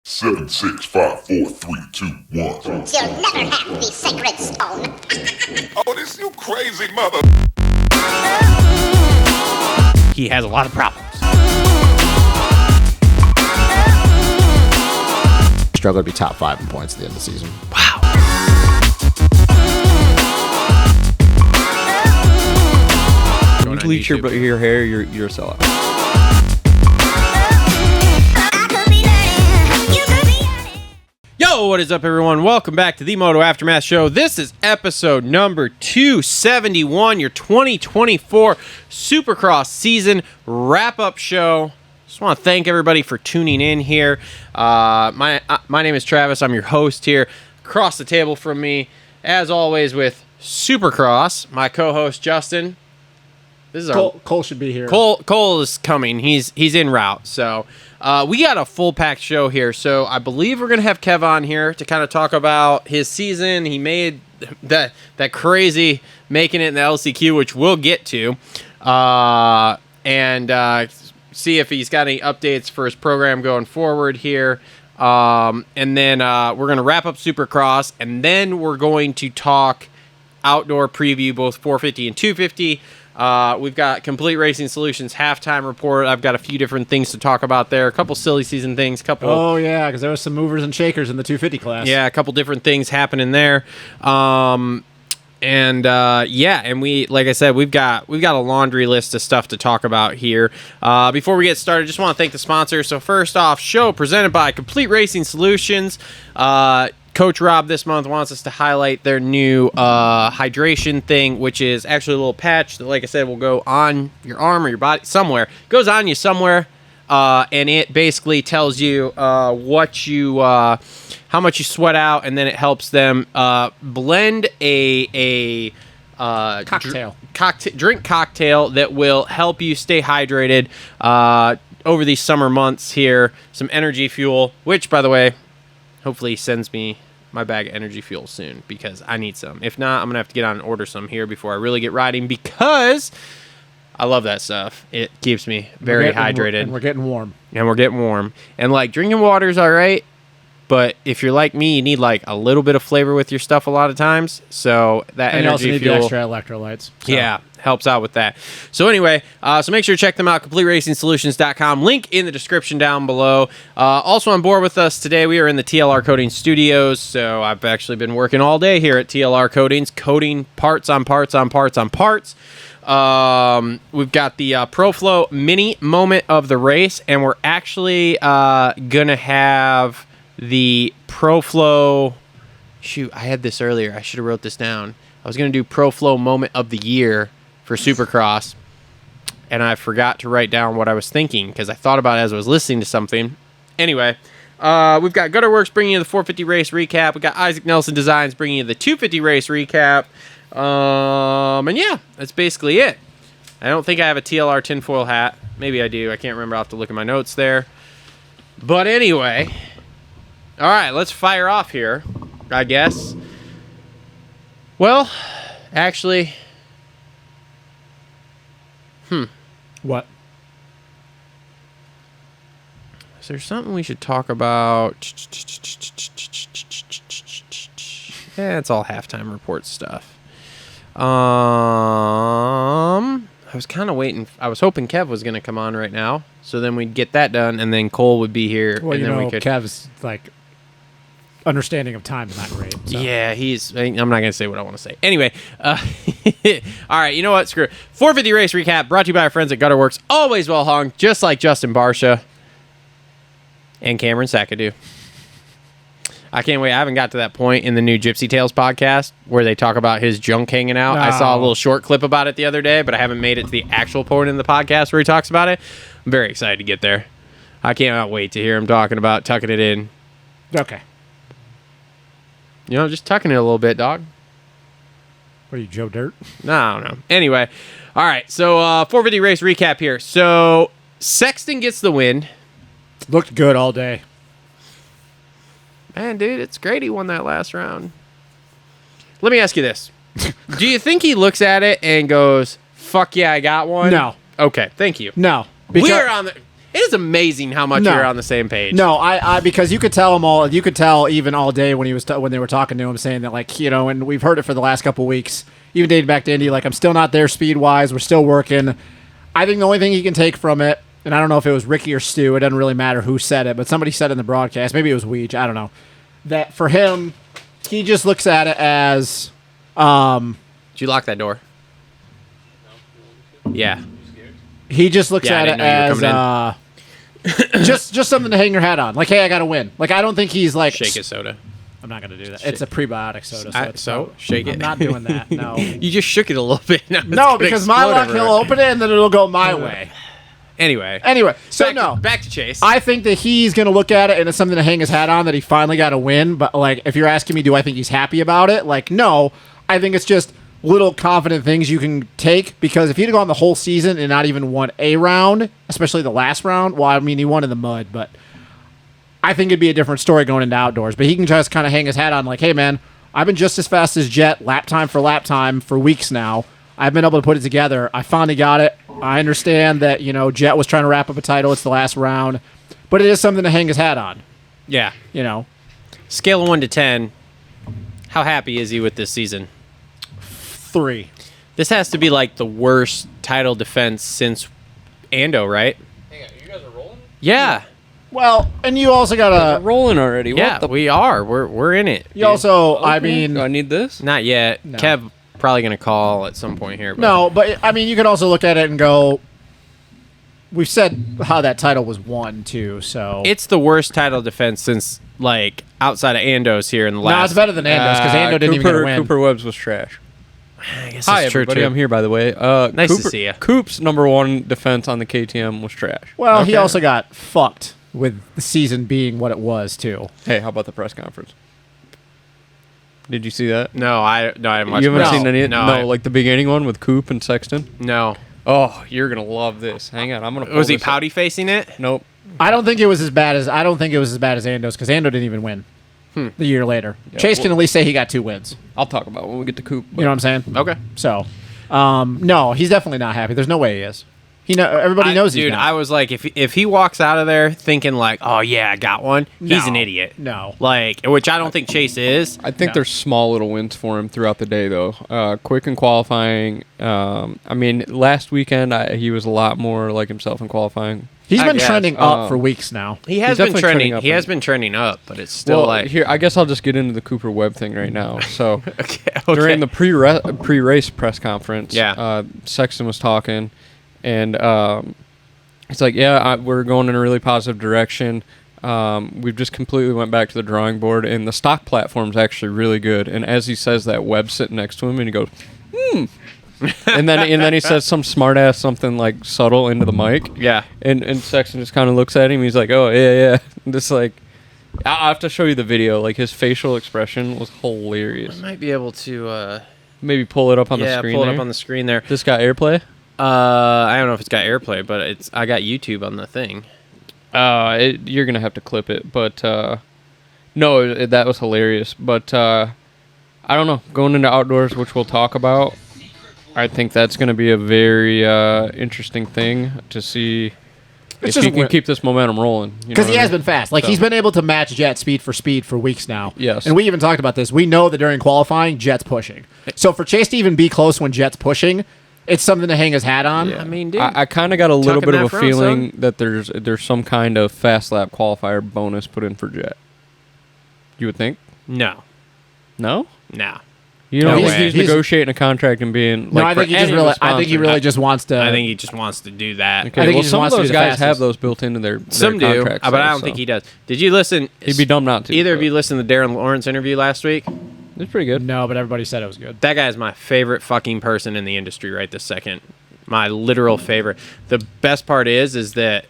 7, 6, 5, 4, 3, 2, 1. You'll never have the sacred stone. Oh, this you crazy mother. He has a lot of problems. Struggle to be top 5 in points at the end of the season. Wow. You bleach your hair, you're a sellout. Yo, what is up, everyone? Welcome back to the Moto Aftermath Show. This is episode number 271, your 2024 Supercross season wrap-up show. Just want to thank everybody for tuning in here. My name is Travis. I'm your host here. Across the table from me, as always, with Supercross, my co-host Justin. This is Cole should be here. Cole is coming. He's en route. So we got a full packed show here. So I believe we're gonna have Kev on here to kind of talk about his season. He made that crazy making it in the LCQ, which we'll get to, and see if he's got any updates for his program going forward here. And then we're gonna wrap up Supercross, and then we're going to talk outdoor preview, both 450 and 250. We've got Complete Racing Solutions halftime report. I've got a few different things to talk about there. A couple silly season things. Oh yeah, because there was some movers and shakers in the 250 class. Yeah, a couple different things happening there. And we, like I said, we've got a laundry list of stuff to talk about here. Before we get started, just want to thank the sponsors. So first off, show presented by Complete Racing Solutions. Coach Rob this month wants us to highlight their new hydration thing, which is actually a little patch that, like I said, will go on your arm or your body somewhere. It goes on you somewhere, and it basically tells you how much you sweat out, and then it helps them blend a drink cocktail that will help you stay hydrated over these summer months here. Some energy fuel, which, by the way, hopefully sends me my bag of energy fuel soon, because I need some. If not, I'm going to have to get on and order some here before I really get riding, because I love that stuff. It keeps me very hydrated. And we're getting warm. And, like, drinking water is all right, but if you're like me, you need, like, a little bit of flavor with your stuff a lot of times. So that and energy you also need fuel, the extra electrolytes. So. Yeah, helps out with that. So anyway, so make sure to check them out, CompleteRacingSolutions.com. Link in the description down below. Also on board with us today, we are in the TLR Coatings studios. So I've actually been working all day here at TLR Coatings, coating parts on parts on parts on parts. We've got the ProFlow mini moment of the race, and we're actually gonna have the ProFlow. Shoot, I had this earlier. I should have wrote this down. I was gonna do ProFlow moment of the year for Supercross, and I forgot to write down what I was thinking, because I thought about it as I was listening to something. Anyway, we've got Gutter Works bringing you the 450 race recap. We got Isaac Nelson Designs bringing you the 250 race recap. And yeah, that's basically it. I don't think I have a TLR tinfoil hat. Maybe I do. I can't remember. I'll have to look at my notes there. But anyway, all right, let's fire off here, I guess. Well, actually, What? is there something we should talk about? Yeah, it's all halftime report stuff. I was kind of waiting. I was hoping Kev was going to come on right now, so then we'd get that done, and then Cole would be here. Well, and you then know, we could. Kev's like understanding of time is not great. So. Yeah, I'm not going to say what I want to say. Anyway, all right, you know what? Screw it. 450 race recap brought to you by our friends at Gutter Works. Always well hung, just like Justin Barsha and Cameron Sakadu. I can't wait. I haven't got to that point in the new Gypsy Tales podcast where they talk about his junk hanging out. No. I saw a little short clip about it the other day, but I haven't made it to the actual point in the podcast where he talks about it. I'm very excited to get there. I cannot wait to hear him talking about tucking it in. Okay. You know, just tucking it a little bit, dog. What are you, Joe Dirt? No, I don't know. Anyway, all right. So 450 race recap here. So Sexton gets the win. Looked good all day. Man, dude, it's great he won that last round. Let me ask you this. Do you think he looks at it and goes, fuck yeah, I got one? No. Okay, thank you. No. We're on the... It is amazing how much No. you're on the same page. No, I because you could tell him all. You could tell even all day when he was when they were talking to him, saying that like and we've heard it for the last couple weeks, even dating back to Indy. Like I'm still not there speed wise. We're still working. I think the only thing he can take from it, and I don't know if it was Ricky or Stu. It doesn't really matter who said it, but somebody said in the broadcast. Maybe it was Weege. I don't know. That for him, he just looks at it as. Did you lock that door? Yeah. He just looks Yeah, I at it didn't know you were as just something to hang your hat on. Like, hey, I got to win. Like, I don't think he's like Shake his soda. I'm not going to do that. It's a prebiotic soda. Shake it. I'm not doing that. No. You just shook it a little bit. Now it's No, gonna because my explode luck, he'll everywhere. open it and then it'll go my way. Anyway, So no. back to Chase. I think that he's going to look at it and it's something to hang his hat on that he finally got a win. But, like, if you're asking me, do I think he's happy about it? Like, no. I think it's just little confident things you can take because if he'd have gone the whole season and not even won a round, especially the last round, well, I mean, he won in the mud, but I think it'd be a different story going into outdoors. But he can just kind of hang his hat on like, hey, man, I've been just as fast as Jet lap time for weeks now. I've been able to put it together. I finally got it. I understand that, Jet was trying to wrap up a title. It's the last round. But it is something to hang his hat on, Yeah. Scale of 1 to 10. How happy is he with this season? 3. This has to be like the worst title defense since Ando, right? Hang on, you guys are rolling? Yeah. Well, and you also got to... Rolling already. Yeah, What the? we are. We're in it. You also, I Okay. mean... Do I need this? Not yet. No. Kev probably going to call at some point here. But No, but, I mean, you could also look at it and go... We've said how that title was won, too, so... It's the worst title defense since, like, outside of Ando's here in the last... No, it's better than Ando's, because Ando didn't even get a win. Cooper Webb's was trash. I guess Hi, that's true, everybody. too. I'm here, by the way. Nice to Cooper, see ya. Coop's number 1 defense on the KTM was trash. Well, he Okay. also got fucked with the season being what it was, too. Hey, how about the press conference? Did you see that? No, I haven't watched You haven't it. seen any? No, like the beginning one with Coop and Sexton. no. Oh, you're gonna love this. Hang on, I'm gonna. Was he pull this up. pouty facing it? Nope. I don't think it was as bad as Ando's, because Ando didn't even win the year later. Chase can at least say he got 2 wins. I'll talk about it when we get to Coop. You know what I'm saying? Okay. So, no, he's definitely not happy. There's no way he is. Everybody knows he's dude, not. I was like, if he walks out of there thinking like, oh yeah, I got one, he's an idiot. No. Like, which I don't think Chase is. I think there's small little wins for him throughout the day, though. Quick in qualifying. I mean, last weekend he was a lot more like himself in qualifying. He's I been guess. trending up for weeks now. He has He's been definitely trending. trending up He has been trending up, but it's still Well, like here, I guess I'll just get into the Cooper Webb thing right now. So okay. during the pre-race press conference, Yeah. Sexton was talking, and it's like, yeah, we're going in a really positive direction. We've just completely went back to the drawing board, and the stock platform's actually really good. And as he says that, Webb's sitting next to him, and he goes, and then he says some smart ass something like subtle into the mic. Yeah. And Sexton just kind of looks at him. He's like, oh yeah. Just like, I'll have to show you the video. Like his facial expression was hilarious. might be able to Maybe pull it up on the screen. pull it there. up on the screen there. This got AirPlay. I don't know if it's got AirPlay, but I got YouTube on the thing. You're gonna have to clip it, but no, that was hilarious. But I don't know. Going into outdoors, which we'll talk about, I think that's gonna be a very interesting thing to see if he can keep this momentum rolling. Because he has been fast. Like, he's been able to match Jet speed for weeks now. Yes. And we even talked about this. We know that during qualifying, Jet's pushing. So for Chase to even be close when Jet's pushing, it's something to hang his hat on. I mean, dude, I kind of got a little tucking bit of that a front, feeling son. that there's some kind of fast lap qualifier bonus put in for Jet. You would think? no. You know, No he's way. negotiating a contract and being like. No, I think for he just any really. of the I think he sponsors. really just wants to. I think he just wants to do that. Okay, I think he well, just some of wants to be those the guys fastest. have those built into their Some do, contracts. but I though, don't so. think he does. Did you listen? He'd be dumb not to. Either of but you listened to Darren Lawrence interview last week? It's pretty good. No, but everybody said it was good. That guy is my favorite fucking person in the industry right this second. My literal favorite. The best part is that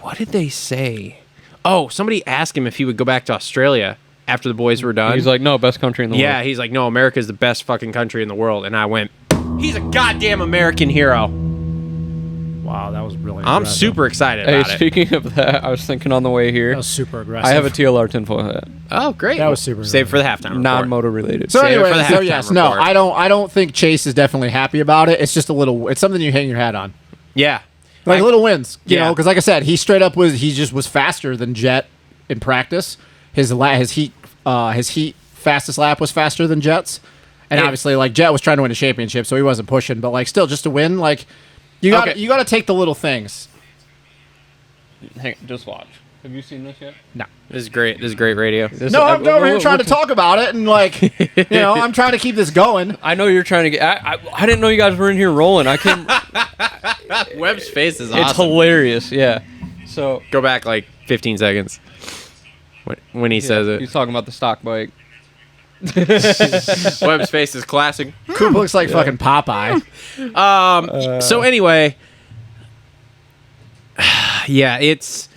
what did they say? Oh, somebody asked him if he would go back to Australia after the boys were done. He's like, no, best country in the yeah, world. he's like, no, America's the best fucking country in the world. And I went, he's a goddamn American hero. Wow, that was really. I'm aggressive. super excited Hey, about it. speaking of that, I was thinking on the way here. That was super aggressive. I have a TLR tinfoil hat, Oh, great. That was super Save it for the halftime report. non-moto related. So Save it anyway, for the so halftime yes, no, report. I don't think Chase is definitely happy about it. It's just a little. It's something you hang your hat on. Yeah. Like little wins, you know, because like I said, he straight up he just was faster than Jet in practice. His heat fastest lap was faster than Jet's, and obviously like Jet was trying to win a championship, so he wasn't pushing. But like still, just to win, like you got to take the little things. Hang on, just watch. Have you seen this yet? No. This is great. This is great radio. I'm over here trying to talk about it, and like, you know, I'm trying to keep this going. I know you're trying to get. I didn't know you guys were in here rolling. I can't. Webb's face is awesome. It's hilarious. Yeah. So Go back like 15 seconds when he says it. He's talking about the stock bike. Webb's face is classic. Coop looks like fucking Popeye. So anyway, yeah, it's.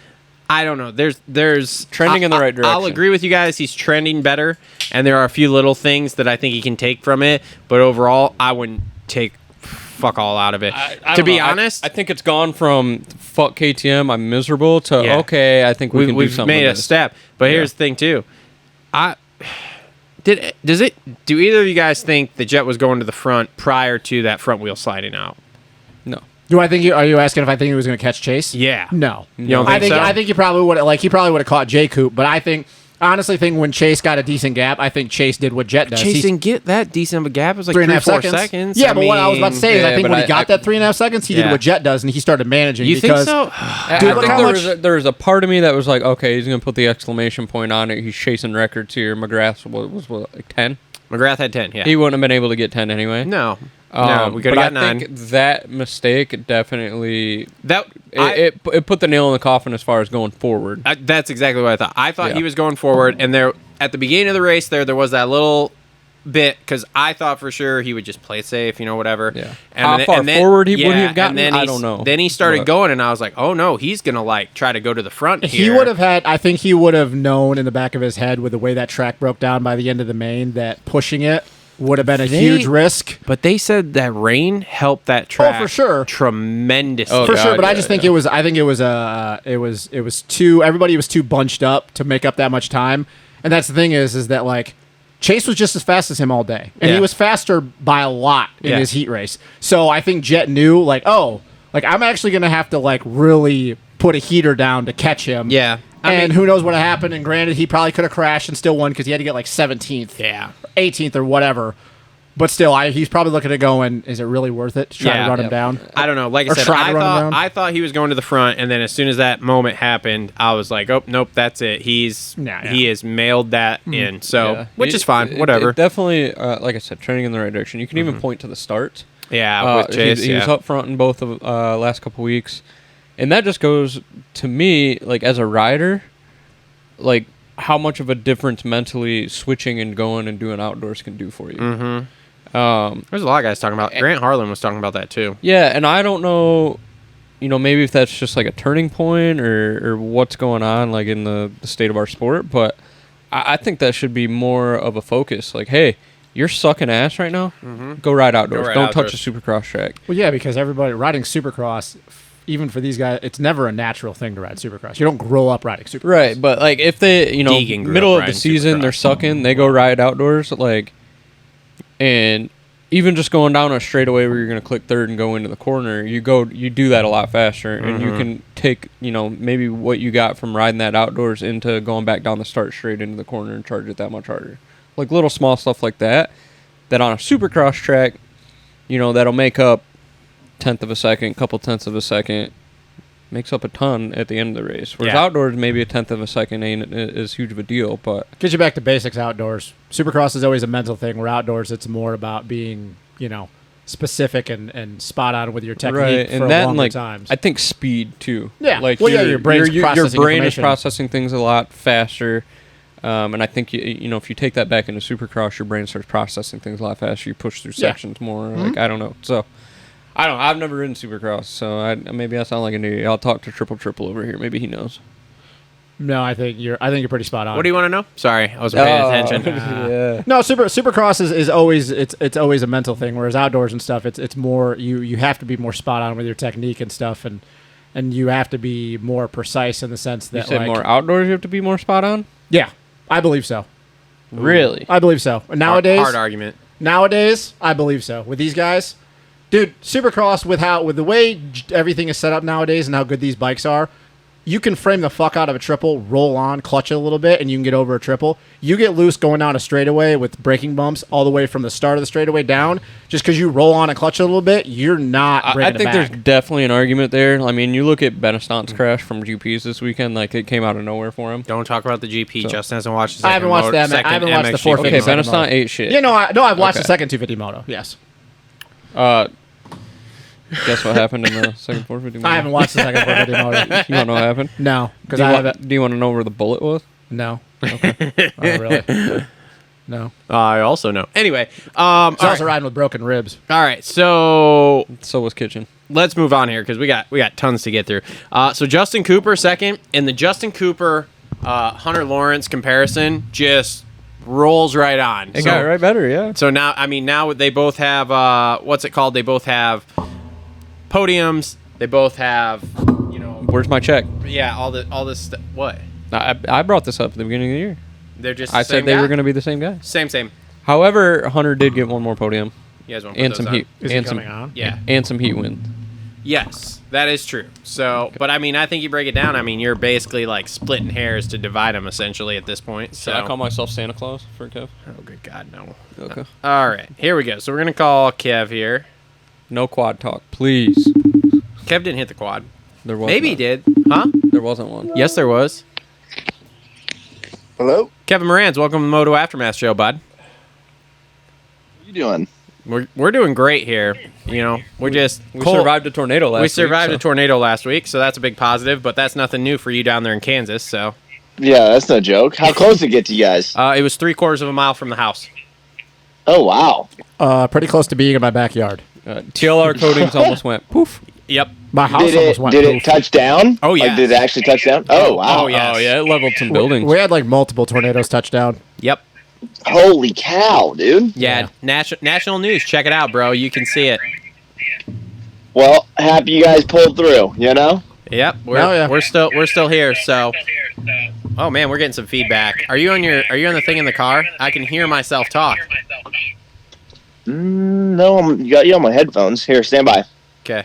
I don't know. There's Trending in the right direction. I'll agree with you guys. He's trending better, and there are a few little things that I think he can take from it. But overall, I wouldn't take fuck all out of it. I to don't be know. honest, I think it's gone from fuck KTM, I'm miserable, to Yeah. okay, I think we can do we've something. made a with this. step. But here's the thing too. Do either of you guys think the Jet was going to the front prior to that front wheel sliding out? No. Are you asking if I think he was going to catch Chase? Yeah. No. You don't think so? I think he probably would have caught J Coop, but I honestly think when Chase got a decent gap, I think Chase did what Jet does. Chase didn't get that decent of a gap. It was like 3.5 seconds. Yeah, but what I was about to say is I think when he got that 3.5 seconds, he did what Jet does, and he started managing. You think so? I Dude, look think how there was a part of me that was like, okay, he's going to put the exclamation point on it. He's chasing records here. McGrath was like 10? McGrath had 10, yeah. He wouldn't have been able to get 10 anyway. No, we could but have got I 9. think that mistake definitely That it put the nail in the coffin as far as going forward. that's exactly what I thought. I thought Yeah. he was going forward, and there at the beginning of the race, there was that little bit because I thought for sure he would just play it safe, whatever. Yeah. And How far forward would he have gotten? And then I don't know. Then he started But- going, and I was like, oh no, he's gonna like try to go to the front. He here. would have had. I think he would have known in the back of his head with the way that track broke down by the end of the main that pushing it would have been a huge risk. But they said that rain helped that track. for sure. Tremendously. Oh, For God, sure, but I yeah, just think it was. I think it was too. Everybody was too bunched up to make up that much time, and that's the thing is that like Chase was just as fast as him all day, and Yeah. he was faster by a lot in Yeah. his heat race. So I think Jet knew like, oh, like I'm actually gonna have to like really put a heater down to catch him. Yeah. I And mean- who knows what happened? And granted, he probably could have crashed and still won because he had to get like 17th, Yeah. 18th, or whatever. But still, he's probably looking at going, is it really worth it to try to run him down? I don't know. Like I Or said, try to run him down? I thought he was going to the front, and then as soon as that moment happened, I was like, oh nope, that's it. He has mailed that in. So Yeah. which is fine. It Whatever. definitely, like I said, trending in the right direction. You can even point to the start. Yeah, with Chase. He was up front in both of last couple weeks, and that just goes to me like as a rider, like how much of a difference mentally switching and going and doing outdoors can do for you. There's a lot of guys talking about. Grant Harlan was talking about that too. Yeah, and I don't know, maybe if that's just like a turning point or what's going on like in the state of our sport, but I think that should be more of a focus. Like, hey, you're sucking ass right now. Go ride outdoors. ride Don't outdoors. touch a supercross track. Well, yeah, because everybody riding Supercross, even for these guys, it's never a natural thing to ride Supercross. You don't grow up riding Supercross. Right, but like if they, Deegan grew middle up of the riding season, they're Supercross. sucking, they go ride outdoors, like, and even just going down a straightaway where you're going to click third and go into the corner, you do that a lot faster, and you can take, maybe what you got from riding that outdoors into going back down the start straight into the corner and charge it that much harder. Like little small stuff like that on a Supercross track, that'll make up tenth of a second, couple tenths of a second, makes up a ton at the end of the race. Whereas outdoors, maybe a tenth of a second ain't as huge of a deal, but Get you back to basics outdoors. Supercross is always a mental thing, where outdoors it's more about being, specific and spot on with your technique right, for and that longer and times. I think speed too. Yeah. like Well, yeah, your brain's your processing brain is information. processing things a lot faster. And I think if you take that back into Supercross, your brain starts processing things a lot faster. You push through sections more. Like I don't know. So I don't. I've never ridden Supercross, so maybe I sound like an idiot. I'll talk to Triple over here. Maybe he knows. No, I think you're pretty spot on. What do you want to know? Sorry, I wasn't paying attention. Yeah. No, Supercross is always it's always a mental thing, whereas outdoors and stuff it's more you have to be more spot on with your technique and stuff, and you have to be more precise in the sense that You said like, more outdoors. You have to be more spot on. Yeah, I believe so. Really? I believe so. Nowadays, hard argument. Nowadays, I believe so. With these guys, Dude, Supercross with the way everything is set up nowadays and how good these bikes are, you can frame the fuck out of a triple, roll on, clutch it a little bit, and you can get over a triple. You get loose going down a straightaway with braking bumps all the way from the start of the straightaway down. Just because you roll on and clutch it a little bit, you're not I bringing think it there's back. definitely an argument there. I mean, you look at Benestanc's crash from GPs this weekend, like it came out of nowhere for him. Don't talk about the GP. So- Justin hasn't watched the I haven't watched that. I haven't watched the 450. Okay, Second Benestant moto. ate shit. Yeah, no, I've watched Okay. the second 250 moto. Yes, Guess what happened in the second 450 moto? I haven't watched the second 450 moto. You want to know what happened? No, because Do I you, haven't. do you want to know where the bullet was? No. Okay. Oh, really? No. I also know. Anyway, I was all also right. riding with broken ribs. All right, so So was Kitchen. let's move on here because we got tons to get through. So Justin Cooper second, and the Justin Cooper Hunter Lawrence comparison just rolls right on. It got right better, yeah. So now they both have what's it called? They both have podiums. They both have Where's my check? all this stuff. What? I brought this up at the beginning of the year. They're just I the same said they guy? were going to be the same guy. same. However, Hunter did get one more podium You guys want to put and those some on? heat. Is and he some, coming on? Yeah. And some heat wins. Yes, that is true. So, but I mean, I think you break it down. I mean, you're basically like splitting hairs to divide them essentially at this point. So, Should I call myself Santa Claus for Kev? oh good God, no. Okay. All right, here we go. So we're gonna call Kev here. No quad talk, please. Kev didn't hit the quad. There was Maybe he none. did, huh? There wasn't one. Yes, there was. Hello? Kevin Moranz, welcome to the Moto Aftermath Show, bud. What are you doing? We're doing great here. We're just We survived a tornado last week. We survived so- a tornado last week, so that's a big positive. But that's nothing new for you down there in Kansas. So Yeah, that's no joke. How close did it get to you guys? it was 3/4 of a mile from the house. Oh, wow. Pretty close to being in my backyard. TLR Coatings almost went poof. Yep. My house Did almost it went did poof. it touch down? Oh, yeah. Like, did it actually touch down? Oh, wow. Oh, yes. Oh, yeah, it leveled some buildings. We had like multiple tornadoes touch down. Yep. Holy cow, dude. Yeah. National news. Check it out, bro. You can see it. Well, happy you guys pulled through, you know? Yep. We're still here. So. Oh man, we're getting some feedback. Are you on the thing in the car? I can hear myself talk. No, got you on my headphones. Here, stand by. Okay.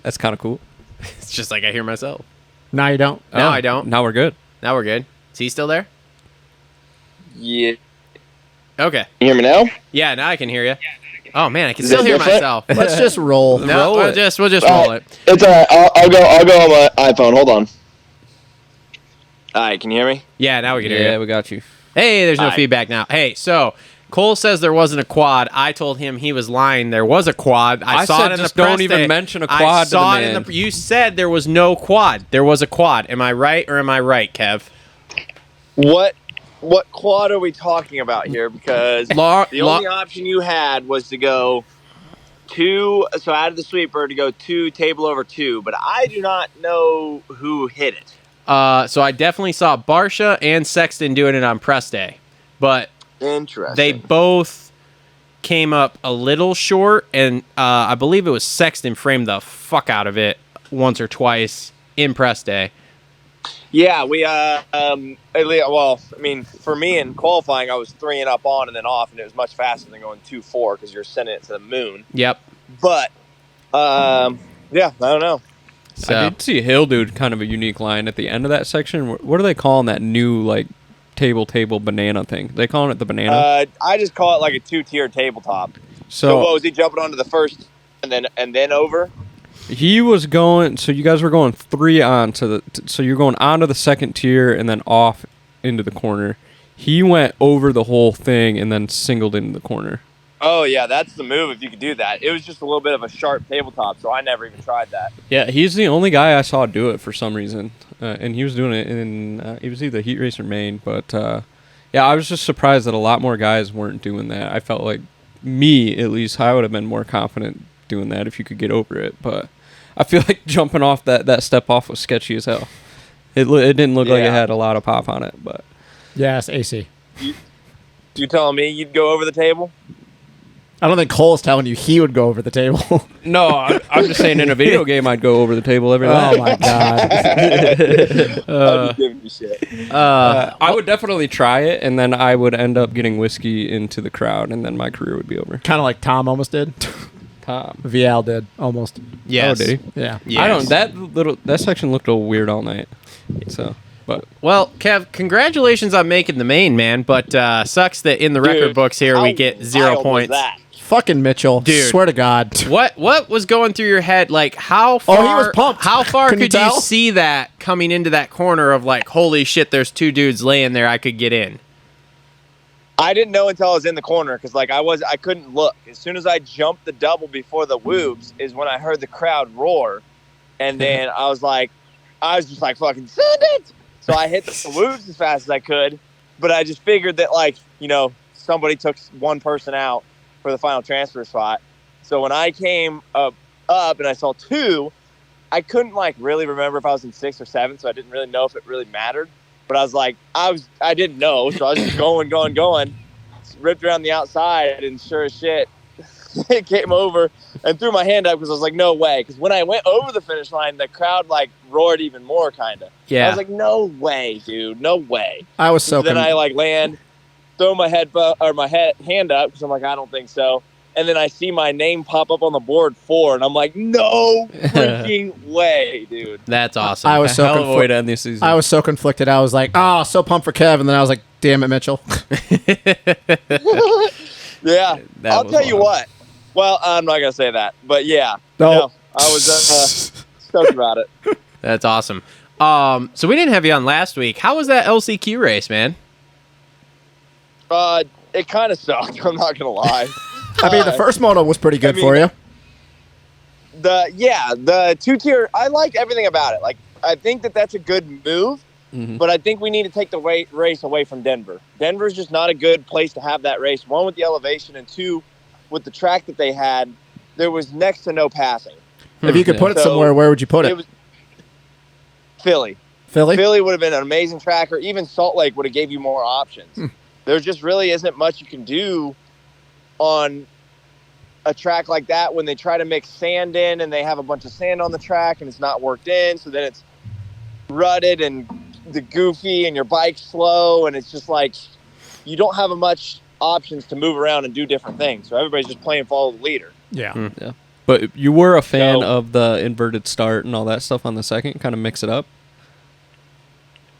That's kind of cool. It's just like I hear myself. No, you don't. No, I don't. Now we're good. Now we're good. Is he still there? Yeah. Okay. You hear me now? Yeah, now I can hear you. Oh man, I can Is still it hear different? myself. Let's just roll. No, Roll we'll it. just roll it. It's all right. I'll go on my iPhone. Hold on. All right, can you hear me? Yeah, now we can hear Yeah, you. we got you. Hey, there's no Alright. feedback now. Hey, so Cole says there wasn't a quad. I told him he was lying. There was a quad. I saw said it in just the press don't even day. mention a I quad to the saw it in man. the. You said there was no quad. There was a quad. Am I right or am I right, Kev? What quad are we talking about here? Because the only option you had was to go two, so out of the sweeper to go two table over two, but I do not know who hit it. So I definitely saw Barsha and Sexton doing it on press day, but Interesting. they both came up a little short, and I believe it was Sexton framed the fuck out of it once or twice in press day. Yeah, we well, I mean, for me in qualifying, I was 3 and up on and then off, and it was much faster than going 2-4 because you're sending it to the moon. Yep. But yeah, I don't know. So I did see Hill do kind of a unique line at the end of that section. What are they calling that new like table banana thing? They calling it the banana? I just call it like a 2-tier tabletop. So so what was he jumping onto the first and then over? he was going. So you guys were going 3 on to the. So you're going onto the second tier and then off into the corner. He went over the whole thing and then singled into the corner. Oh yeah, that's the move if you could do that. It was just a little bit of a sharp tabletop, so I never even tried that. Yeah, he's the only guy I saw do it for some reason, and he was doing it in. It was either Heat Race or Maine, but yeah, I was just surprised that a lot more guys weren't doing that. I felt like me, at least, I would have been more confident doing that if you could get over it. But I feel like jumping off that step off was sketchy as hell. It didn't look like it Yeah. had a lot of pop on it, but Yes, AC. You telling me you'd go over the table? I don't think Cole's telling you he would go over the table. No, I'm just saying in a video game I'd go over the table every night. Oh my god. I'm just giving you shit. I would definitely try it, and then I would end up getting whiskey into the crowd, and then my career would be over. Kind of like Tom almost did. Tom. Vial did almost. Yes. Oh, did he? Yeah. Yes. I don't. That section looked a little weird all night. So, but Well, Kev, congratulations on making the main, man. But sucks that in the record Dude, books here we how get 0 wild was points. that? Fucking Mitchell. Dude. Swear to God. What was going through your head? Like how far? Oh, he was pumped. How far Couldn't could you you tell? see that coming into that corner of like, holy shit, there's 2 dudes laying there. I could get in. I didn't know until I was in the corner because like I couldn't look. As soon as I jumped the double before the whoops is when I heard the crowd roar, and then I was just like fucking send it. So I hit the whoops as fast as I could, but I just figured that like somebody took one person out for the final transfer spot. So when I came up and I saw 2, I couldn't like really remember if I was in 6th or 7th, so I didn't really know if it really mattered. But I was like, I didn't know, so I was just going. Ripped around the outside, and sure as shit, it came over and threw my hand up because I was like, no way. Because when I went over the finish line, the crowd like roared even more, kind of. Yeah. I was like, no way, dude, no way. I was so Then I like land, throw my hand up because I'm like, I don't think so. And then I see my name pop up on the board 4, and I'm like, no freaking way, dude. That's awesome. I was so hell of a way to conflicted. end this season. I was so conflicted. I was like, oh, so pumped for Kev. And then I was like, damn it, Mitchell. Yeah, That I'll was tell you wild. what. Well, I'm not gonna say that, but yeah, No. I was stoked about it. That's awesome. So we didn't have you on last week. How was that LCQ race, man? It kind of sucked. I'm not gonna lie. I mean, the first moto was pretty good for you. The 2-tier. I like everything about it. Like, I think that's a good move. Mhm. But I think we need to take the race away from Denver. Denver's just not a good place to have that race. 1, with the elevation, and 2, with the track that they had, there was next to no passing. If you could put it So, somewhere, where would you put it? It was Philly. Philly? Philly would have been an amazing track, or even Salt Lake would have gave you more options. There just really isn't much you can do on a track like that when they try to mix sand in and they have a bunch of sand on the track and it's not worked in. So then it's rutted and the goofy and your bike's slow, and it's just like you don't have much options to move around and do different things. So everybody's just playing follow the leader. Yeah. Yeah. But you were a fan So- of the inverted start and all that stuff on the second, kind of mix it up.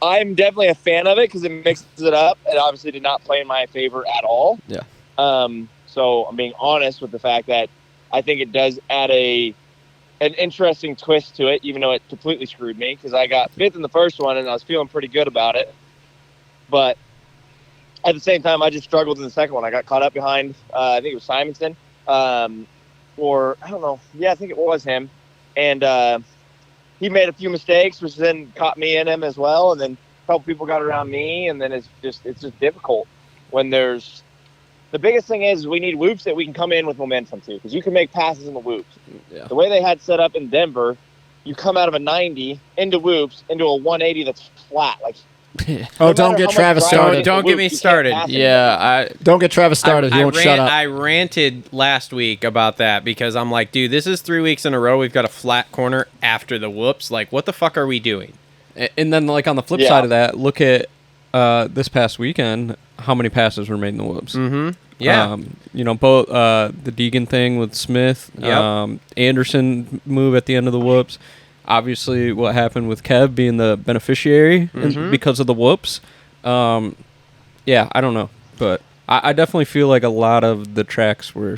I'm definitely a fan of it because it mixes it up. It obviously did not play in my favor at all. Yeah. So I'm being honest with the fact that I think it does add an interesting twist to it, even though it completely screwed me because I got 5th in the first one and I was feeling pretty good about it. But at the same time, I just struggled in the second one. I got caught up behind, I think it was Simonson, or I don't know. Yeah, I think it was him. And he made a few mistakes, which then caught me in him as well. And then a couple people got around me, and then it's just difficult when there's. The biggest thing is we need whoops that we can come in with momentum to, because you can make passes in the whoops. Yeah. The way they had set up in Denver, you come out of a 90 into whoops into a 180 that's flat. Like, Oh, no don't matter get how much Travis driving started. into Don't get whoops, me you can't started. pass it. Yeah, Don't get Travis started. He won't shut up. I ranted last week about that because I'm like, dude, this is 3 weeks in a row. We've got a flat corner after the whoops. Like, what the fuck are we doing? and then like on the flip Yeah. side of that, look at this past weekend, how many passes were made in the whoops. Mm-hmm. Yeah. Both the Deegan thing with Smith, Yep. Anderson move at the end of the whoops. Obviously, what happened with Kev being the beneficiary because of the whoops. Yeah, I don't know, but I definitely feel like a lot of the tracks were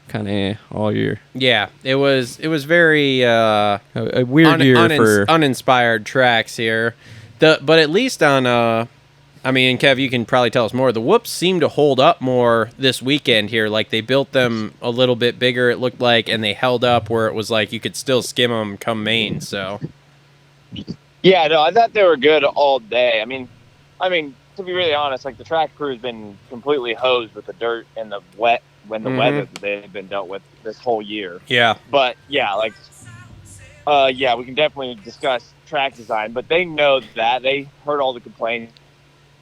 kind of all year. Yeah, it was very A weird year for uninspired tracks here. But at least on I mean, Kev, you can probably tell us more. The whoops seem to hold up more this weekend here. Like, they built them a little bit bigger, it looked like, and they held up where it was like you could still skim them come main. So, Yeah, no, I thought they were good all day. I mean, to be really honest, like the track crew's been completely hosed with the dirt and the wet when the weather that they've been dealt with this whole year. yeah. But yeah, we can definitely discuss track design. But they know that they heard all the complaints.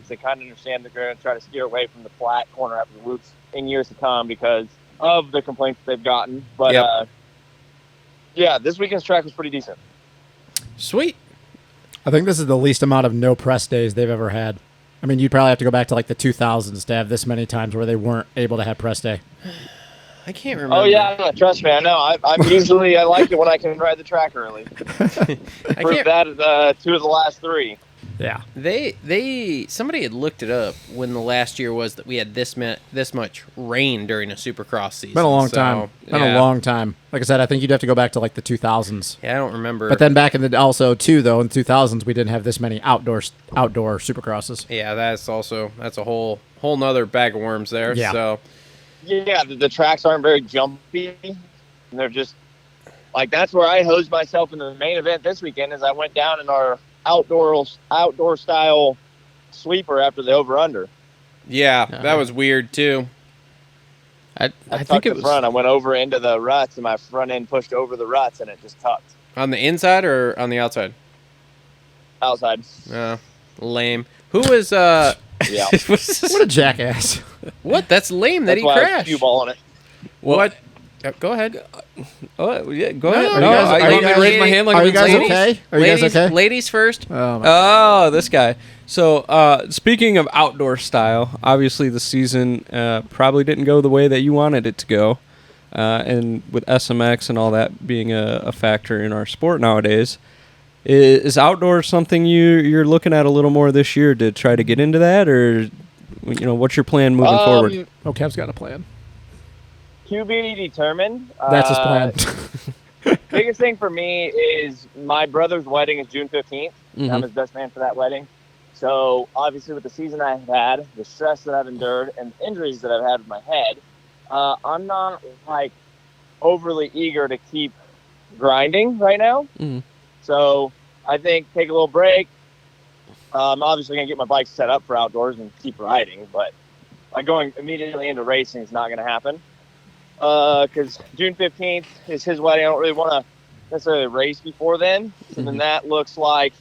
They kind of understand that they're going to try to steer away from the flat corner after the whoops in years to come because of the complaints they've gotten. But yeah, this weekend's track was pretty decent. Sweet. I think this is the least amount of no press days they've ever had. I mean, you'd probably have to go back to like the 2000s to have this many times where they weren't able to have press day. I can't remember. Oh yeah, trust me, I know. I'm usually I like it when I can ride the track early. Prove that 2 of the last 3. Yeah. Somebody had looked it up when the last year was that we had this much rain during a Supercross season. Been a long time. A long time. Like I said, I think you'd have to go back to like the 2000s. Yeah, I don't remember. But then back in the also too though in the 2000s we didn't have this many outdoor Supercrosses. Yeah, that's a whole nother bag of worms there. Yeah. So yeah, the tracks aren't very jumpy. And they're just like that's where I hosed myself in the main event this weekend. As I went down in our outdoor style sweeper after the over-under. Yeah, that was weird too. I think it was front. I went over into the ruts, and my front end pushed over the ruts, and it just tucked. On the inside or on the outside? Outside. Lame. Who was Yeah. What a jackass. What? That's lame that That's he why crashed. I cue ball on it. What? Go ahead. Oh yeah, go ahead. No, I you guys- raise my hand like are I'm you guys insane. okay? Are you guys okay? Ladies first. Oh, this guy. So, speaking of outdoor style, obviously the season probably didn't go the way that you wanted it to go. And with SMX and all that being a factor in our sport nowadays, is outdoor something you're looking at a little more this year to try to get into that? Or, what's your plan moving forward? Oh, Kev's got a plan. QB determined. That's his plan. Biggest thing for me is my brother's wedding is June 15th. I'm his best man for that wedding. So obviously with the season I've had, the stress that I've endured, and the injuries that I've had with my head, I'm not like overly eager to keep grinding right now. So I think take a little break. I'm obviously going to get my bike set up for outdoors and keep riding, but like going immediately into racing is not going to happen. Because June 15th is his wedding. I don't really want to necessarily race before then. And then that looks like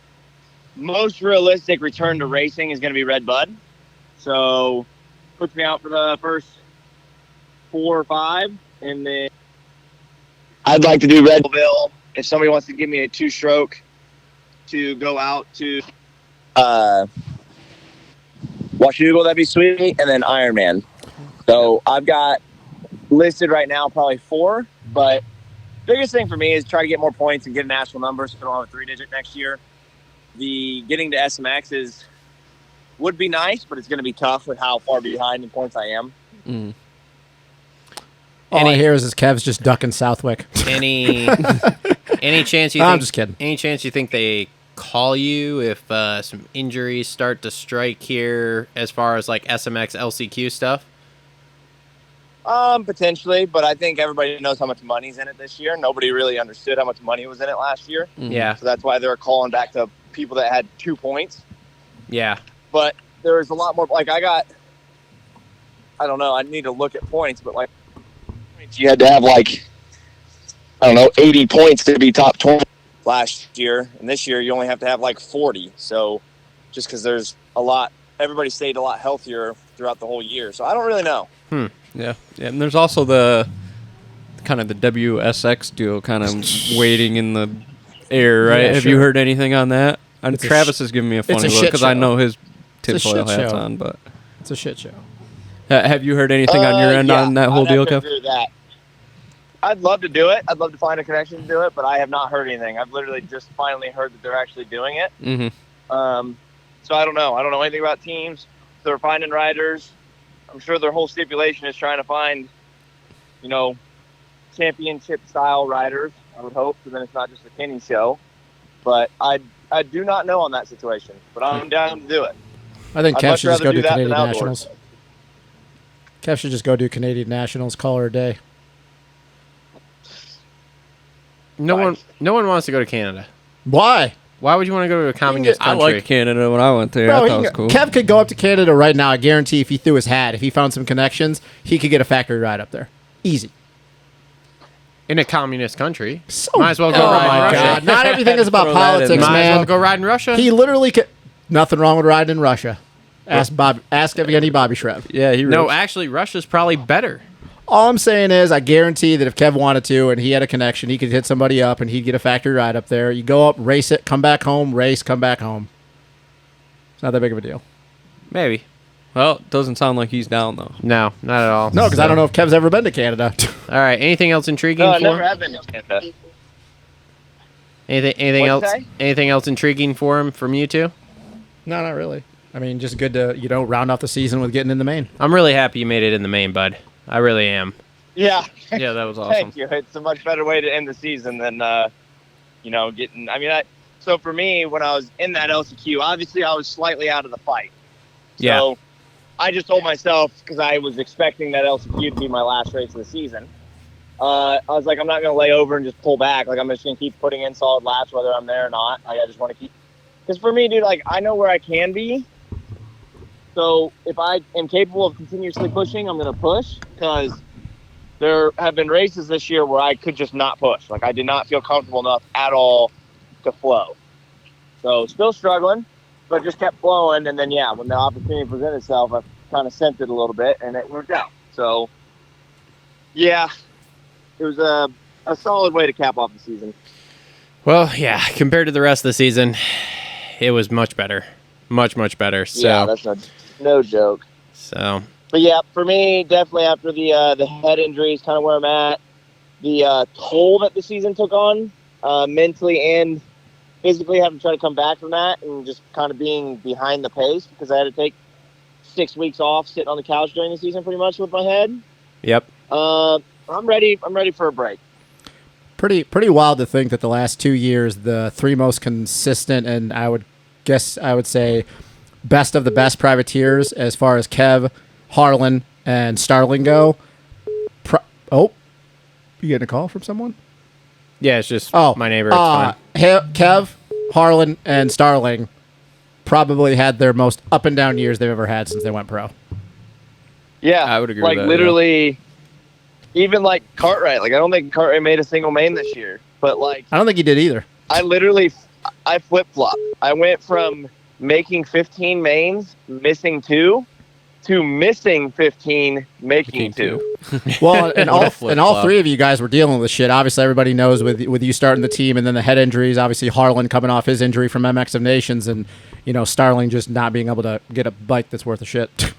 most realistic return to racing is going to be Red Bud. So puts me out for the first 4 or 5. And then I'd like to do Red Bull. If somebody wants to give me a 2-stroke to go out to Washugal, that'd be sweet. And then Ironman. So I've got listed right now probably 4, but biggest thing for me is try to get more points and get a national number so I don't have a 3-digit next year. The getting to SMX would be nice, but it's going to be tough with how far behind in points I am. All I hear is Kev's just ducking Southwick. Any chance you? I'm just kidding. Any chance you think they call you if some injuries start to strike here as far as like SMX LCQ stuff? Potentially, but I think everybody knows how much money's in it this year. Nobody really understood how much money was in it last year. Yeah. So that's why they're calling back to people that had 2 points. Yeah. But there's a lot more, like I don't know, I need to look at points, but like you had to have like, 80 points to be top 20 last year. And this year you only have to have like 40. So just because there's everybody stayed a lot healthier throughout the whole year. So I don't really know. Yeah, and there's also the kind of the WSX deal kind of waiting in the air, right? Yeah, Have you heard anything on that? Travis is giving me a funny look because I know his tinfoil hat's on, but it's a shit show. Have you heard anything on your end on that whole deal, Kev? That. I'd love to do it. I'd love to find a connection to do it, but I have not heard anything. I've literally just finally heard that they're actually doing it. So I don't know. I don't know anything about teams. They're finding riders. I'm sure their whole stipulation is trying to find, championship-style riders, I would hope, so then it's not just a Kenny show. But I do not know on that situation, but I'm down to do it. I think Kev should just go do that Canadian than outdoors. Nationals. Kev should just go do Canadian Nationals, call her a day. No one wants to go to Canada. Why? Why would you want to go to a communist I country? liked Canada when I went there. Bro, I thought it was cool. Kev could go up to Canada right now. I guarantee if he threw his hat, if he found some connections, he could get a factory ride up there. Easy. In a communist country. So, Might as well go ride in Russia. God. Not everything is about Throw that in politics, there. Might as man. well go ride in Russia. He literally could. Nothing wrong with riding in Russia. Ask Bob. Ask any Bobby Shreb. Yeah, he No, rips. actually, Russia's probably better. All I'm saying is I guarantee that if Kev wanted to and he had a connection, he could hit somebody up and he'd get a factory ride up there. You go up, race it, come back home, race, come back home. It's not that big of a deal. Maybe. Well, it doesn't sound like he's down, though. No, not at all. No, because I don't know if Kev's ever been to Canada. All right. Anything else intriguing? No, I for never him? have been to Canada. Anything What'd else? you say? Anything else intriguing for him from you two? No, not really. I mean, just good to, round off the season with getting in the main. I'm really happy you made it in the main, bud. I really am. Yeah. Yeah, that was awesome. Thank you. It's a much better way to end the season than, getting. So for me, when I was in that LCQ, obviously I was slightly out of the fight. Yeah. So I just told myself, because I was expecting that LCQ to be my last race of the season, I was like, I'm not going to lay over and just pull back. Like, I'm just going to keep putting in solid laps, whether I'm there or not. Like, I just want to keep. Because for me, dude, like, I know where I can be. So if I am capable of continuously pushing, I'm going to push. Because there have been races this year where I could just not push. Like, I did not feel comfortable enough at all to flow. So still struggling, but just kept flowing. And then, yeah, when the opportunity presented itself, I kind of sent it a little bit, and it worked out. So, yeah, it was a solid way to cap off the season. Well, yeah. Compared to the rest of the season, it was much better. Much, much better. So, Yeah, that's no joke. So, But yeah, for me, definitely after the head injury is kind of where I'm at. The toll that the season took on, mentally and physically, having to try to come back from that and just kind of being behind the pace because I had to take 6 weeks off sitting on the couch during the season pretty much with my head. yep. I'm ready for a break. Pretty wild to think that the last 2 years, the three most consistent and I would say best of the best privateers as far as Kev, Harlan, and Starling go. You getting a call from someone? Yeah, it's just my neighbor. It's fine. Kev, Harlan, and Starling probably had their most up and down years they've ever had since they went pro. Yeah, I would agree like with that, literally, even like Cartwright. Like I don't think Cartwright made a single main this year, but like I don't think he did either. I flip-flopped. I went from making 15 mains, missing 2, to missing 15, making 2. Well, and all flip-flop. three of you guys were dealing with shit. Obviously, everybody knows with you starting the team and then the head injuries. Obviously, Harlan coming off his injury from MX of Nations and, Starling just not being able to get a bike that's worth a shit.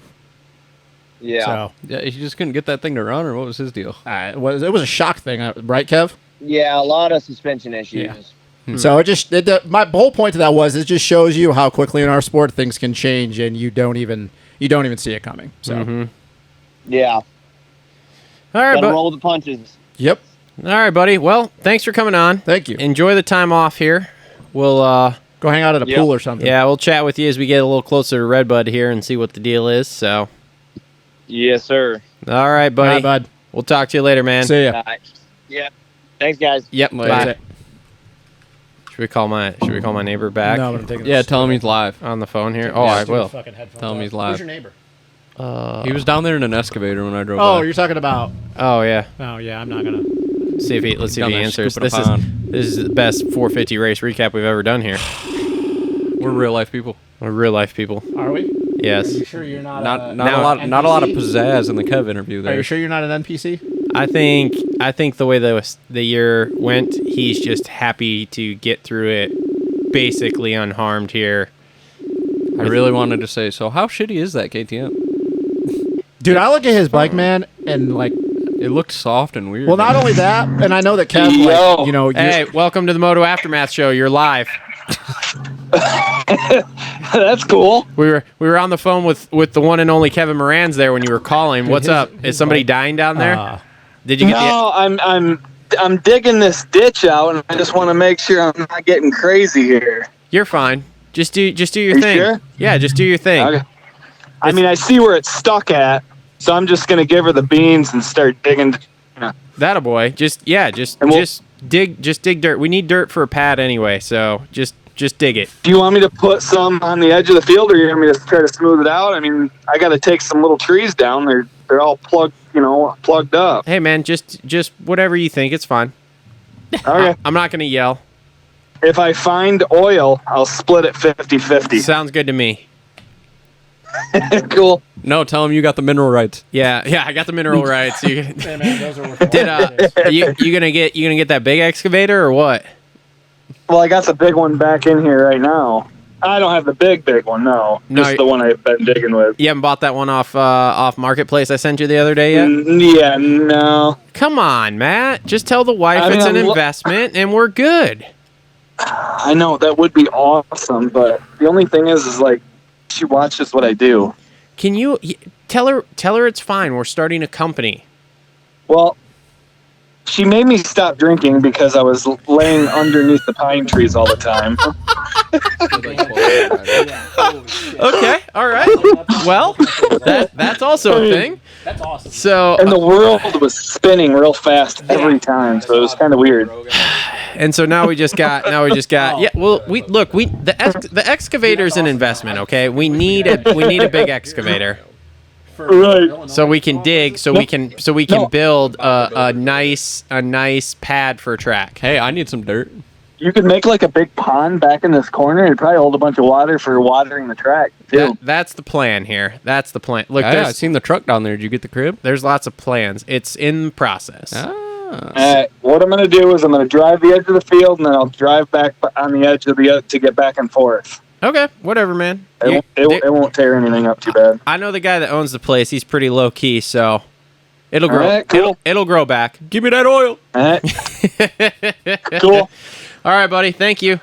Yeah. So, Yeah, he just couldn't get that thing to run, or what was his deal? it was a shock thing, right, Kev? Yeah, a lot of suspension issues. Yeah. So my whole point to that was it just shows you how quickly in our sport things can change and you don't even see it coming. So Yeah. All right, Gotta but roll the punches. Yep. all right, buddy. Well, thanks for coming on. Thank you. Enjoy the time off here. We'll Go hang out at a pool or something. yeah, we'll chat with you as we get a little closer to Redbud here and see what the deal is. So, Yes, sir. all right, buddy. Bye, bud. We'll talk to you later, man. See ya. Yeah. Thanks, guys. Yep. Later. Bye. Should we call my neighbor back? No, but I'm taking Yeah, this. tell him he's live. On the phone here. Oh, I will. Tell him he's live. Who's your neighbor? He was down there in an excavator when I drove Oh, by. you're talking about. Oh yeah. Oh yeah, I'm not gonna. Let's see if he Down there answers. scooping a This pond. is the best 450 race recap we've ever done here. We're real life people. We're real life people. Are we? Yes. Are you sure you're not? Not a not a lot of NPC? pizzazz in the Kev interview Are there. you sure you're not an NPC? I think the way the year went, he's just happy to get through it basically unharmed here. I really wanted to say, so how shitty is that KTM? Dude, I look at his bike, man, and like, It looked soft and weird. well, not only that, and I know that Kev, like, you're- Hey, welcome to the Moto Aftermath Show. You're live. That's cool. We were on the phone with the one and only Kevin Moranz there when you were calling. What's up? Is somebody dying down there? Did you get No, I'm digging this ditch out, and I just want to make sure I'm not getting crazy here. You're fine. Just do your You thing. sure? Yeah, just do your thing. Okay. I mean, I see where it's stuck at, so I'm just gonna give her the beans and start digging. That a boy. Just And we'll- dig dirt. We need dirt for a pad anyway, so just dig it. Do you want me to put some on the edge of the field, or you want me to try to smooth it out? I mean, I got to take some little trees down. They're all plugged up. Hey man, just whatever you think. It's fine. Okay. I'm not gonna yell. If I find oil, I'll split it 50-50. Sounds good to me. Cool. No, tell him you got the mineral rights. Yeah, I got the mineral rights. You, Hey, man, those are worth you gonna get that big excavator or what? Well, I got the big one back in here right now. I don't have the big one, no. Just the one I've been digging with. You haven't bought that one off Marketplace I sent you the other day yet? Yeah, no. Come on, Matt. Just tell the wife it's an investment and we're good. I know, that would be awesome, but the only thing is like, she watches what I do. Can you tell her it's fine? We're starting a company. Well, she made me stop drinking because I was laying underneath the pine trees all the time. Okay, all right. Well, that's also a thing. That's awesome. So, And the world was spinning real fast every time, so it was kind of weird. and so now we just got yeah. Well, the excavator's an investment. Okay, we need a big excavator. Right. So we can dig, so we can build a nice pad for a track. Hey, I need some dirt. You could make like a big pond back in this corner. It'd probably hold a bunch of water for watering the track, too. That's the plan here. That's the plan. Look, I seen the truck down there. Did you get the crib? there's lots of plans. It's in process. What I'm going to do is I'm going to drive the edge of the field, and then I'll drive back on the edge of the to get back and forth. Okay, whatever, man. It won't tear anything up too bad. I know the guy that owns the place. He's pretty low key, so it'll grow. All right, cool. It'll grow back. Give me that oil. All right. Cool. All right, buddy. Thank you.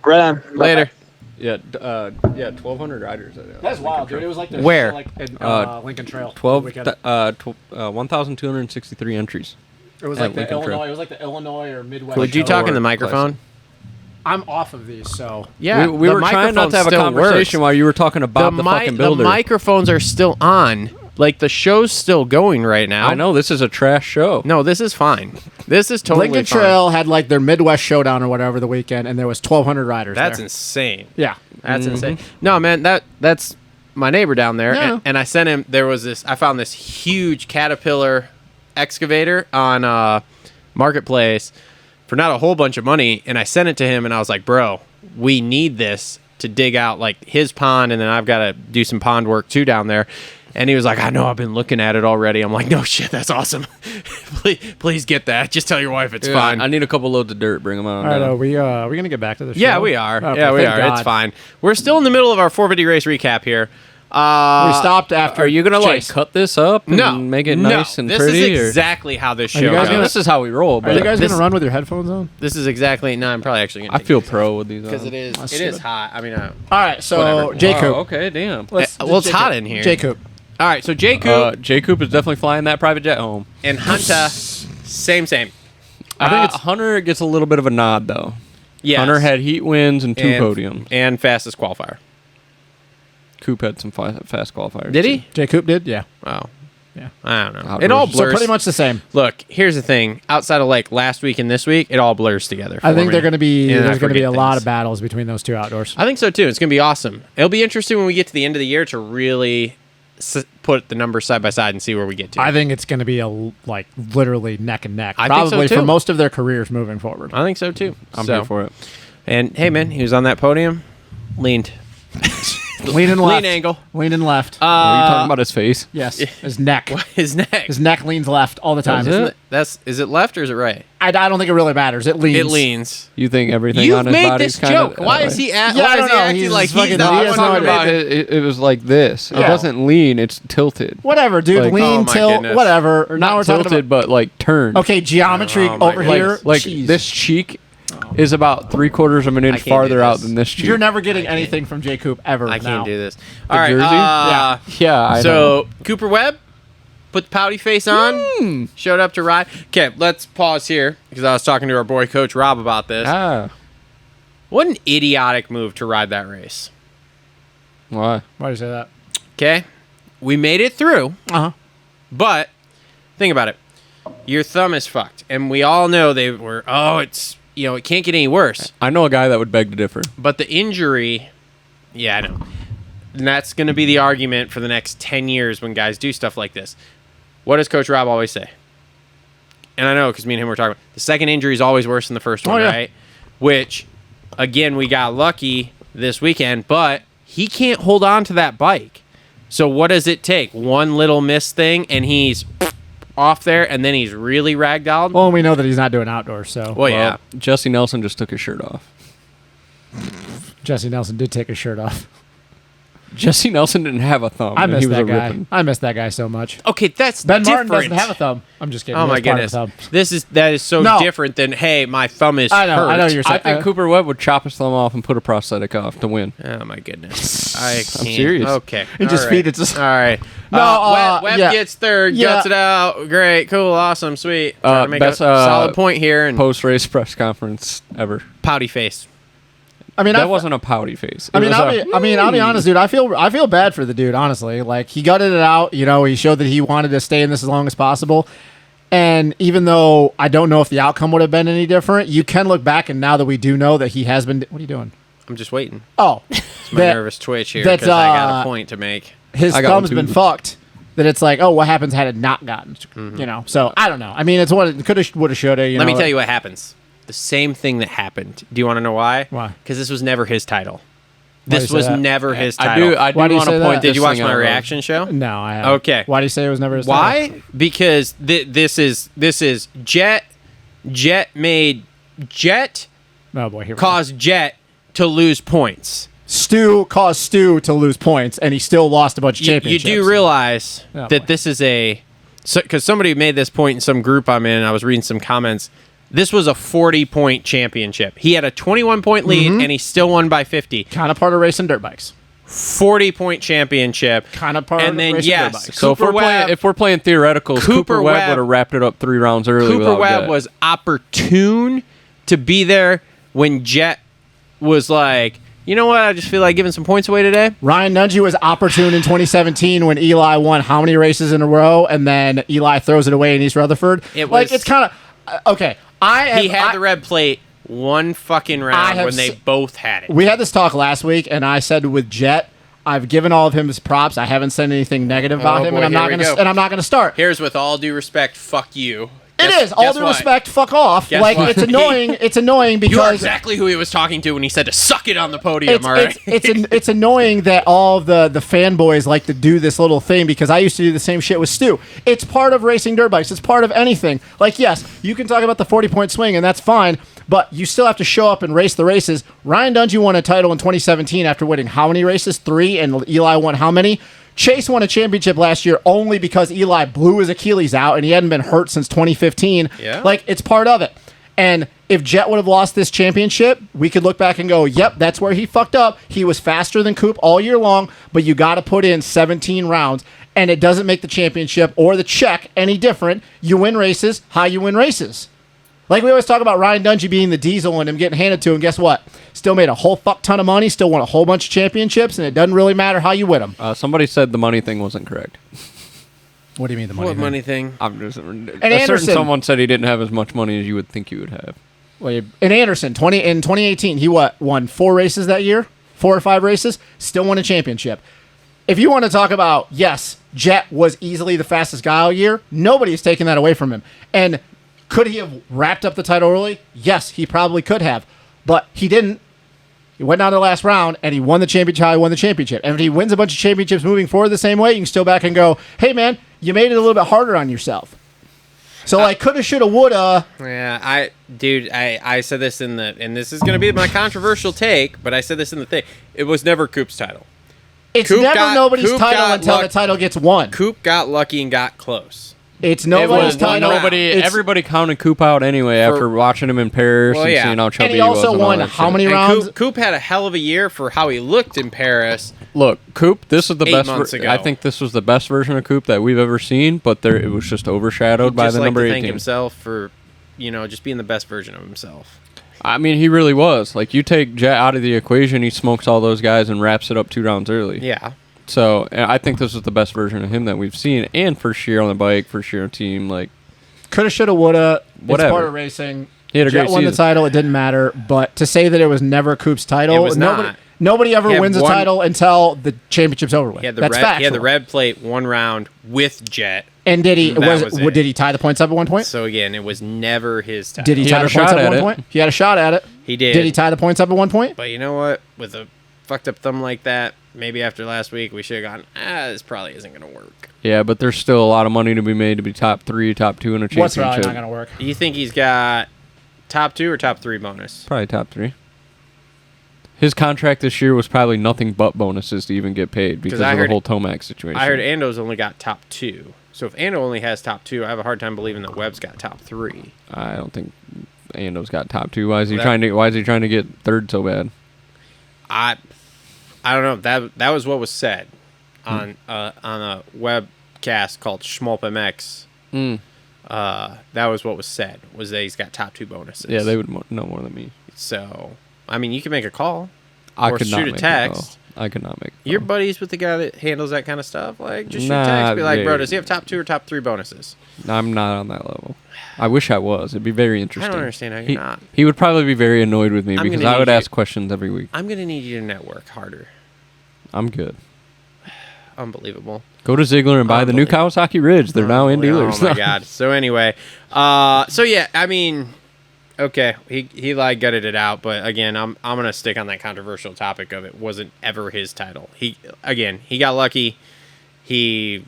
Right on. Later. Yeah, 1,200 riders. That's wild, dude. It was like the Where? Lincoln Trail. 1,263 entries. It was at like the Lincoln Trail. Illinois. It was like the Illinois or Midwest. Would you show. talk in the microphone? I'm off of these, so Yeah, we were trying not to have a conversation while you were talking about the fucking builder. The microphones are still on. Like, the show's still going right now. I know, this is a trash show. No, this is fine. This is totally Lincoln fine. Trail had like their Midwest Showdown or whatever the weekend, and there was 1,200 riders. That's there. insane. Yeah, That's insane. No, man, that's my neighbor down there, Yeah. and I sent him. I found this huge Caterpillar excavator on Marketplace for not a whole bunch of money, and I sent it to him, and I was like, bro, we need this to dig out like his pond, and then I've got to do some pond work too down there. And he was like, I know, I've been looking at it already. I'm like, no shit, that's awesome. please get that. Just tell your wife it's fine. I need a couple loads of dirt. Bring them on. all right. Are we gonna get back to the show? Yeah, we are. Okay, yeah, we thank are. God. It's fine. We're still in the middle of our 450 race recap here. We stopped after. Are you gonna Chase. cut this up and No, make it no. nice and this pretty? is or- exactly how this Are you show guys goes. gonna- This is how we roll. Are But you guys this- gonna run with your headphones on? This is exactly. No, I'm probably actually gonna. I feel pro with these. because it is. That's It is stupid. hot. I mean, All right, so Whatever. Jacob. okay, damn. well, it's hot in here. Jacob. All right, so J. Coop J. Coop is definitely flying that private jet home. and Hunter, same. I think it's Hunter gets a little bit of a nod though. Yes. Hunter had heat wins and two podiums. and fastest qualifier. Coop had some fast qualifiers. Did he? Jacob did. Yeah. Oh, Yeah. I don't know. Outdoors. It all So blurs. pretty much the same. Look, here's the thing. Outside of like last week and this week, it all blurs together. I think for they're me. going to be. And I There's going to be forget a lot things. of battles between those two outdoors. I think so too. It's going to be awesome. It'll be interesting when we get to the end of the year to really put the numbers side by side and see where we get to. I think it's going to be like literally neck and neck. I think so, Probably too. for most of their careers moving forward. I think so too. I'm So- here for it. And hey, man, he was on that podium, leaned, Leaning left. lean angle. Leaning left. Are you talking about his face? Yes. His neck. His neck. His neck leans left all the time. Is it? Is it left or is it right? I don't think it really matters. It leans. It leans. You think everything You've on his made body this kind joke. of? Why is he? Yeah, I why is don't he know. acting He's like fucking- he's the he one has talking no about It, it? it was like this. It Yeah. doesn't lean. It's tilted. Whatever, dude. Like- lean, Oh my tilt, goodness. whatever. Or now not we're talking tilted, about. but like turned. Okay, geometry Oh my over goodness. here. Like Jeez. this cheek is about 3/4 of an I inch can't do farther out this. than this cheek. You're never getting anything from J. Coop ever. I now. can't do this. All right. jersey? Yeah, I know. So Cooper Webb put the pouty face on. Showed up to ride. Okay, let's pause here because I was talking to our boy Coach Rob about this. What an idiotic move to ride that race. Why? Why do you say that? Okay, we made it through, Uh-huh. but think about it. Your thumb is fucked, and we all know they were. Oh, it's it can't get any worse. I know a guy that would beg to differ. But the injury, yeah, I know. And that's going to be the argument for the next 10 years when guys do stuff like this. What does Coach Rob always say? And I know because me and him were talking about the second injury is always worse than the first one, yeah. right? Which, again, we got lucky this weekend, but he can't hold on to that bike. So what does it take? One little miss thing, and he's off there, and then he's really ragdolled? Well, we know that he's not doing outdoors, so. Well, yeah. Jesse Nelson just took his shirt off. Jesse Nelson did take his shirt off. Jesse Nelson didn't have a thumb. I and miss he was that a guy. ripping. I miss that guy so much. Okay, that's Ben different. Martin doesn't have a thumb. I'm just kidding. Oh He my has part of goodness, a thumb. that is so No. different than hey, my thumb is I know. hurt. I know you're I saying. think Cooper Webb would chop his thumb off and put a prosthetic off to win. Oh my goodness, I'm serious. Okay, He just feed it to. All right. No, Webb yeah. gets third, Yeah. guts it out. Great, cool, awesome, sweet. Trying to make best, a solid point here and Post race press conference ever. pouty face. I mean, That wasn't a pouty face. I'll be honest, dude. I feel bad for the dude. Honestly, like he gutted it out. You know, he showed that he wanted to stay in this as long as possible. And even though I don't know if the outcome would have been any different, you can look back and now that we do know that he has been. What are you doing? I'm just waiting. Oh, It's my nervous twitch here because I got a point to make. His I got thumb's one, too. been fucked. That it's like, oh, what happens had it not gotten? You know, so I don't know. I mean, it's what it could have, would have, should have. Let me tell you what happens. The same thing that happened. Do you want to know why? Why? Because this was never his title. Why do This you was say that? never his I title. do Why do want you to say point. that? Did you watch thing my out. reaction show? No, I haven't. Okay. Why do you say it was never his title? Why? Because this is Jet made Jet Oh boy, here we go. caused Jet to lose points. Stu caused Stu to lose points, and he still lost a bunch of You championships. do realize Oh, that boy. this is because somebody made this point in some group I'm in, and I was reading some comments. This was a 40-point championship. He had a 21-point lead, and he still won by 50. kind of part of racing dirt bikes. 40-point championship. Kind of part And of then, racing dirt yes, bikes. So if we're playing theoreticals, Cooper Webb Webb would have wrapped it up 3 rounds early. Cooper without Webb Jet. was opportune to be there when Jet was like, you know what? I just feel like giving some points away today. Ryan Nungy was opportune in 2017 when Eli won how many races in a row, and then Eli throws it away in East Rutherford. It's kind of okay. He had the red plate one fucking round when they both had it. We had this talk last week, and I said with Jet, I've given all of him his props. I haven't said anything negative about him, boy, and I'm not gonna start. Here's with all due respect, fuck you. It is all due respect. Fuck off. Guess like what? it's annoying. It's annoying because You are exactly who he was talking to when he said to suck it on the podium. All right. it's annoying that all of the fanboys like to do this little thing because I used to do the same shit with Stu. It's part of racing dirt bikes. It's part of anything. Like, yes, you can talk about the 40-point swing, and that's fine, but you still have to show up and race the races. Ryan Dungey won a title in 2017 after winning how many races? 3, and Eli won how many? Chase won a championship last year only because Eli blew his Achilles out and he hadn't been hurt since 2015. Yeah. Like, it's part of it. And if Jet would have lost this championship, we could look back and go, yep, that's where he fucked up. He was faster than Coop all year long, but you got to put in 17 rounds, and it doesn't make the championship or the check any different. You win races how you win races. Like we always talk about Ryan Dungey being the diesel and him getting handed to him. Guess what? Still made a whole fuck ton of money, still won a whole bunch of championships, and it doesn't really matter how you win them. Somebody said the money thing wasn't correct. What do you mean the money What thing? money thing? I'm just. Anderson- someone said he didn't have as much money as you would think he would have. Well, and Anderson, in 2018, he won 4 races that year? 4 or 5 races? Still won a championship. If you want to talk about, yes, Jet was easily the fastest guy all year, nobody's taking that away from him. And could he have wrapped up the title early? Yes, he probably could have. But he didn't. He went down to the last round, and he won the championship. He won the championship. And if he wins a bunch of championships moving forward the same way, you can still back and go, hey, man, you made it a little bit harder on yourself. So, like, coulda, shoulda, woulda. Yeah, I said this and this is going to be my controversial take, but I said this in the thing. It was never Coop's title. It's Coop never got- nobody's Coop title got until the luck- title gets won. Coop got lucky and got close. It's nobody's title. Everybody counted Coop out anyway after watching him in Paris and seeing how chubby And he he was. also and all won that how shit. many And rounds? Coop had a hell of a year for how he looked in Paris. Look, Coop, this is the 8 best. months ago. I think this was the best version of Coop that we've ever seen, but it was just overshadowed by Just the like number to 18. thank himself for, just being the best version of himself. I mean, he really was. Like, you take Jet out of the equation, he smokes all those guys and wraps it up 2 rounds early. Yeah. So I think this was the best version of him that we've seen, and first year on the bike, first year on team. Like, Coulda, shoulda, woulda. Whatever. It's part of racing. he had a Jet great won the season. title. It didn't matter. But to say that it was never Coop's title, It was not. Nobody ever He had wins a one- title until the championship's over with. He had the That's red, factual. he had the red plate 1 round with Jet. And did he That was it. did he tie the points up at one point? So again, it was never his title. Did he tie had the a points shot up at at one it. point? He had a shot at it. He did. Did he tie the points up at one point? But you know what? With a fucked up thumb like that, maybe after last week we should have gone, this probably isn't going to work. Yeah, but there's still a lot of money to be made to be top 3, top 2 in a championship. What's probably not going to work? Do you think he's got top 2 or top 3 bonus? Probably top 3. His contract this year was probably nothing but bonuses to even get paid because of the whole Tomac situation. I heard Ando's only got top 2. So if Ando only has top 2, I have a hard time believing that Webb's got top 3. I don't think Ando's got top 2. Why is he trying to get third so bad? I don't know. That was what was said on a webcast called Schmulp MX. That was what was said, was that he's got top 2 bonuses. Yeah, they would know more than me. So, I mean, you can make a call. I or could shoot not a make text. I could not make a call. Your buddies with the guy that handles that kind of stuff? Like, just shoot a text. Be like, bro, does he have top 2 or top 3 bonuses? I'm not on that level. I wish I was. It'd be very interesting. I don't understand how you're not. He would probably be very annoyed with me because I would ask questions every week. I'm going to need you to network harder. I'm good. Unbelievable. Go to Ziegler and buy the new Kawasaki Ridge. They're now in dealers. Oh, my God. So, anyway. Yeah, I mean... Okay, he like gutted it out, but again, I'm gonna stick on that controversial topic of it wasn't ever his title. He got lucky. I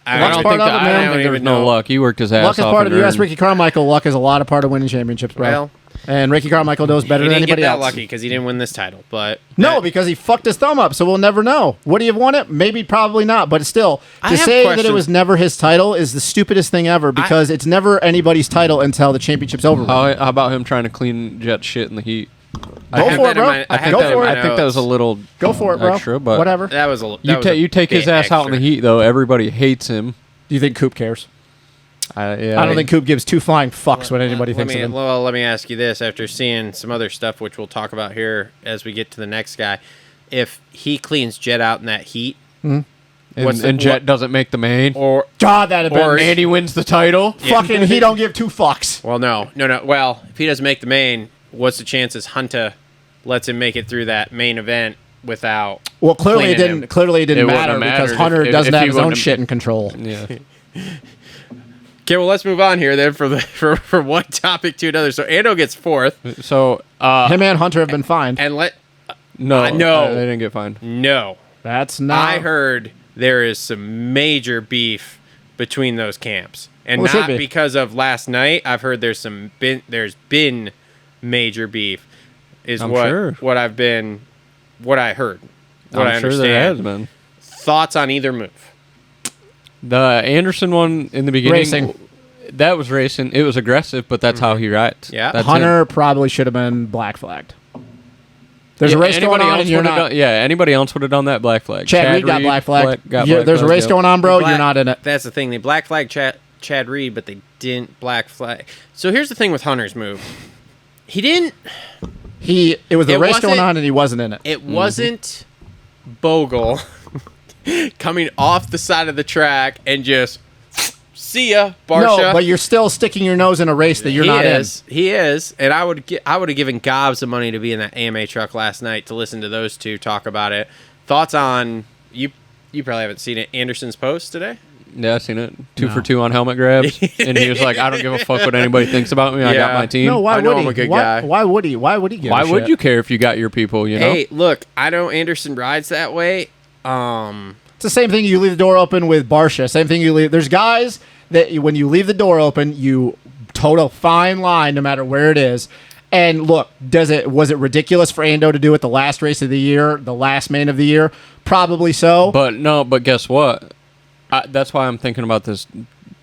don't think there was no luck. He worked his ass off. Luck is part of the U.S. Ricky Carmichael. Luck is a lot of part of winning championships, bro. Well, and Ricky Carmichael knows better than anybody else. He didn't get that lucky because he didn't win this title, but because he fucked his thumb up, so we'll never know. Would he have won it? Maybe, probably not. But still, to say that it was never his title is the stupidest thing ever because it's never anybody's title until the championship's over. How about him trying to clean Jet shit in the heat? Go for it, bro. I think that was a little go for it, bro. Extra, but whatever. That was a you take his ass out in the heat though. Everybody hates him. Do you think Coop cares? I don't think Coop gives 2 flying fucks what anybody thinks of him. Well, let me ask you this. After seeing some other stuff, which we'll talk about here as we get to the next guy, if he cleans Jet out in that heat, and Jet doesn't make the main, or God, that'd have been, and he wins the title, fucking, he don't give 2 fucks. Well, no. Well, if he doesn't make the main, what's the chances Hunter lets him make it through that main event without? Well, clearly it didn't matter because Hunter doesn't have his own shit in control. Yeah. Okay, well, let's move on here then for one topic to another. So Ando gets 4th. So him and Hunter have been fined. And no, they didn't get fined. No, that's not. I heard there is some major beef between those camps, and not because of last night. I've heard there's been major beef. What I heard, what I understand. Sure there has been. Thoughts on either move? The Anderson one in the beginning, that was racing. It was aggressive, but that's how he rides. Yeah, Hunter probably should have been black flagged. There's a race going on, and you're not. Anybody else would have done that black flag. Chad Reed got black flagged. There's a race going on, bro. You're not in it. That's the thing. They black flagged Chad Reed, but they didn't black flag. So here's the thing with Hunter's move. He didn't. It was a race going on, and he wasn't in it. It wasn't Bogle coming off the side of the track and just see ya, Barsha. No, but you're still sticking your nose in a race that you're not in. He is, and I would have given gobs of money to be in that AMA truck last night to listen to those two talk about it. Thoughts on you? You probably haven't seen it. Anderson's post today. Yeah, I've seen it. 2 for 2 on helmet grabs, and he was like, "I don't give a fuck what anybody thinks about me. I got my team." No, why I know would he? I'm a good guy. Why would he? Why would he give? Why a would shit? you care if you got your people? You know. Hey, look, I know Anderson rides that way. It's the same thing. You leave the door open with Barsha. Same thing. You leave. There's guys that when you leave the door open, you total fine line no matter where it is. And look, was it ridiculous for Ando to do it the last race of the year, the last main of the year? Probably so. But guess what? That's why I'm thinking about this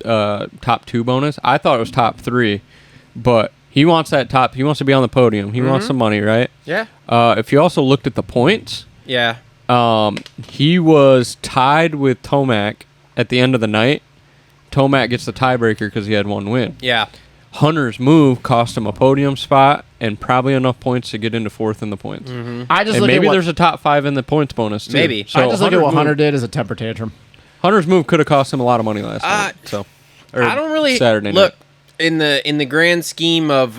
top 2 bonus. I thought it was top 3, but he wants that top. He wants to be on the podium. He wants some money, right? Yeah. If you also looked at the points, yeah. He was tied with Tomac at the end of the night. Tomac gets the tiebreaker because he had 1 win. Yeah. Hunter's move cost him a podium spot and probably enough points to get into 4th in the points. Mm-hmm. Maybe there's a top 5 in the points bonus too. Maybe. So I just look at what Hunter did as a temper tantrum. Hunter's move could have cost him a lot of money last night. I don't really Saturday night. Look in the grand scheme of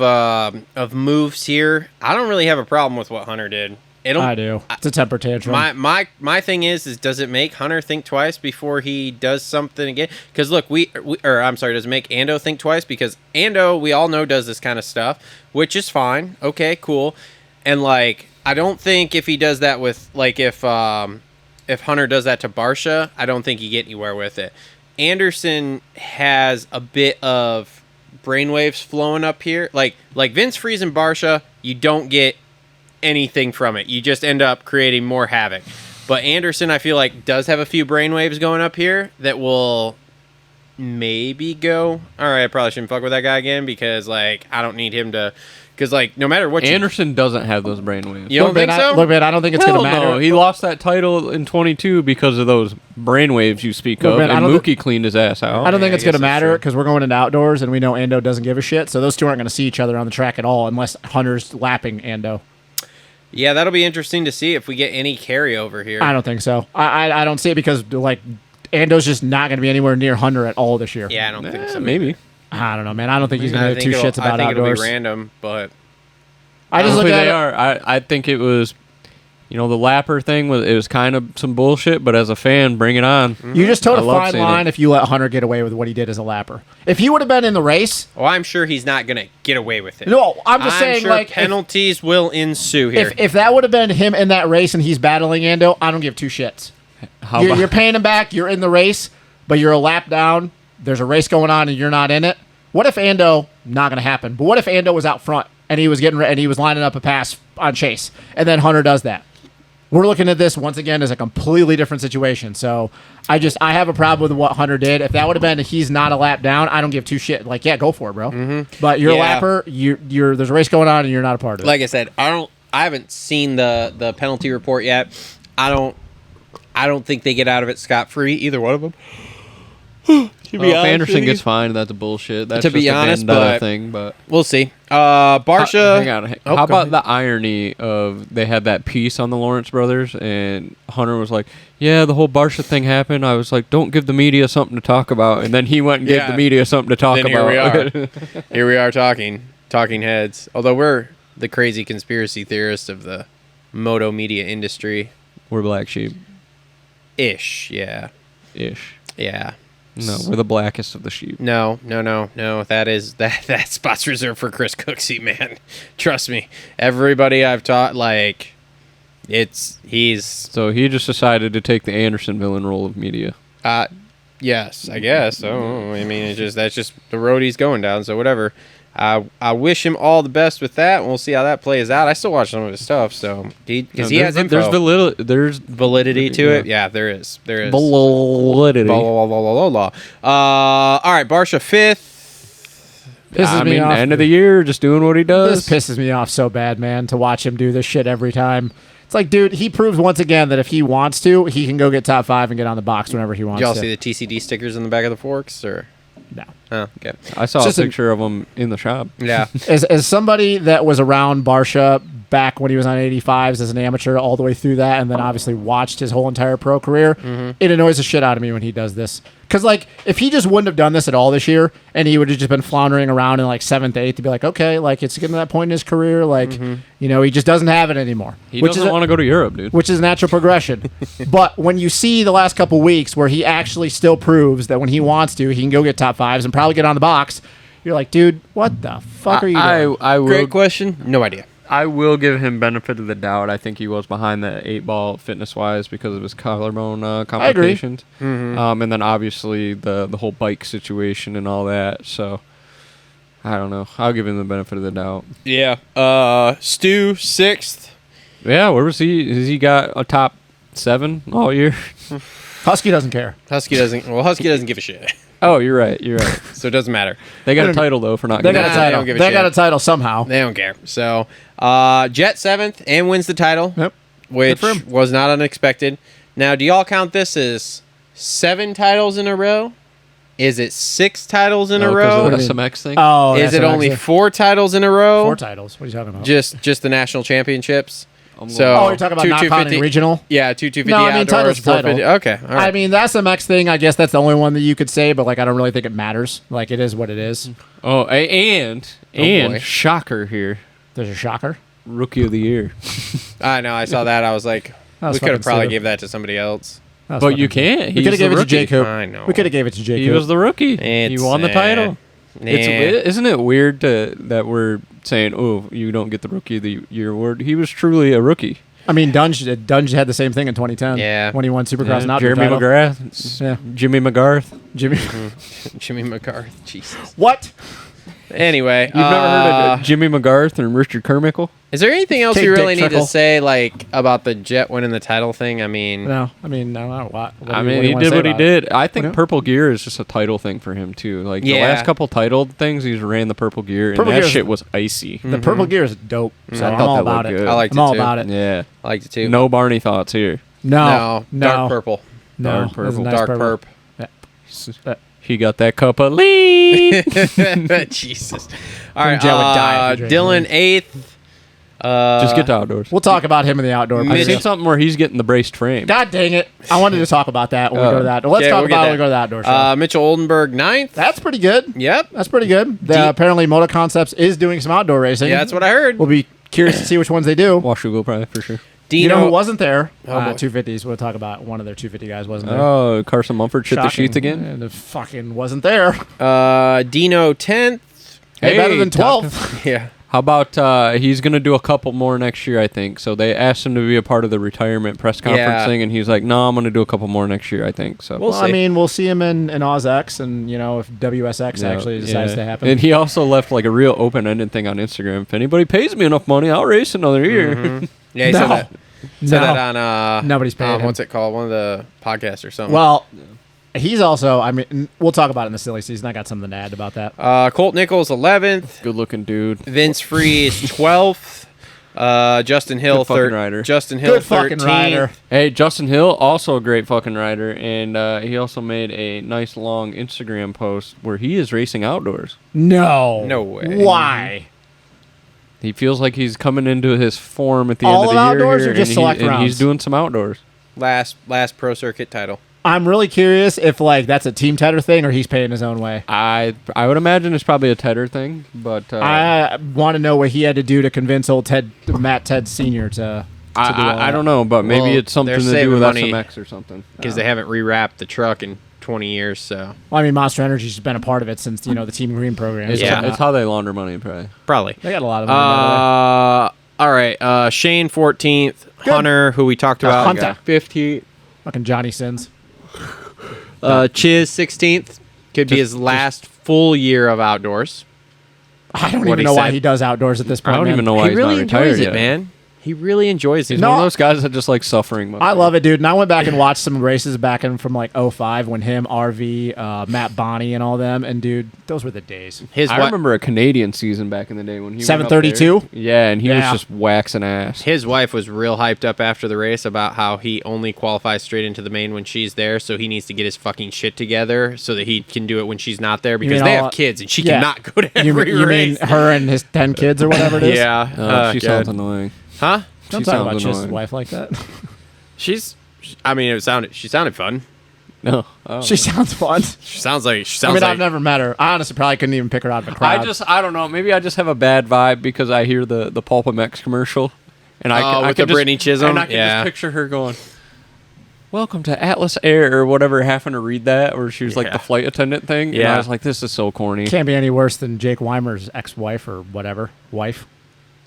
moves here. I don't really have a problem with what Hunter did. I do. It's a temper tantrum. My thing is does it make Hunter think twice before he does something again? Because look, does it make Ando think twice? Because Ando, we all know, does this kind of stuff, which is fine. Okay, cool. And like I don't think if he does that with, like, if Hunter does that to Barcia, I don't think you get anywhere with it. Anderson has a bit of brainwaves flowing up here. Like Vince Freeze and Barcia, you don't get anything from it. You just end up creating more havoc. But Anderson, I feel like, does have a few brainwaves going up here that will maybe go, all right, I probably shouldn't fuck with that guy again because, like, I don't need him to... Because, like, no matter what Anderson doesn't have those brainwaves. You don't think so? Look, man, I don't think it's going to matter. No, he lost that title in 22 because of those brainwaves you speak of, man, and Mookie cleaned his ass out. I don't think I it's going to guess that's matter true. because we're going into outdoors, and we know Ando doesn't give a shit, so those two aren't going to see each other on the track at all unless Hunter's lapping Ando. Yeah, that'll be interesting to see if we get any carryover here. I don't think so. I don't see it because, like, Ando's just not going to be anywhere near Hunter at all this year. Yeah, I don't think so. Maybe. I don't know, man. I don't think he's I going to give think two shits about I think outdoors. it'll be random, but... I just look Honestly, at they it. are. I think it was, the lapper thing was kind of some bullshit. But as a fan, bring it on. You just told I a love fine seeing line it. if you let Hunter get away with what he did as a lapper. If he would have been in the race, Well, I'm sure he's not going to get away with it. no, I'm just saying, sure like, penalties will ensue here. if that would have been him in that race and he's battling Ando, I don't give two shits. How You're, about- you're paying him back. You're in the race, but you're a lap down. There's a race going on and you're not in it. What if Ando? Not going to happen. But what if Ando was out front and he was and he was lining up a pass on Chase, and then Hunter does that? We're looking at this once again as a completely different situation. So I have a problem with what Hunter did. If that would have been he's not a lap down, I don't give two shit. Like, yeah, go for it, bro. But you're Yeah. a lapper. You're there's a race going on and you're not a part of it. Like I said, I haven't seen the penalty report yet. I don't think they get out of it scot-free, either one of them. If Anderson gets fined, that's bullshit. That's To be just a honest, vendetta but- thing. But We'll see. Barcia... hang on. Oh, How go about ahead. the irony of they had that piece on the Lawrence brothers, and Hunter was like, "Yeah, the whole Barcia thing happened." I was like, "Don't give the media something to talk about," and then he went and gave Yeah. the media something to talk Then about. here we are. Here we are talking heads. Although we're the crazy conspiracy theorists of the moto media industry. We're black sheep Ish, yeah. ish. Yeah. No, we're the blackest of the sheep. No. That spot's reserved for Chris Cooksey, man. Trust me. Everybody I've taught, like, he's So he just decided to take the Anderson villain role of media. yes, I guess. Oh, I mean, that's just the road he's going down. So whatever. I wish him all the best with that. And we'll see how that plays out. I still watch some of his stuff, so because he has info. There's validity to it. Yeah, there is. validity. Blah, blah, blah, blah, blah, blah. All right, Barcia 5th. Pisses me off. End of the year, just doing what he does. This pisses me off so bad, man, to watch him do this shit every time. It's like, dude, he proves once again that if he wants to, he can go get top 5 and get on the box whenever he wants Did y'all to. see the TCD stickers in the back of the forks? Or No. oh, okay. I saw a just a- picture of him in the shop. Yeah. As somebody that was around Barcia back when he was on 85s as an amateur all the way through that, and then obviously watched his whole entire pro career, it annoys the shit out of me when he does this. Because, like, if he just wouldn't have done this at all this year, and he would have just been floundering around in, like, 7th, 8th, to be like, okay, like, it's getting to that point in his career, like, he just doesn't have it anymore. He doesn't want to go to Europe, dude. Which is natural progression. But when you see the last couple weeks where he actually still proves that when he wants to, he can go get top 5s and probably get on the box, you're like, dude, what the fuck are you doing? I will. Great question. No idea. I will give him benefit of the doubt. I think he was behind the 8-ball fitness-wise because of his collarbone complications. And then obviously the whole bike situation and all that. So I don't know. I'll give him the benefit of the doubt. Yeah. Stu 6th. Yeah, where was he? Has he got a top 7 all year? Husky doesn't care. Husky doesn't give a shit. Oh, you're right. You're right. So it doesn't matter. They got a title though for not. They getting got a Nah, they title. don't give a They got shit. a title somehow. They don't care. So Jet 7th and wins the title. Yep. Which Good for him. was not unexpected. Now, do y'all count this as 7 titles in a row? Is it 6 titles in a row? Because of the SMX thing. Oh, Is that's it what only I'm saying. 4 titles in a row? 4 titles? What are you talking about? Just the national championships. Oh, So you're talking about two not counting 250 regional? Yeah, 250 No, I mean, outdoors, title's a title. 450. Okay, all right. I mean, that's the MX thing. I guess that's the only one that you could say, but, like, I don't really think it matters. Like, it is what it is. Oh, and boy. shocker here, There's a shocker. rookie of the year. I know. I saw that. I was like, That was we could have fucking probably stupid. gave that to somebody else. That was But fucking you stupid. can't. We could have He's gave the it to J. rookie. Coop. I know. We could have gave it to J. He Coop. was the rookie. He It's, won the title. Isn't it weird that we're saying, oh, you don't get the Rookie of the Year award? He was truly a rookie. I mean, Dunge had the same thing in 2010. Yeah. When he won Supercross and outdoor Jeremy title. McGrath. Yeah. Jimmy McGarth. Jimmy. Jimmy McCarthy. Jesus. What? Anyway, You've never heard of Jimmy McGarth and Richard Carmichael? Is there anything else Take you really Dick need to Trickle. say, like, about the Jet winning the title thing? I mean, No. I mean, no. What He wanna did say what he about it? did. I think What? purple gear is just a title thing for him, too. Like, the Yeah. last couple title things, he's ran the purple gear, and Purple that gear is- shit was icy. The purple gear is dope. So I I'm thought all that about looked it. good. I liked I'm it all too. about it. Yeah. I liked it too. No Barney thoughts here. No. Dark purple. No. Dark That's a purple. nice Dark purple. perp. He got that cup of lean. Jesus. All right, Jet would die if he drank Dylan lean. 8th. Just get to outdoors. We'll talk about him in the outdoor. I've Mitch- seen something where he's getting the braced frame. God dang it. I wanted to talk about that when we go to that. Let's Okay, talk we'll get about it when that. we go to the outdoor show. Mitchell Oldenburg 9th. That's pretty good. Yep. That's pretty good. Apparently, Moto Concepts is doing some outdoor racing. Yeah, that's what I heard. We'll be curious to see which ones they do. Washougal probably for sure. You Dino know who wasn't there? Oh, boy. 250s. We'll talk about one of their 250 guys wasn't there. Oh, Carson Mumford shit the Shocking. sheets again. And the fucking wasn't there. Dino 10th. Hey, better than talk- 12th. Yeah. How about he's going to do a couple more next year, I think. So they asked him to be a part of the retirement press conference Yeah. thing, and he's like, no, I'm going to do a couple more next year, I think. So We'll Well, see. I mean, we'll see him in OzX, and if WSX actually decides to happen. And he also left like a real open-ended thing on Instagram. If anybody pays me enough money, I'll race another year. Yeah, he No. said that. Said No. that on Nobody's paying him. what's it called? One of the podcasts or something. Well, he's also. I mean, we'll talk about it in the silly season. I got something to add about that. Colt Nichols 11th. Good-looking dude. Vince Free is 12th. Justin Hill Good fucking rider. Justin Hill Good fucking 13th. rider. Hey, Justin Hill, also a great fucking rider, and he also made a nice long Instagram post where he is racing outdoors. No. No way. Why? He feels like he's coming into his form at the All end of of the year outdoors here, or just and select and he's rounds? doing some outdoors. Last pro circuit title. I'm really curious if that's a team Tedder thing or he's paying his own way. I would imagine it's probably a Tedder thing, but I want to know what he had to do to convince old Matt Ted Sr. to do all I that. don't know, but maybe Well, it's something they're to do saving with money SMX or something. Because they haven't rewrapped the truck in 20 years, so Well, I mean, Monster Energy's been a part of it since the Team Green program. It's, Yeah. it's how they launder money, probably. probably. They got a lot of money. by All right. Shane 14th. Good. Hunter, who we talked about. Hunter. 15th. the way. Fucking Johnny Sins. Chiz 16th. Could be his last full year of outdoors. I don't What even he know why said. he does outdoors at this point. I don't man. even know why He he's really not retired enjoys it, yet. man. He really enjoys it. He's No. one of those guys that just like suffering. I love it, dude. And I went back and watched some races back in from like 05 when him, RV, Matt Bonney, and all them. And dude, those were the days. I remember a Canadian season back in the day when he went up 732? there. Yeah, and he Yeah. was just waxing ass. His wife was real hyped up after the race about how he only qualifies straight into the main when she's there, so he needs to get his fucking shit together so that he can do it when she's not there because mean they all- have kids and she yeah. cannot go to You, every you race. mean her and his 10 kids or whatever it is? Yeah. Oh, she sounds God. annoying. Huh? Don't She talk sounds about Chiz's annoying. wife like that. I mean, she sounded fun. No. Oh. She sounds fun. She sounds like I've never met her. I honestly probably couldn't even pick her out of a crowd. I don't know. Maybe I just have a bad vibe because I hear the Pulpamex commercial, and I with can the Brittany Chisholm? and I can Yeah. just picture her going, "Welcome to Atlas Air" or whatever. Having to read that, or she was like Yeah. the flight attendant thing. And Yeah. I was like, "This is so corny." Can't be any worse than Jake Weimer's ex-wife or whatever. Wife?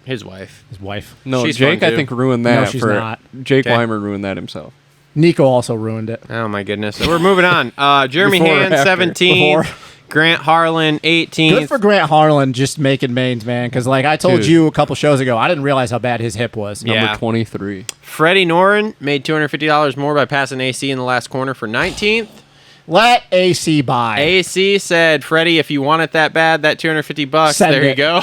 his wife. His wife. No, She's Jake, fun, I too. think ruined No, that. she's for not. Jake Okay. Weimer ruined that himself. Nico also ruined it. Oh my goodness. So we're moving on. Jeremy Before or Hand after? 17th. Before. Grant Harlan 18th. Good for Grant Harlan just making mains, man. Because like I told Dude. you a couple shows ago, I didn't realize how bad his hip was. Yeah. Number 23. Freddie Noren made $250 more by passing AC in the last corner for 19th. Let AC buy. AC said, Freddie, if you want it that bad, that $250, Send there it. you go.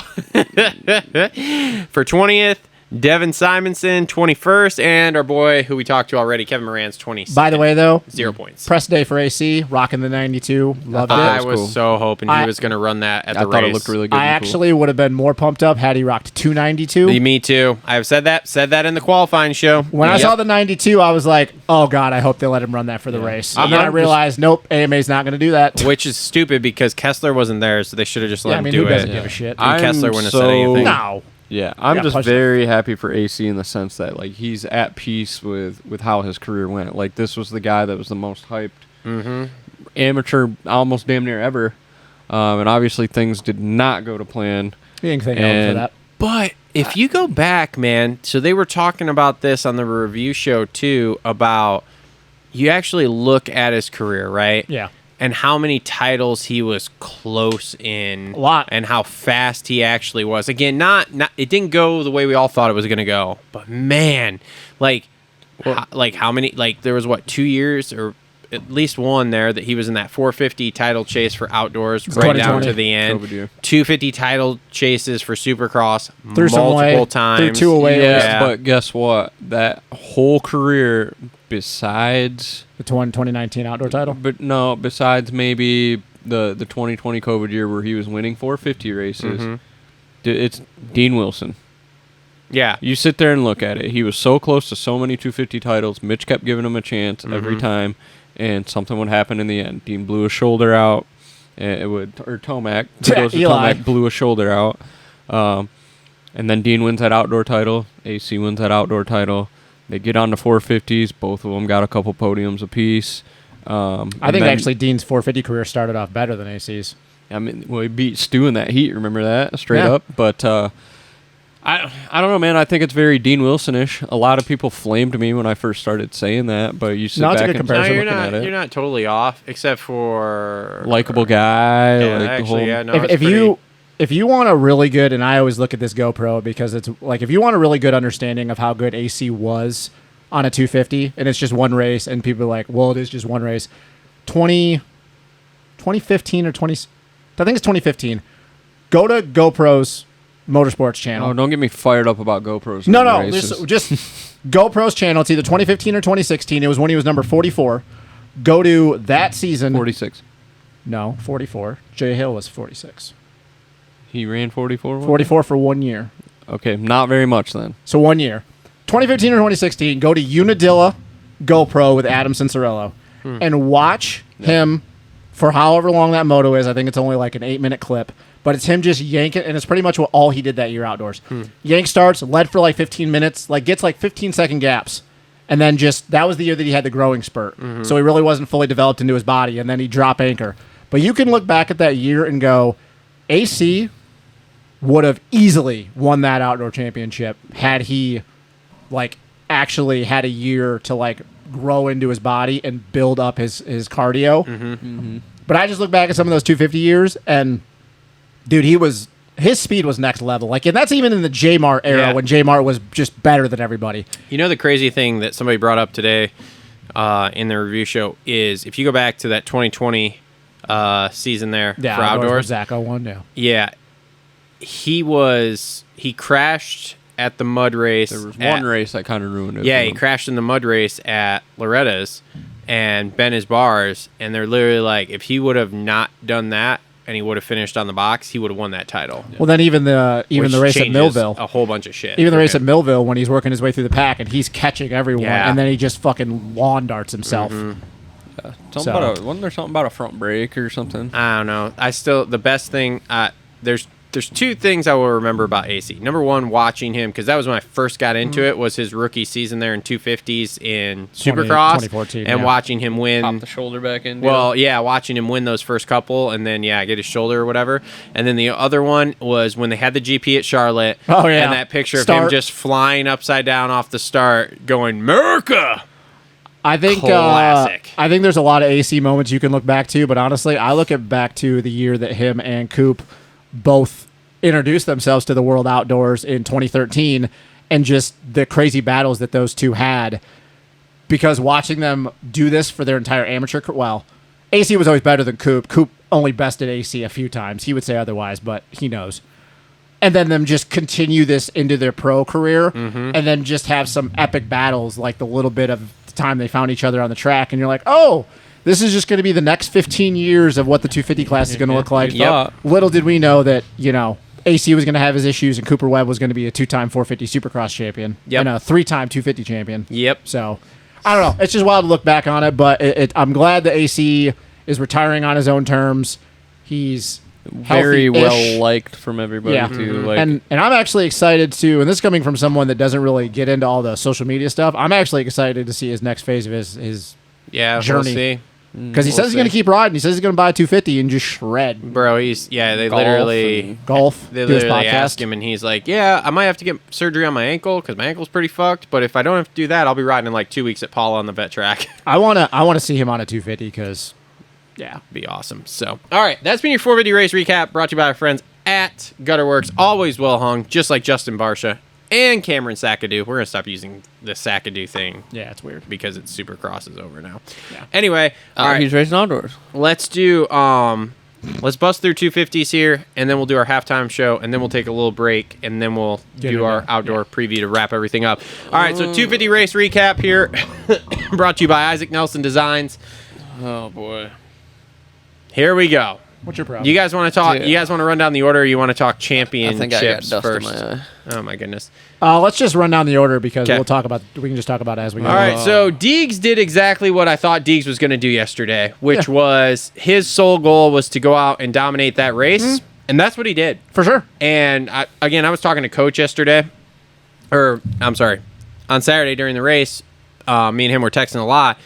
For 20th, Devin Simonson, 21st, and our boy who we talked to already, Kevin Moranz, 26th. By the way, though, 0 points. press day for AC, rocking the 92. Loved I it. was cool. so hoping he I- was going to run that at I the thought race. it looked really good. I and cool. actually would have been more pumped up had he rocked 292. Me too. I've said that in the qualifying show. When I Yep. saw the 92, I was like, oh, God, I hope they let him run that for the race. And then I I'm realized, nope, AMA's not going to do that. Which is stupid because Kessler wasn't there, so they should have just let Yeah, I him mean, do who it. doesn't give a shit? And Kessler wouldn't have said anything. No. Yeah, I'm got just punched very happy for AC in the sense that like he's at peace with how his career went. Like this was the guy that was the most hyped amateur, almost damn near ever. And obviously things did not go to plan. You didn't thank Ellen for that. But if you go back, man, so they were talking about this on the review show too, about you actually look at his career, right? Yeah. And how many titles he was close in. A lot. And how fast he actually was. Again, not it didn't go the way we all thought it was going to go. But man, how many, there was 2 years or at least one there that he was in that 450 title chase for outdoors right down to the end. 250 title chases for Supercross multiple times. Threw 2 away. Yeah, but guess what? That whole career, besides the 2019 outdoor title, but no, besides maybe the 2020 COVID year where he was winning 450 races, it's Dean Wilson. Yeah. You sit there and look at it. He was so close to so many 250 titles. Mitch kept giving him a chance every time, and something would happen in the end. Dean blew a shoulder out. Tomac. Tomac blew a shoulder out. And then Dean wins that outdoor title. AC wins that outdoor title. They get on the 450s. Both of them got a couple podiums apiece. I think actually Dean's 450 career started off better than AC's. I mean, he beat Stu in that heat. Remember that? Straight up. But I don't know, man. I think it's very Dean Wilson-ish. A lot of people flamed me when I first started saying that, but you sit back and comparison. looking at it. You're not totally off, except for likable guy. If you want a really good, and I always look at this GoPro because it's like if you want a really good understanding of how good AC was on a 250, and it's just one race, and people are like, well, it is just one race. 2015 or 20, I think it's 2015. Go to GoPro's Motorsports channel. Oh, don't get me fired up about GoPros. No, just GoPro's channel. It's either 2015 or 2016. It was when he was number 44. Go to that season. 46. No, 44. Jay Hill was 46. He ran 44? 44 for 1 year. Okay, not very much then. So 1 year. 2015 or 2016, go to Unadilla GoPro with Adam Cianciarulo and watch him for however long that moto is. I think it's only like an 8-minute clip. But it's him just yanking, and it's pretty much all he did that year outdoors. Yank starts, led for like 15 minutes, gets like 15-second gaps. And then that was the year that he had the growing spurt. So he really wasn't fully developed into his body, and then he drop anchor. But you can look back at that year and go, AC would have easily won that outdoor championship had he actually had a year to grow into his body and build up his cardio. But I just look back at some of those 250 years, and dude, his speed was next level. And that's even in the J-Mart era when J-Mart was just better than everybody. You know, the crazy thing that somebody brought up today in the review show is if you go back to that 2020 season there for outdoors. Zach 01, yeah. He crashed at the mud race. There was one race that kind of ruined it. Yeah, he crashed in the mud race at Loretta's and bent his bars, and they're literally like, if he would have not done that, and he would have finished on the box, he would have won that title. Yeah. Well, then even the race at Millville, a whole bunch of shit. Even the race at Millville, when he's working his way through the pack and he's catching everyone, and then he just fucking lawn darts himself. Yeah. Wasn't there something about a front brake or something? I don't know. The best thing, there's two things I will remember about AC. Number one, watching him, because that was when I first got into it, was his rookie season there in 250s in Supercross. 2014, and watching him win. Pop the shoulder back in. Well, yeah, watching him win those first couple, and then, get his shoulder or whatever. And then the other one was when they had the GP at Charlotte. Oh, yeah. And that picture of him just flying upside down off the start, going, America! I think classic. I think there's a lot of AC moments you can look back to, but honestly, I look back to the year that him and Coop both introduced themselves to the world outdoors in 2013, and just the crazy battles that those two had. Because watching them do this for their entire amateur career, well, AC was always better than Coop. Coop only bested AC a few times. He would say otherwise, but he knows. And then them just continue this into their pro career, and then just have some epic battles, like the little bit of time they found each other on the track, and you're like, oh, this is just going to be the next 15 years of what the 250 class is going to look like. Little did we know that, AC was going to have his issues, and Cooper Webb was going to be a 2-time 450 Supercross champion and a 3-time 250 champion. So, I don't know. It's just wild to look back on it, but I'm glad that AC is retiring on his own terms. He's very well liked from everybody too. And I'm actually excited to, and this is coming from someone that doesn't really get into all the social media stuff, I'm actually excited to see his next phase of his journey. We'll see. Because he says he's going to keep riding. He says he's going to buy a 250 and just shred. Bro, they literally golf. They literally ask him, and he's like, "Yeah, I might have to get surgery on my ankle because my ankle's pretty fucked. But if I don't have to do that, I'll be riding in like 2 weeks at Paula on the vet track." I wanna see him on a 250 because, yeah, be awesome. So, all right, that's been your 450 race recap brought to you by our friends at Gutter Works. Always well hung, just like Justin Barsha and Cameron Sackadoo. We're gonna stop using the Sackadoo thing. Yeah, it's weird because it's Supercross is over now. Yeah. Anyway, all right, he's racing outdoors. Let's do let's bust through 250s here, and then we'll do our halftime show, and then we'll take a little break, and then we'll do our outdoor preview to wrap everything up. All right, so 250 race recap here, brought to you by Isaac Nelson Designs. Oh boy, here we go. What's your problem? You guys want to talk? You guys want to run down the order? Or you want to talk championships I think I got dust first? in my eye. Oh my goodness. Let's just run down the order because we can just talk about it as we go. All right, so Deegs did exactly what I thought Deegs was going to do yesterday, which was his sole goal was to go out and dominate that race, and that's what he did. For sure. And I was talking to Coach yesterday, on Saturday during the race. Me and him were texting a lot,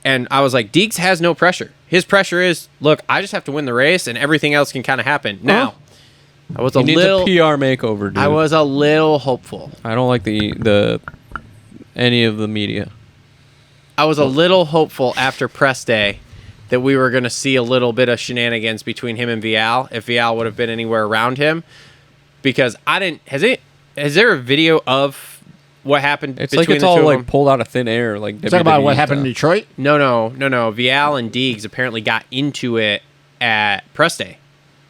and I was like, Deegs has no pressure. His pressure is, look, I just have to win the race, and everything else can kind of happen. Now, I was he needs a PR makeover, dude. I was a little hopeful. I don't like the any of the media. I was a little hopeful after press day that we were going to see a little bit of shenanigans between him and Vial, if Vial would have been anywhere around him, because I didn't. Is there a video of what happened? It's between like it's the all two of like them? pulled out of thin air. Like talk about what happened in Detroit. No. Vial and Deegs apparently got into it at press day.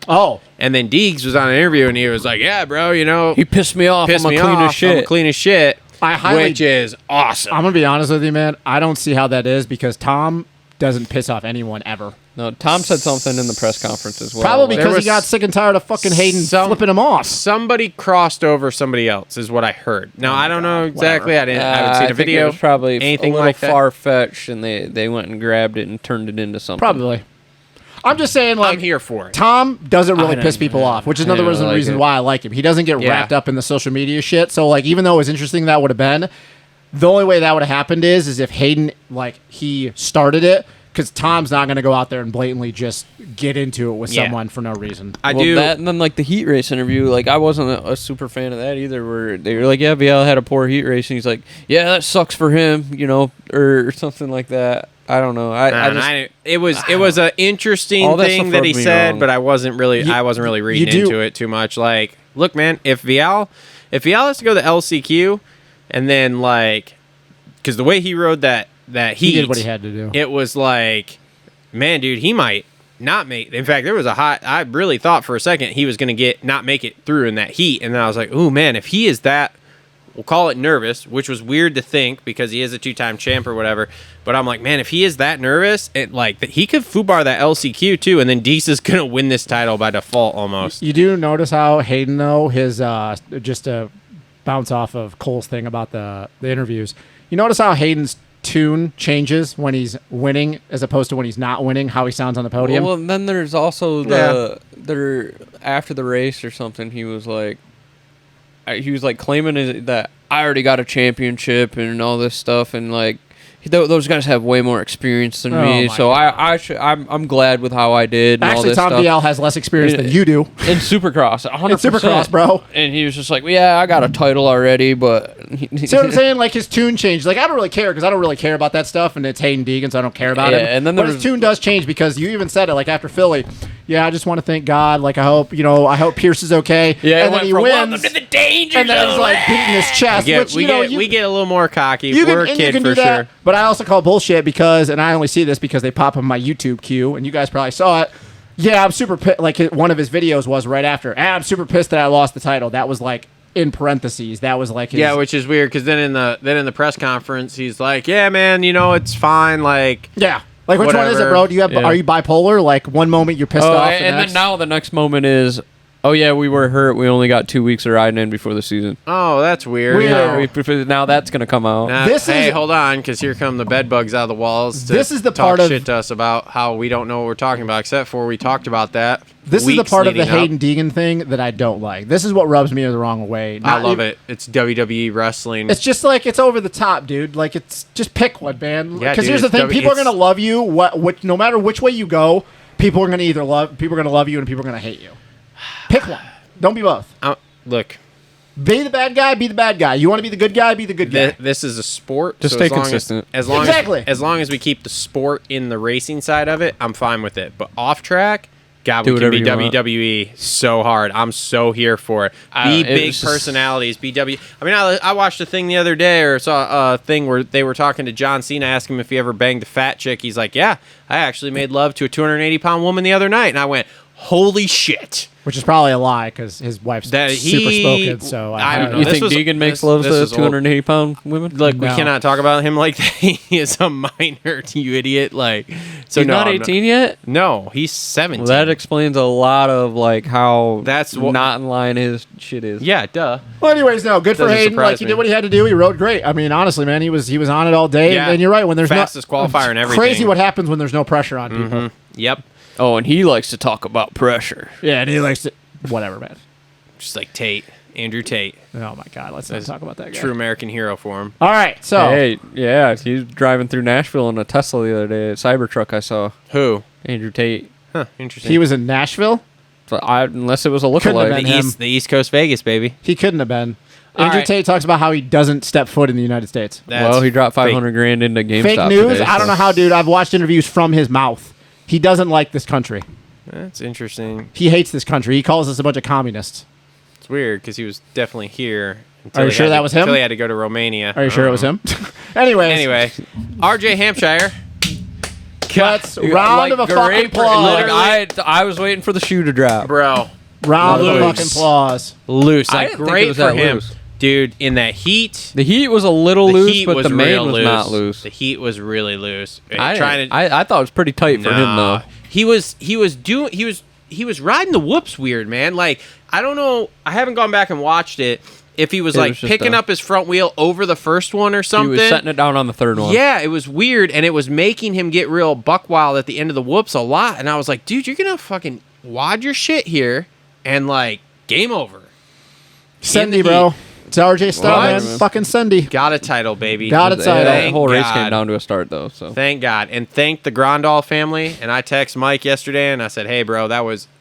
Oh, and then Deegs was on an interview and he was like, "Yeah, bro, he pissed me off. I'm clean as shit. I'm clean as shit." which is awesome. I'm gonna be honest with you, man. I don't see how that is because Tom doesn't piss off anyone ever. No, Tom said something in the press conference as well. Probably because he got sick and tired of fucking Hayden flipping him off. Somebody crossed over somebody else, is what I heard. Now I don't know exactly. Whatever. I haven't seen a video. It was probably anything a little like that. far fetched, and they went and grabbed it and turned it into something. Probably. I'm just saying, like, I'm here for it. Tom doesn't really piss people off, which is another reason why I like him. He doesn't get wrapped up in the social media shit. So, like, even though it was interesting that would have been, the only way that would have happened is if Hayden, like, he started it, because Tom's not going to go out there and blatantly just get into it with someone for no reason. I do that, and then like the heat race interview, like I wasn't a super fan of that either. Where they were like, "Yeah, Vial had a poor heat race," and he's like, "Yeah, that sucks for him," or something like that. I don't know. It was an interesting thing that he said, but I wasn't really reading into it too much. Like, look, man, if Vial has to go to LCQ, and then like, because the way he rode that heat, he did what he had to do. It was like, man, dude, he might not make. In fact, there was I really thought for a second he was going to not make it through in that heat, and then I was like, ooh, man, if he is that. We'll call it nervous, which was weird to think because he is a two-time champ or whatever. But I'm like, man, if he is that nervous, he could foobar that LCQ too, and then Deese is gonna win this title by default almost. You do notice how Hayden, though, his just to bounce off of Cole's thing about the interviews. You notice how Hayden's tune changes when he's winning as opposed to when he's not winning. How he sounds on the podium. Well, and then there's also after the race or something. He was like claiming that I already got a championship and all this stuff, and like those guys have way more experience than me. So I'm glad with how I did. And actually, all this Tom stuff. Vial has less experience than you do in Supercross. 100%. In Supercross, bro. And he was just like, "Yeah, I got a title already," but see what I'm saying? Like his tune changed. Like I don't really care because I don't really care about that stuff, and it's Hayden Deegan, so I don't care about him. And then but his tune does change because you even said it. Like after Philly, I just want to thank God. Like I hope Pierce is okay. Yeah, and then he wins. Welcome to the danger and then he's like beating his chest. We get a little more cocky. We're a kid for sure. But I also call bullshit because, and I only see this because they pop up my YouTube queue, and you guys probably saw it. Yeah, I'm super pissed. Like one of his videos was right after. I'm super pissed that I lost the title. That was like in parentheses. That was like his, which is weird because then in the press conference he's like, "Yeah, man, it's fine." Like Like which one is it, bro? Do you have? Are you bipolar? Like one moment you're pissed off, and then now the next moment is, Oh yeah, we were hurt. We only got 2 weeks of riding in before the season. Oh, that's weird. Now that's gonna come out. Hey, hold on, because here come the bed bugs out of the walls. This is the talk part of shit to us about how we don't know what we're talking about. Except for we talked about that. This is the part of the leading up. Hayden Deegan thing that I don't like. This is what rubs me the wrong way. I love it. It's WWE wrestling. It's just like it's over the top, dude. Like it's just pick one, man. Yeah, Because dude, here's the it's thing: people are gonna love you. No matter which way you go, people are gonna love you, and people are gonna hate you. Pick one. Don't be both. Look, be the bad guy. Be the bad guy. You want to be the good guy. Be the good guy. this is a sport. Just so stay consistent. As long as we keep the sport in the racing side of it, I'm fine with it. But off track, God, we can be WWE so hard. I'm so here for it. Be big personalities. I watched a thing the other day, or saw a thing where they were talking to John Cena, asking him if he ever banged a fat chick. He's like, yeah, I actually made love to a 280-pound woman the other night. And I went, holy shit. Which is probably a lie because his wife's super spoken. So I don't know. You think Deegan makes love to 280-pound women? Look, we cannot talk about him like that. He is a minor, you idiot. Like, so he's not 18 yet? No, he's 17. Well, that explains a lot of like how not in line his shit is. Yeah, duh. Well, anyways, no, good for Hayden. Like, he did what he had to do. He rode great. I mean, honestly, man, he was on it all day. Yeah. And you're right. When there's fastest qualifier and everything. Crazy what happens when there's no pressure on people. Yep. Oh, and he likes to talk about pressure. Yeah, and he likes to... Whatever, man. Just like Andrew Tate. Oh, my God. Let's not talk about that guy. True American hero for him. All right, so... Hey, yeah, he's driving through Nashville in a Tesla the other day. A Cybertruck I saw. Who? Andrew Tate. Huh, interesting. He was in Nashville? So unless it was a lookalike. The East Coast Vegas, baby. He couldn't have been. Andrew Tate talks about how he doesn't step foot in the United States. Well, he dropped $500,000 into GameStop Fake news? today, I don't know how, dude. I've watched interviews from his mouth. He doesn't like this country. That's interesting. He hates this country. He calls us a bunch of communists. It's weird because he was definitely here. Are you sure that was him? Until he had to go to Romania. Are you sure it was him? Anyway, RJ Hampshire. Let's round of a fucking applause. I was waiting for the shoe to drop. Bro. Round of a fucking applause. Loose. I Like, didn't think great it was for that him. loose. Dude, in that heat. The heat was a little loose, but the main was not loose. The heat was really loose. I thought it was pretty tight for him though. He was riding the whoops weird, man. Like, I don't know. I haven't gone back and watched it. If he was picking up his front wheel over the first one or something. He was setting it down on the third one. Yeah, it was weird, and it was making him get real buck wild at the end of the whoops a lot. And I was like, dude, you're gonna fucking wad your shit here, and like, game over. Sendy, bro. It's RJ style, man. Fucking Sendy. Got a title, baby. Got a title. That whole race came down to a start, though. So thank God, and thank the Grandal family. And I texted Mike yesterday, and I said, "Hey, bro,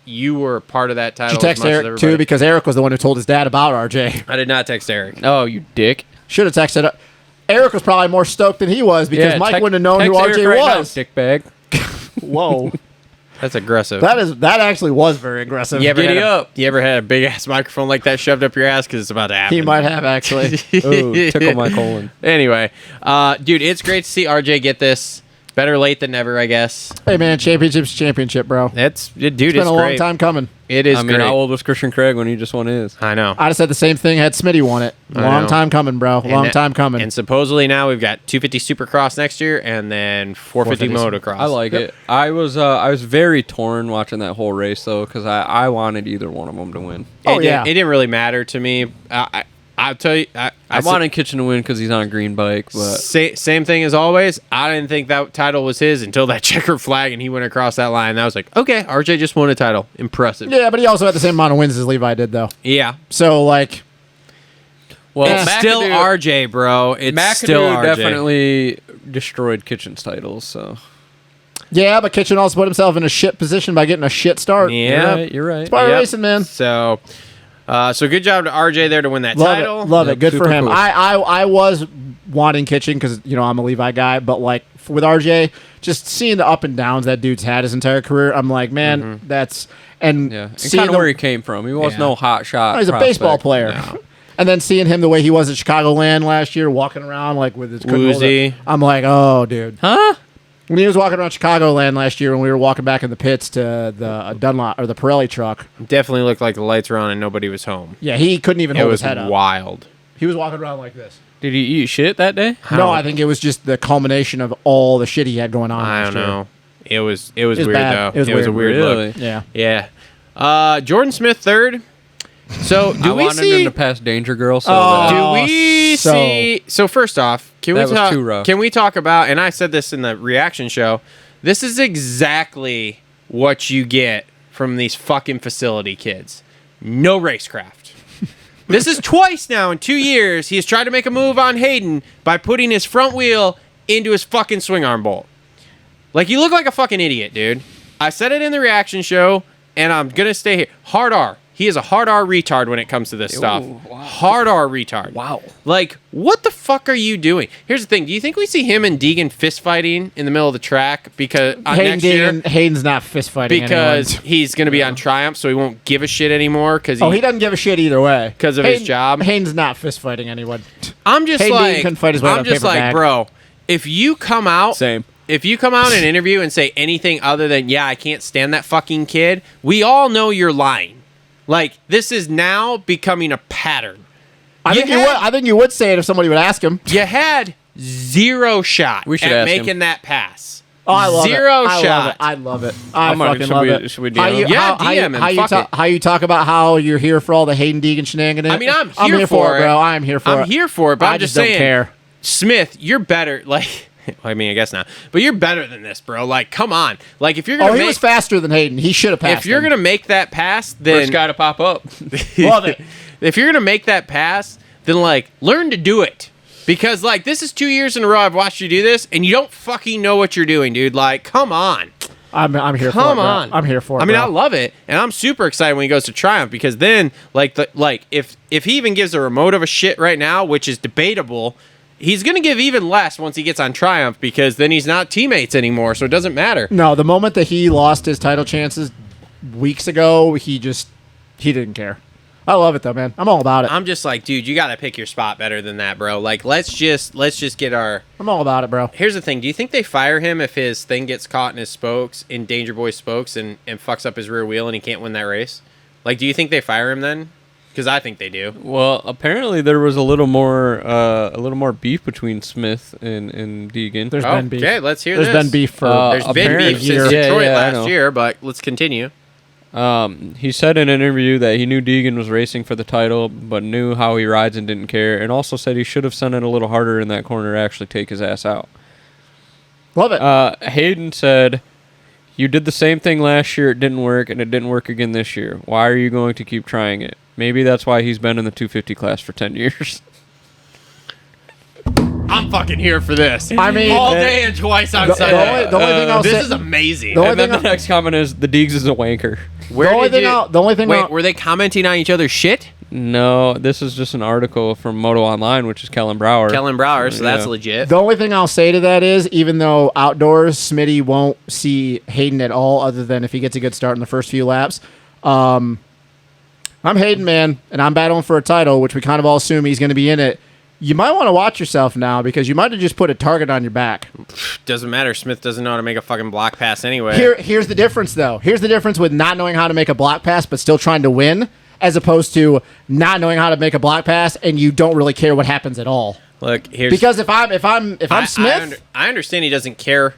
you were part of that title." Did you text Eric too? Because Eric was the one who told his dad about RJ. I did not text Eric. Oh, you dick! Should have texted. Eric was probably more stoked than he was because Mike wouldn't have known who RJ was. Dickbag. Whoa. That's aggressive. That actually was very aggressive. You ever had a big ass microphone like that shoved up your ass because it's about to happen? He might have actually. Ooh, tickle my colon. Anyway, dude, it's great to see RJ get this. Better late than never, I guess. Hey man, championship's championship, bro. It's been a long time coming. It is. I mean, how old was Christian Craig when he just won his? I know. I'd have said the same thing had Smitty won it. Long time coming, bro. Long time coming. And supposedly now we've got 250 Supercross next year, and then 450 Motocross. I like it. I was very torn watching that whole race though, because I wanted either one of them to win. It didn't really matter to me. I'll tell you, I wanted Kitchen to win because he's on a green bike. But same thing as always. I didn't think that title was his until that checker flag and he went across that line. And I was like, okay, RJ just won a title. Impressive. Yeah, but he also had the same amount of wins as Levi did, though. Yeah. So like, well, it's still RJ, bro. It's McAdoo still RJ. Definitely destroyed Kitchen's titles. So. Yeah, but Kitchen also put himself in a shit position by getting a shit start. Yeah, you're right. It's part of racing, man. So good job to RJ there to win that title. Love it. Good for him. Cool. I was wanting Kitchen because I'm a Levi guy, but like with RJ, just seeing the up and downs that dude's had his entire career, I'm like, man, that's and kind of where he came from. He was no hot shot. He's a baseball player. No. And then seeing him the way he was at Chicagoland last year, walking around like with his woozy, I'm like, oh, dude, huh? When he was walking around Chicagoland last year, when we were walking back in the pits to the Dunlop or the Pirelli truck, definitely looked like the lights were on and nobody was home. Yeah, he couldn't even hold his head up. It was wild. He was walking around like this. Did he eat shit that day? No, I think it was just the culmination of all the shit he had going on. I don't know. It was weird bad. though. It was a weird look. Yeah. Yeah. Jordan Smith third. So I wanted him to pass Danger Girl. So do we see? So first off, can we talk? Too rough. Can we talk about? And I said this in the reaction show. This is exactly what you get from these fucking facility kids. No racecraft. This is twice now in 2 years he has tried to make a move on Hayden by putting his front wheel into his fucking swing arm bolt. Like, you look like a fucking idiot, dude. I said it in the reaction show, and I'm gonna stay here. Hard R. He is a hard R retard when it comes to this stuff. Wow. Hard R retard. Wow. Like, what the fuck are you doing? Here's the thing. Do you think we see him and Deegan fist fighting in the middle of the track because next year? Hayden's not fist fighting Because he's going to be on Triumph, so he won't give a shit anymore. He doesn't give a shit either way because of his job. Hayden's not fist fighting anyone. I'm just Hayden like, couldn't fight his way out I'm of just paper like, bag. bro. If you come out, Same. If you come out in an interview and say anything other than "Yeah, I can't stand that fucking kid," we all know you're lying. Like, this is now becoming a pattern. I think you would say it if somebody would ask him. You had zero shot We should at ask him. making that pass. Oh, I love Zero it. shot. I love it. I fucking love it. Should we DM him? Yeah, DM him. How you talk about how you're here for all the Hayden Deegan shenanigans? I mean, I'm here for it, bro. I'm here for it. I'm here for it, but I I'm just don't saying, care. Smith, you're better. Like, I mean, I guess not, but you're better than this, bro. Like, come on. Like, if you're gonna, he was faster than Hayden. He should have passed. If you're gonna make that pass, then First guy to pop up. love it. If you're gonna make that pass, then like learn to do it. Because like this is 2 years in a row I've watched you do this, and you don't fucking know what you're doing, dude. Like, come on. I'm here for it. Come bro. on. I'm here for it. I mean, bro. I love it, and I'm super excited when he goes to Triumph because then, if he even gives a remote of a shit right now, which is debatable, he's gonna give even less once he gets on Triumph because then he's not teammates anymore, so it doesn't matter. No, the moment that he lost his title chances weeks ago, he didn't care. I love it though, man. I'm all about it. I'm just like, dude, you gotta pick your spot better than that, bro. Like, let's just get our. I'm all about it, bro. Here's the thing. Do you think they fire him if his thing gets caught in his spokes, in Danger Boy spokes, and fucks up his rear wheel and he can't win that race? Like, do you think they fire him then? Because I think they do. Well, apparently there was a little more beef between Smith and Deegan. There's been beef. Okay, let's hear There's this. been beef for. There's been beef since Detroit last year, but let's continue. He said in an interview that he knew Deegan was racing for the title, but knew how he rides and didn't care, and also said he should have sent it a little harder in that corner to actually take his ass out. Love it. Hayden said, "You did the same thing last year, it didn't work, and it didn't work again this year. Why are you going to keep trying it? Maybe that's why he's been in the 250 class for 10 years. I'm fucking here for this. I mean, all day and twice on Sunday. The only thing I'll this say, is amazing. And then the next comment is, the Deegs is a wanker. Where the only thing. Wait, were they commenting on each other's shit? No, this is just an article from Moto Online, which is Kellen Brower. Kellen Brower, so that's Yeah. legit. The only thing I'll say to that is, even though outdoors, Smitty won't see Hayden at all, other than if he gets a good start in the first few laps. I'm Hayden, man, and I'm battling for a title, which we kind of all assume he's going to be in it. You might want to watch yourself now because you might have just put a target on your back. Doesn't matter. Smith doesn't know how to make a fucking block pass anyway. Here's the difference, though. Here's the difference with not knowing how to make a block pass but still trying to win, as opposed to not knowing how to make a block pass and you don't really care what happens at all. Look, here's Because if I'm Smith, I understand he doesn't care,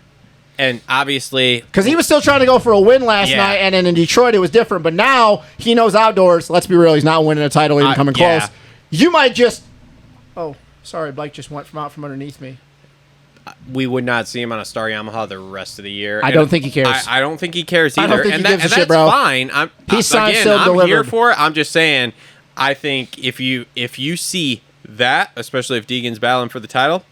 and obviously because he was still trying to go for a win last Yeah. night, and then in Detroit it was different. But now he knows outdoors. Let's be real, he's not winning a title, even coming yeah. close. You might just. Oh, sorry, Blake just went from out from underneath me. we would not see him on a Star Yamaha the rest of the year. I don't think he cares. I don't think he cares I either. don't think and he gives a and shit, that's bro. fine. He's signed, again, sealed, I'm here delivered. for it. I'm just saying. I think if you see that, especially if Deegan's battling for the title,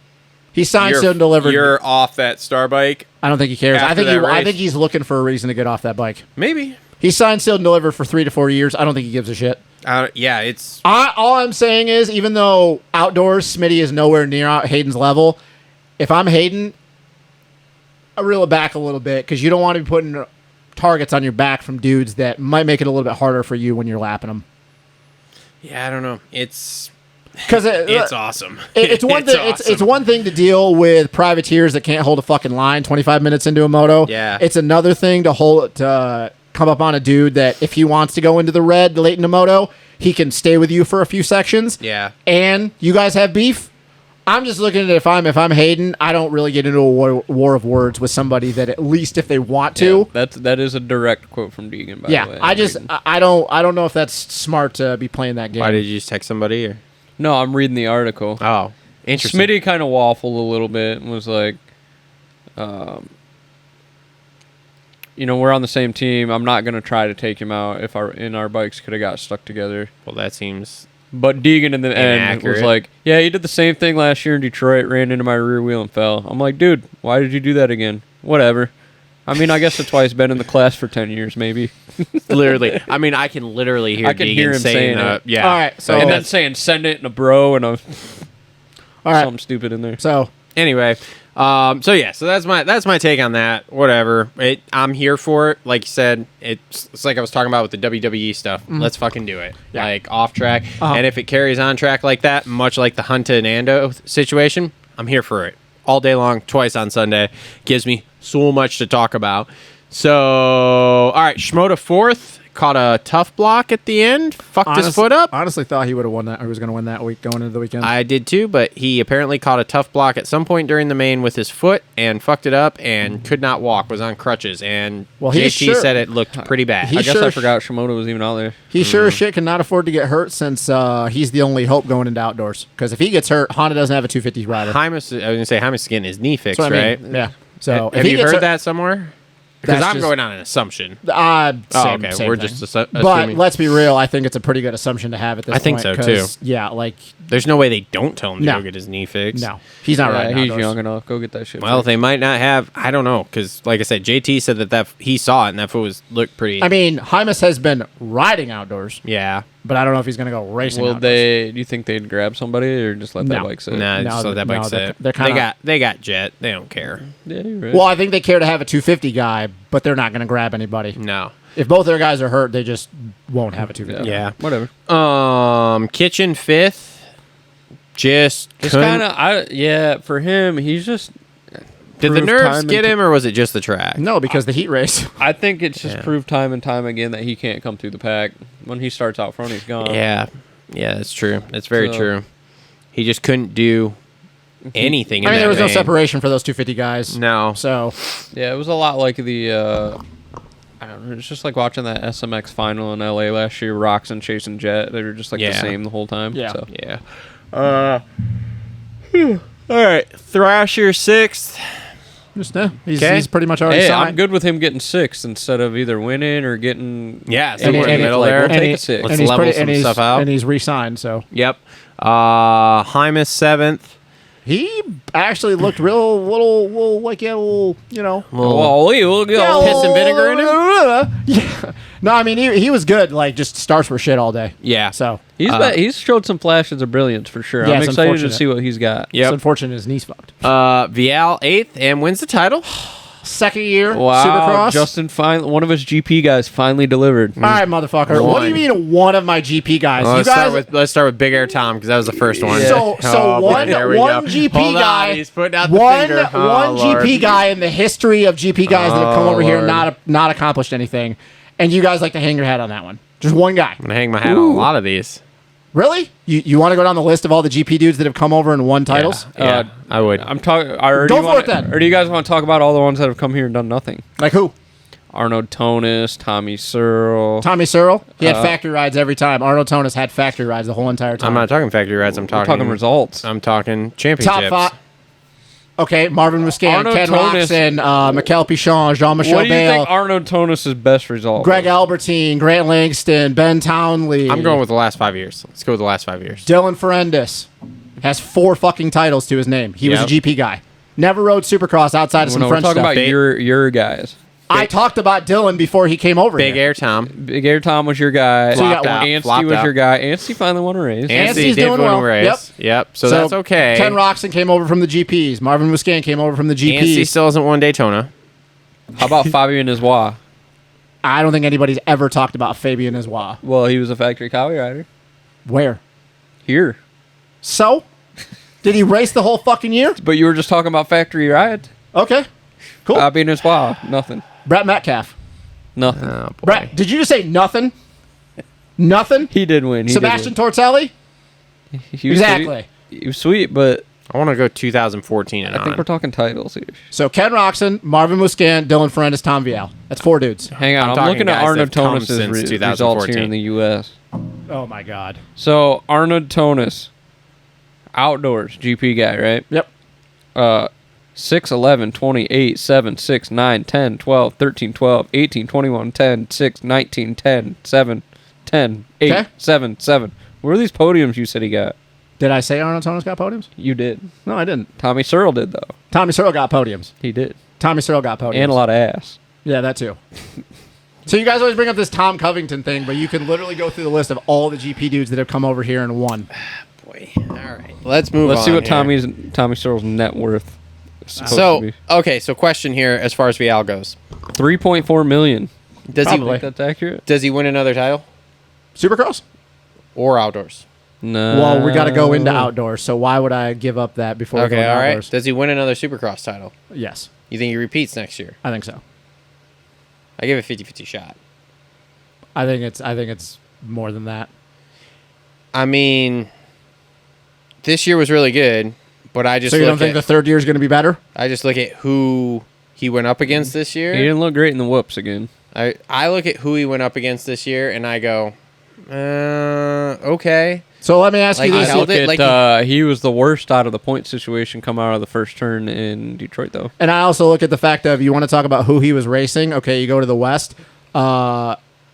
He's signed, sealed, and delivered. You're off that Star bike. I don't think he cares. I after think that I race. think he's looking for a reason to get off that bike. Maybe. He's signed, sealed, and delivered for 3 to 4 years. I don't think he gives a shit. Yeah, it's. All I'm saying is, even though outdoors Smitty is nowhere near Hayden's level, if I'm Hayden, I reel it back a little bit because you don't want to be putting targets on your back from dudes that might make it a little bit harder for you when you're lapping them. Yeah, I don't know. It's awesome. It's one thing. awesome. It's one thing to deal with privateers that can't hold a fucking line 25 minutes into a moto. Yeah. It's another thing to come up on a dude that if he wants to go into the red late in the moto, he can stay with you for a few sections. Yeah. And you guys have beef. I'm just looking at it, if I'm Hayden, I don't really get into a war of words with somebody that at least if they want to. Yeah, that is a direct quote from Deegan, by the way. I don't know if that's smart to be playing that game. Why did you just text somebody? Or? No, I'm reading the article. Oh, interesting. Smitty kind of waffled a little bit and was like, we're on the same team. I'm not going to try to take him out if our bikes could have got stuck together. Well, that seems... But Deegan in the end was like, yeah, he did the same thing last year in Detroit, ran into my rear wheel and fell. I'm like, dude, why did you do that again? Whatever. I mean, I guess that's why he's been in the class for 10 years, maybe. Literally. I mean, I can literally hear Deegan saying it. Yeah. All right. So and then saying, send it in a bro and something stupid in there. So anyway, so that's my take on that. Whatever. I'm here for it. Like you said, it's like I was talking about with the WWE stuff. Let's fucking do it. Yeah. Like off track. And if it carries on track like that, much like the Hunta and Ando situation, I'm here for it. All day long, twice on Sunday. Gives me so much to talk about. So, all right, Shimoda 4th. Caught a tough block at the end. Fucked his foot up. Honestly, thought he would have won that. Or was going to win that week going into the weekend. I did too, but he apparently caught a tough block at some point during the main with his foot and fucked it up and could not walk. Was on crutches, and JT said it looked pretty bad. I guess I forgot Shimoda was even out there. He sure as shit cannot afford to get hurt since he's the only hope going into outdoors. Because if he gets hurt, Honda doesn't have a 250 rider. I was going to say Hymas getting his knee fixed, I mean. right? Yeah. So have you heard that somewhere? Because I'm going on an assumption. Same We're thing. just assuming. But let's be real. I think it's a pretty good assumption to have at this point. I think so, too. Yeah, like... There's no way they don't tell him to go get his knee fixed. No. He's not right. He's young enough. Go get that shit Well, fixed. they might not have... I don't know. Because, like I said, JT said that he saw it and that foot looked pretty... I mean, Hymas has been riding outdoors. Yeah. But I don't know if he's going to go racing outdoors. Do you think they'd grab somebody or just let that bike sit? Nah, just let that bike sit. They got jet. They don't care. Yeah, you're right. Well, I think they care to have a 250 guy, but they're not going to grab anybody. No. If both their guys are hurt, they just won't have a 250. Yeah. Whatever. Kitchen 5th. Just kind of, for him, he's just... Did the nerves get him, or was it just the track? No, because the heat race. I think it's just proved time and time again that he can't come through the pack. When he starts out front, he's gone. Yeah, that's true. That's very true. He just couldn't do anything. I mean, there was no separation for those 250 guys. No. So. Yeah, it was a lot like the... I don't know. It's just like watching that SMX final in LA last year. Roxon chasing Jet. They were just like the same the whole time. Yeah. So. Yeah. All right. Thrasher 6th. He's pretty much already signed. I'm good with him getting 6th instead of either winning or getting... Yeah, somewhere in the middle there. We'll take a 6. Let's level some stuff out. And he's re-signed, so. Yep. Hymas 7th. He actually looked little like a little, we'll go piss and vinegar in him. Yeah. No, I mean he was good. Like just starts for shit all day. Yeah. So he's showed some flashes of brilliance for sure. Yeah, I'm excited to see what he's got. It's unfortunate his knee's fucked. Vial 8th and wins the title. Second year, wow, Supercross. Justin, one of his GP guys finally delivered. All right, motherfucker. What do you mean one of my GP guys? Let's start with Big Air Tom because that was the first one. Yeah. So one GP guy. He's putting out the one finger. One GP guy in the history of GP guys that have come over here and not accomplished anything, and you guys like to hang your hat on that one. Just one guy. I'm gonna hang my hat on a lot of these. Really? You want to go down the list of all the GP dudes that have come over and won titles? Yeah, I would. I'm talking. Go for it then. Or do you guys want to talk about all the ones that have come here and done nothing? Like who? Arnold Tonis, Tommy Searle. Tommy Searle? He had factory rides every time. Arnold Tonis had factory rides the whole entire time. I'm not talking factory rides. I'm talking results. I'm talking championships. Top 5. Okay, Marvin Muscan, Ken Roxon, Mikel Pichon, Jean-Michel What do you Bale. think Arnold Tonis' best result Greg was? Albertine, Grant Langston, Ben Townley. I'm going with the last 5 years. Let's go with the last 5 years. Dylan Ferendis has 4 fucking titles to his name. He was a GP guy. Never rode Supercross outside of some French stuff. We're talking stuff. about your guys. I talked about Dylan before he came over Big here. Air Tom. Big Air Tom was your guy. Anstey was your guy. Anstey finally won a race. Anstey's doing well. Yep. So that's okay. Ken Roxon came over from the GPs. Marvin Muscan came over from the GPs. Anstey still hasn't won Daytona. How about Fabien Iswa? I don't think anybody's ever talked about Fabien Iswa. Well, he was a factory Cowie rider. Where? Here. So? Did he race the whole fucking year? But you were just talking about factory rides. Okay. Cool. Fabien Iswa. Nothing. Brett Metcalf. Nothing. Oh, boy. Brett, did you just say nothing? Nothing? He did win. Sebastian Tortelli? He was exactly. Sweet. He was sweet, but I want to go 2014 and I think on. we're talking titles here. So Ken Roxon, Marvin Musquin, Dylan Ferrandis, Tom Vial. That's 4 dudes. Hang on, I'm I'm talking looking at guys that Arnold have come Tonus' since results 2014. here in the U.S. Oh my God. So Arnold Tonus, outdoors GP guy, right? Yep. 6, 11, 28, 7, 6, 9, 10, 12, 13, 12, 18, 21, 10, 6, 19, 10, 7, 10, 8, Okay. 7, 7. Where are these podiums you said he got? Did I say Arnold Tonus got podiums? You did. No, I didn't. Tommy Searle did, though. Tommy Searle got podiums. He did. Tommy Searle got podiums. And a lot of ass. Yeah, that too. So you guys always bring up this Tom Covington thing, but you can literally go through the list of all the GP dudes that have come over here and won. Boy. All right. Let's move on. Let's see what here. Tommy Searle's net worth is supposed to So, be. okay, so question here as far as Vial goes. 3.4 million. Does Probably. he That's accurate? does he win another title Supercross? or outdoors? No. Well, we got to go into outdoors, so why would I give up that before we go Okay, into all right. outdoors? Does he win another Supercross title? Yes, You think he repeats next year? I think so. I give it a 50-50 shot. I think it's more than that. I mean, this year was really good, but I just So you look don't think at, the third year is going to be better? I just look at who he went up against this He year. didn't look great in the whoops again. I look at who he went up against this year, and I go, okay. So let me ask Like, you he this: held it, like He was the worst out of the point situation come out of the first turn in Detroit, though. And I also look at the fact of you want to talk about who he was racing. Okay, you go to the West.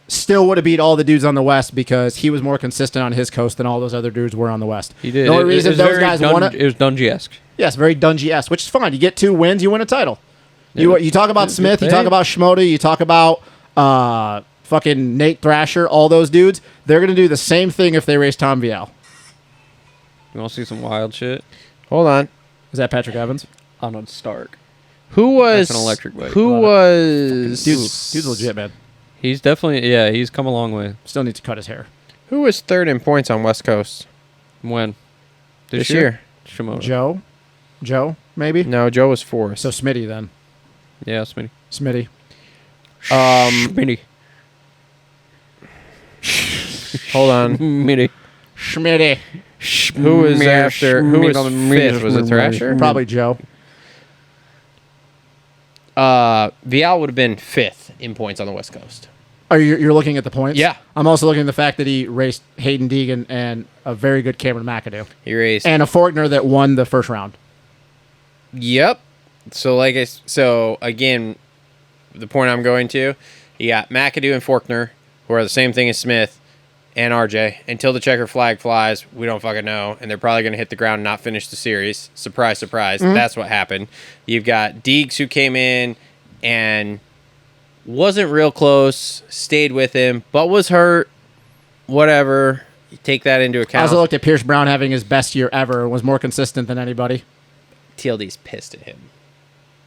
Still would have beat all the dudes on the West because he was more consistent on his coast than all those other dudes were on the West. He did. The only reason was those very guys won it. It was Dungy-esque. Yes, very Dungy-esque, which is fine. You get 2 wins, you win a title. You talk about Good Smith, you thing. talk about Schmoda, you talk about fucking Nate Thrasher, all those dudes. They're going to do the same thing if they race Tom Vial. You want to see some wild shit? Hold on. Is that Patrick Evans? Arnold Stark. Who was That's an electric bike. Who was Dude's legit, man. He's definitely, he's come a long way. Still needs to cut his hair. who was third in points on West Coast When? this year? Shimoda. Joe, maybe? No, Joe was fourth. So Smitty then. Yeah, Smitty. Smitty. Smitty. Hold on. Smitty. Schmitty. Who was after? Who was fifth? Was it Thrasher? Probably Joe. Vial would have been fifth in points on the West Coast. Are you're looking at the points? Yeah. I'm also looking at the fact that he raced Hayden Deegan and a very good Cameron McAdoo. He raced. And a Faulkner that won the first round. Yep. So again, the point I'm going to, you got McAdoo and Faulkner, who are the same thing as Smith and RJ. Until the checker flag flies, we don't fucking know, and they're probably going to hit the ground and not finish the series. Surprise, surprise. That's what happened. You've got Deegs, who came in and wasn't real close, stayed with him, but was hurt. Whatever. You take that into I account. also looked at Pierce Brown having his best year ever and was more consistent than anybody. TLD's pissed at him.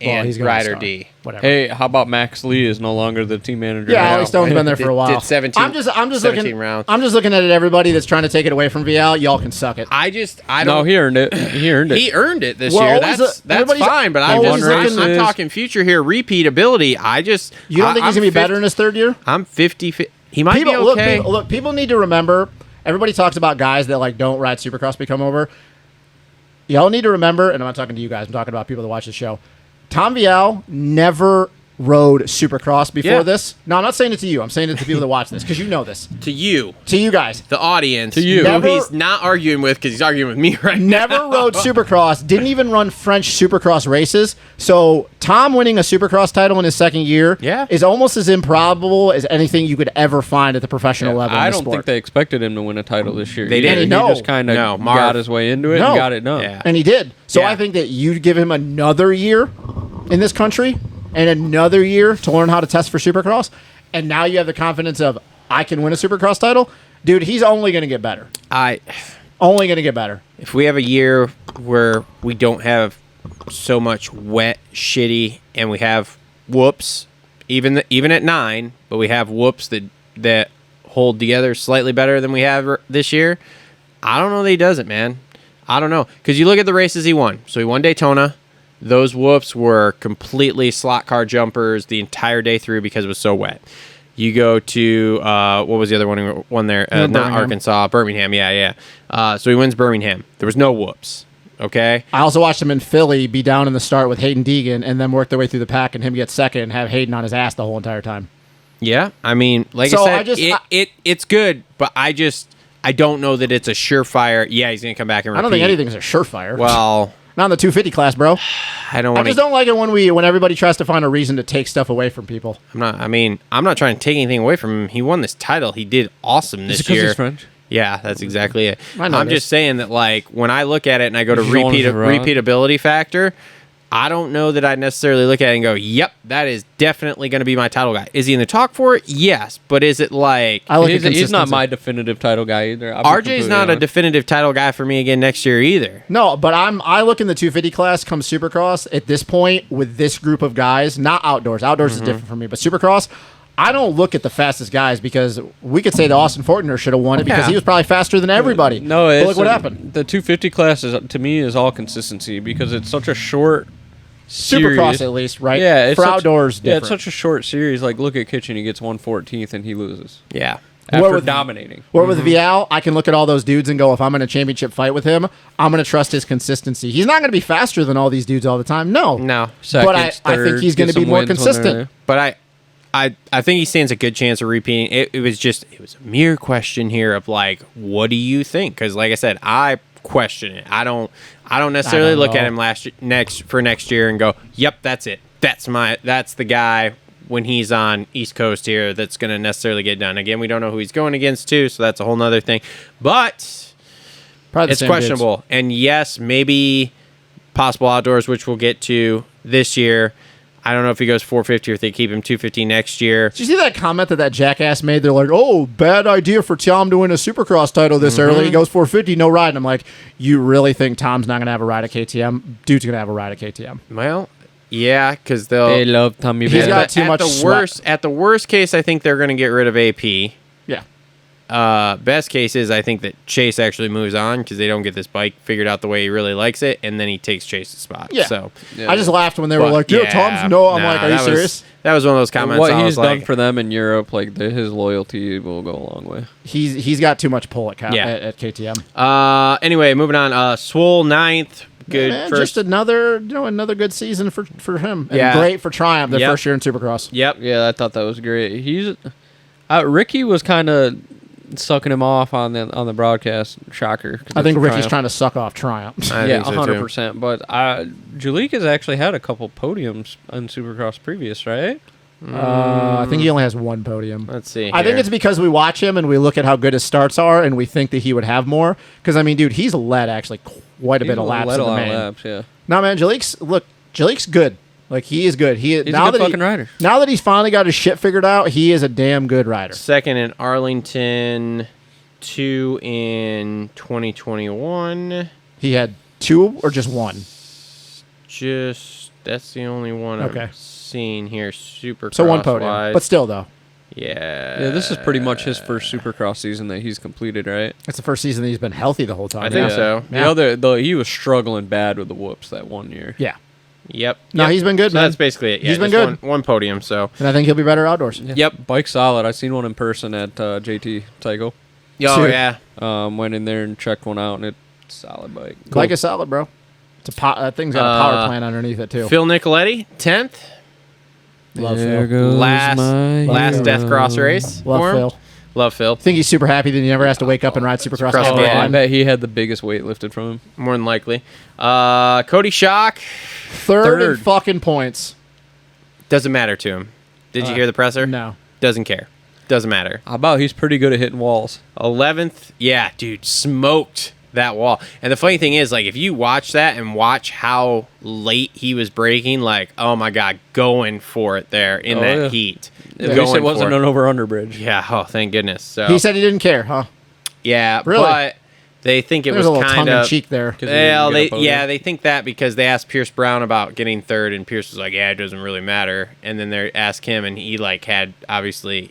Well, And he's gonna Ryder start. D. Whatever. Hey, how about Max Lee is no longer the team manager? Yeah, now? Ollie Stone's been there for a while. Did 17 I'm just 17 looking. rounds. I'm just looking at it. Everybody that's trying to take it away from VL, y'all can suck it. I don't. No, he earned it. He earned it. He earned it this Well, year. always That's everybody's fine, but I'm always just I'm races. talking future here. Repeatability. You don't think he's gonna be better in his third year? I'm 50. He might be okay. Look, people need to remember. Everybody talks about guys that like don't ride Supercross become over. Y'all need to remember, and I'm not talking to you guys. I'm talking about people that watch the show. Tom Vial never rode Supercross before Yeah. this. No, I'm not saying it to you. I'm saying it to people that watch this because you know this. To you, To you guys. the audience, To you. who Never- he's not arguing with because he's arguing with me right now. Never rode Supercross, didn't even run French Supercross races. So Tom winning a Supercross title in his second year Yeah. is almost as improbable as anything you could ever find at the professional level in I the don't sport. think they expected him to win a title this year. They either. didn't. And He no. just kind of No, Marv- got his way into it No. and got it done. Yeah. And he did. So Yeah. I think that you'd give him another year in this country and another year to learn how to test for Supercross. And now you have the confidence of, I can win a Supercross title. Dude, he's only going to get better. Only going to get better. If we have a year where we don't have so much wet, shitty, and we have whoops, even at 9, but we have whoops that hold together slightly better than we have this year, I don't know that he does it, man. I don't know. Because you look at the races he won. So he won Daytona. Those whoops were completely slot car jumpers the entire day through because it was so wet. You go to, what was the other one he won there? Not Birmingham. Arkansas, Birmingham, yeah. So he wins Birmingham. There was no whoops. Okay. I also watched him in Philly be down in the start with Hayden Deegan and then work their way through the pack and him get second and have Hayden on his ass the whole entire time. Yeah, I mean, like So I said, it's good, but I don't know that it's a surefire. Yeah, he's gonna come back and repeat. I don't think anything's a surefire. Well, not in the 250 class, bro. I don't I want just don't like it when everybody tries to find a reason to take stuff away from people. I'm not trying to take anything away from him. He won this title. He did awesome this year. He's French? Yeah, that's exactly it. I'm just saying that, like, when I look at it and I go to Jean Giraud. repeatability factor, I don't know that I necessarily look at it and go, yep, that is definitely going to be my title guy. Is he in the talk for it? Yes, but is it like... He's not my definitive title guy either. RJ's not a definitive title guy for me again next year either. No, but I look in the 250 class come Supercross at this point with this group of guys, not outdoors. Outdoors is different for me, but Supercross, I don't look at the fastest guys because we could say that Austin Fortner should have won it because he was probably faster than everybody. No, but look what happened. The 250 class to me is all consistency because it's such a short series. Supercross at least, right? Yeah, it's for outdoors. Yeah, it's such a short series. Like, look at Kitchen; he gets 1/14th and he loses. Yeah. After dominating. Where with Vial, I can look at all those dudes and go, if I'm in a championship fight with him, I'm going to trust his consistency. He's not going to be faster than all these dudes all the time. No. But I think he's going to be more consistent. But I think he stands a good chance of repeating. It was a mere question here of, like, what do you think? Because, like I said, I question it. I don't necessarily look at him for next year and go, yep, that's it. That's the guy when he's on East Coast here that's going to necessarily get done. Again, we don't know who he's going against too, so that's a whole nother thing. But it's questionable. Dudes. And yes, maybe possible outdoors, which we'll get to this year. I don't know if he goes 450 or if they keep him 250 next year. Did you see that comment that jackass made? They're like, oh, bad idea for Tom to win a Supercross title this early. He goes 450, no ride. And I'm like, you really think Tom's not going to have a ride at KTM? Dude's going to have a ride at KTM. Well, yeah, because they love Tommy. He's got too much At the worst case, I think they're going to get rid of AP. Yeah. Best case is I think that Chase actually moves on because they don't get this bike figured out the way he really likes it, and then he takes Chase's spot. Yeah. So I just laughed when they were like, "Dude, Tom's no." I'm like, "Are you serious?" That was one of those comments. What he's done for them in Europe, like his loyalty will go a long way. He's got too much pull at KTM. Anyway, moving on. Swole 9th. Good first. Just another good season for him. And great for Triumph their first year in Supercross. Yep. Yeah, I thought that was great. Ricky was kind of sucking him off on the broadcast. Shocker. I think Ricky's trying to suck off Triumph. Yeah, 100%. But Jalik has actually had a couple podiums on Supercross previous, right? I think he only has one podium. Let's see. I think it's because we watch him and we look at how good his starts are and we think that he would have more. Because, I mean, dude, he's led actually quite a bit of laps in the main. No, man, Jalik's good. Like, he is good. He's a good fucking rider. Now that he's finally got his shit figured out, he is a damn good rider. Second in Arlington, 2 in 2021. He had 2 or just 1? That's the only one I've seen here. Supercross. So 1 podium. But still, though. Yeah. Yeah, this is pretty much his first Supercross season that he's completed, right? It's the first season that he's been healthy the whole time. I think so. Yeah. He was struggling bad with the whoops that 1 year. Yeah. Yep. No, he's been good, so man. That's basically it. Yeah, he's been good. One podium, so. And I think he'll be better outdoors. Yeah. Yep. Bike solid. I seen one in person at JT Tycho. Oh, yeah. Went in there and checked one out, and it's a solid bike. Cool. Bike is solid, bro. That thing's got a power plant underneath it, too. Phil Nicoletti, 10th. Love Phil. Last Death Cross race. Love Phil. Love Phil. I think he's super happy that he never has to wake up and ride Supercross again. I bet he had the biggest weight lifted from him. More than likely. Cody Schock. Third in fucking points. Doesn't matter to him. Did you hear the presser? No. Doesn't care. Doesn't matter. How about he's pretty good at hitting walls? 11th. Yeah, dude. Smoked that wall. And the funny thing is, like, if you watch that and watch how late he was braking, like, oh my God, going for it there in that heat. At least it wasn't an over-under bridge. Yeah, oh, thank goodness. So he said he didn't care, huh? Yeah, really? But they think it There's was a little kind of tongue-in-cheek there. Well, they think that because they asked Pierce Brown about getting third, and Pierce was like, yeah, it doesn't really matter. And then they asked him, and he, like, had, obviously...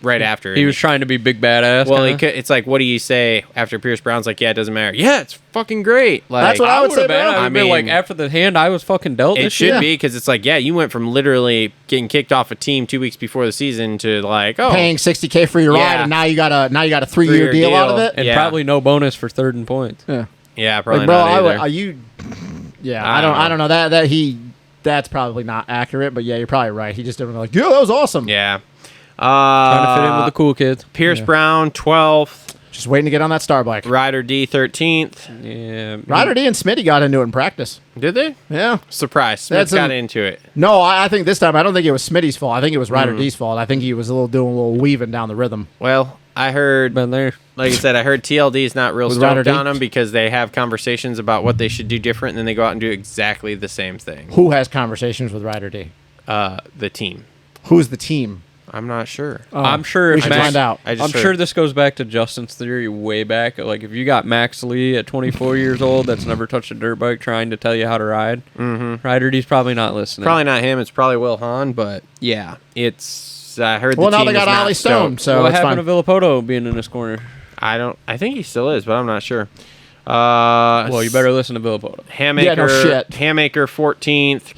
Right after he was trying to be big badass. Well, it's like, what do you say after Pierce Brown's like, yeah, it doesn't matter. Yeah, it's fucking great. Like, that's what I would say. I mean, like after the hand I was fucking dealt. It should be because it's like, yeah, you went from literally getting kicked off a team 2 weeks before the season to like, paying $60K for your ride, and now you got a 3-year deal out of it, and probably no bonus for third in points. Yeah. Yeah, probably Like, bro, not either. I don't know that's probably not accurate, but yeah, you're probably right. He just didn't like, yeah, that was awesome. Yeah. Trying to fit in with the cool kids. Pierce Brown, 12th. Just waiting to get on that star bike. Ryder D, 13th. Yeah. Ryder D and Smitty got into it in practice. Did they? Yeah. Surprise. Smith got into it. No, I think this time, I don't think it was Smitty's fault. I think it was Ryder D's fault. I think he was doing a little weaving down the rhythm. Well, I heard, Been there. like I said, I heard TLD's not real With Ryder stoked D? on him because they have conversations about what they should do different, and then they go out and do exactly the same thing. Who has conversations with Ryder D? The team. Who's the team? I'm not sure. I'm sure we if should Max, find out. I just I'm heard- sure this goes back to Justin's theory way back. Like, if you got Max Lee at 24 years old that's never touched a dirt bike trying to tell you how to ride, Ryder D's probably not listening. Probably not him. It's probably Will Hahn, but yeah, it's. I heard. Well, the now team they got is not Ollie Stone, stoked. so what it's happened fine. to Villapoto being in this corner? I think he still is, but I'm not sure. Well, you better listen to Villapoto. Hammaker. Yeah, no shit. Hammaker 14th.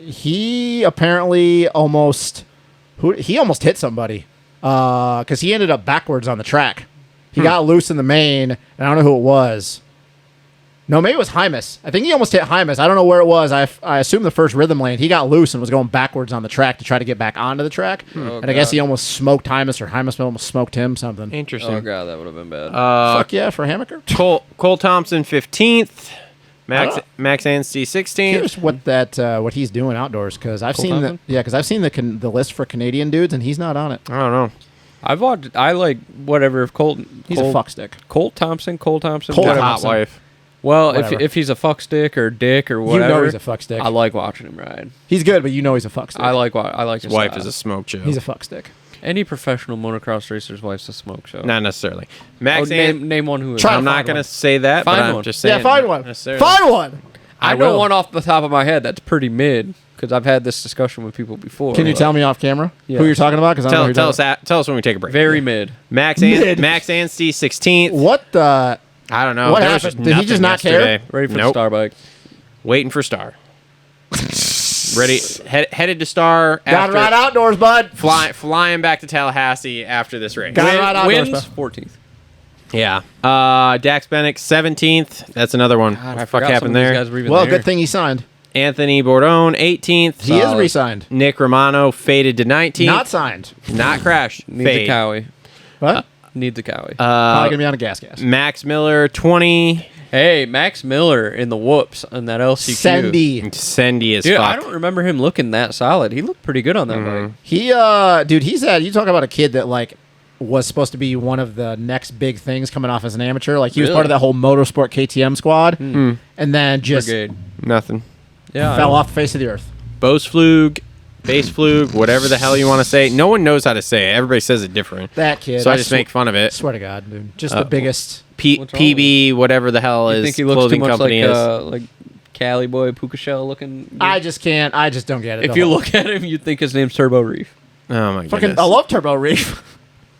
He apparently almost hit somebody because he ended up backwards on the track. He got loose in the main, and I don't know who it was. No, maybe it was Hymas. I think he almost hit Hymas. I don't know where it was. I assume the first rhythm lane. He got loose and was going backwards on the track to try to get back onto the track. And I guess he almost smoked Hymas, or Hymas almost smoked him, something. Interesting. Oh, God, that would have been bad. Fuck yeah, for Hammaker. Cole Thompson 15th. I Max Anstey 16th. Curious what he's doing outdoors, because I've seen Thompson? I've seen the list for Canadian dudes, and he's not on it. I don't know. I've watched. I like whatever. If He's a fuckstick. Colt Thompson. Colt whatever. Hot Thompson. wife. Well, Whatever. if he's a fuckstick or dick or whatever, You know he's a fuckstick. I like watching him ride. He's good, but you know he's a fuckstick. I like His his wife style. is a smoke show. He's a fuckstick. Any professional motocross racer's wife's a smoke show. Not necessarily. Oh, Max name one who is. Try I'm to not find going to one. say that, Find but I'm one. just saying. Yeah, find not one. necessarily. Find one. I will. know one off the top of my head that's pretty mid because I've had this discussion with people before. Can you tell me off camera Yes. who you're talking about? Because Tell us when we take a break. Very mid. Max Mid. Max Anstey 16th. What the? I don't know. What There was happened? just Did he just nothing not care? yesterday. Ready for Nope. the Starbike. Waiting for Star. Ready. Headed to Star. Got to after ride outdoors, bud. flying back to Tallahassee after this race. Got to ride outdoors, Wins bud. 14th. Yeah. Dax Bennick 17th. That's another one. God, What I the fuck forgot some happened of these there? guys were even Well, there. good thing he signed. Anthony Bourdon 18th. He is Solid. re-signed. Nick Romano faded to 19th. Not signed. Not crashed. Needs Fade. a cowie. What? Needs a cowie. Probably gonna be on a gas. Max Miller 20. Hey, Max Miller in the whoops on that LCQ. Sendy. Sendy as Dude, fuck. I don't remember him looking that solid. He looked pretty good on that bike. He dude, you talk about a kid that like was supposed to be one of the next big things coming off as an amateur. Like he was Really? part of that whole motorsport KTM squad, and then just Brigade. Nothing. Yeah. fell off the face of the earth. Boseflug, Baseflug, whatever the hell you want to say. No one knows how to say it. Everybody says it different. That kid. So I just make fun of it. Swear to God, dude, just the biggest. What's wrong PB, whatever the hell You his think he looks too clothing much company like is. like Cali boy Puka Shell looking? I just can't. I just don't get it. If The you whole- look at him, you'd think his name's Turbo Reef. Oh my fucking, goodness. I love Turbo Reef.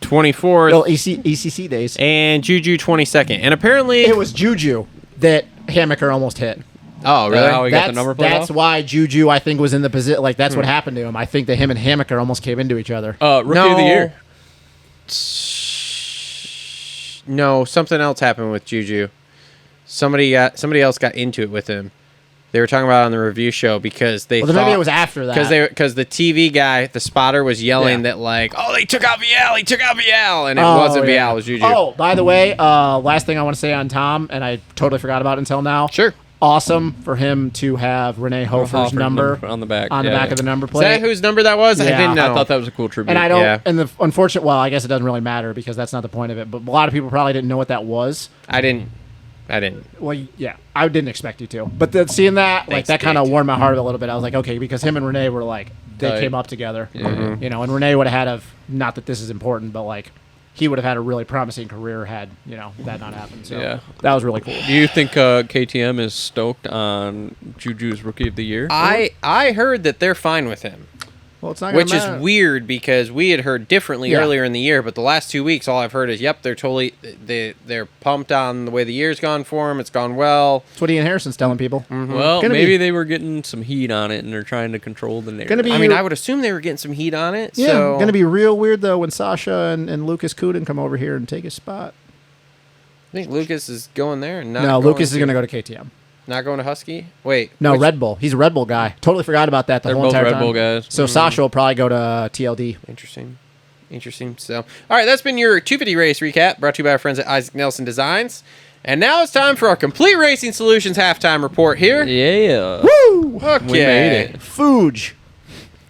24th Little ECC days. and Juju 22nd. And apparently It was Juju that Hammaker almost hit. Oh, really? How he got the number plate That's off? why Juju, I think, was in the position. Like that's what happened to him. I think that him and Hammaker almost came into each other. Rookie of the year. No, something else happened with Juju. Somebody else got into it with him. They were talking about it on the review show because they Well, then maybe it was after that. because the TV guy, the spotter, was yelling Yeah. that like, oh, they took out VL, he took out VL, and it Oh, wasn't yeah. VL, it was Juju. Oh, by the way, last thing I want to say on Tom, and I totally forgot about it until now. Sure. Awesome for him to have Renee Hofer's Hofer's number on the back. on the Yeah, back yeah. of the number Is plate. that whose number that was? I Yeah. didn't know. I thought that was a cool tribute. And I don't. Yeah. And the unfortunate. Well, I guess it doesn't really matter because that's not the point of it. But a lot of people probably didn't know what that was. I didn't. Well, yeah, I didn't expect you to. But seeing that, like Thanks, that kind of Kate. warmed my heart a little bit. I was like, okay, because him and Renee were like they Tight. came up together. Yeah. You know, and Renee would have had not that this is important, but like he would have had a really promising career had that not happened. So Yeah. that was really cool. Do you think KTM is stoked on Juju's Rookie of the Year? I heard that they're fine with him. Well, it's not gonna Which is matter. weird because we had heard differently Yeah. earlier in the year, but the last 2 weeks, all I've heard is, "Yep, they're pumped on the way the year's gone for him. It's gone well." That's what Ian Harrison's telling people. Well, Gonna maybe be- they were getting some heat on it and they're trying to control the narrative. Gonna be- I mean, I would assume they were getting some heat on it. Yeah, so gonna be real weird though when Sasha and Lucas Kuden come over here and take his spot. think Lucas is going there and not. No, Lucas is going to go to KTM. Not going to Husky. Wait. No, Red Bull. He's a Red Bull guy. Totally forgot about that. They're whole both entire Red time. Bull guys. So Sasha will probably go to TLD. Interesting. So, all right, that's been your 250 race recap, brought to you by our friends at Isaac Nelson Designs. And now it's time for our Complete Racing Solutions halftime report here. Yeah. Woo! Okay. We made it. Fuge.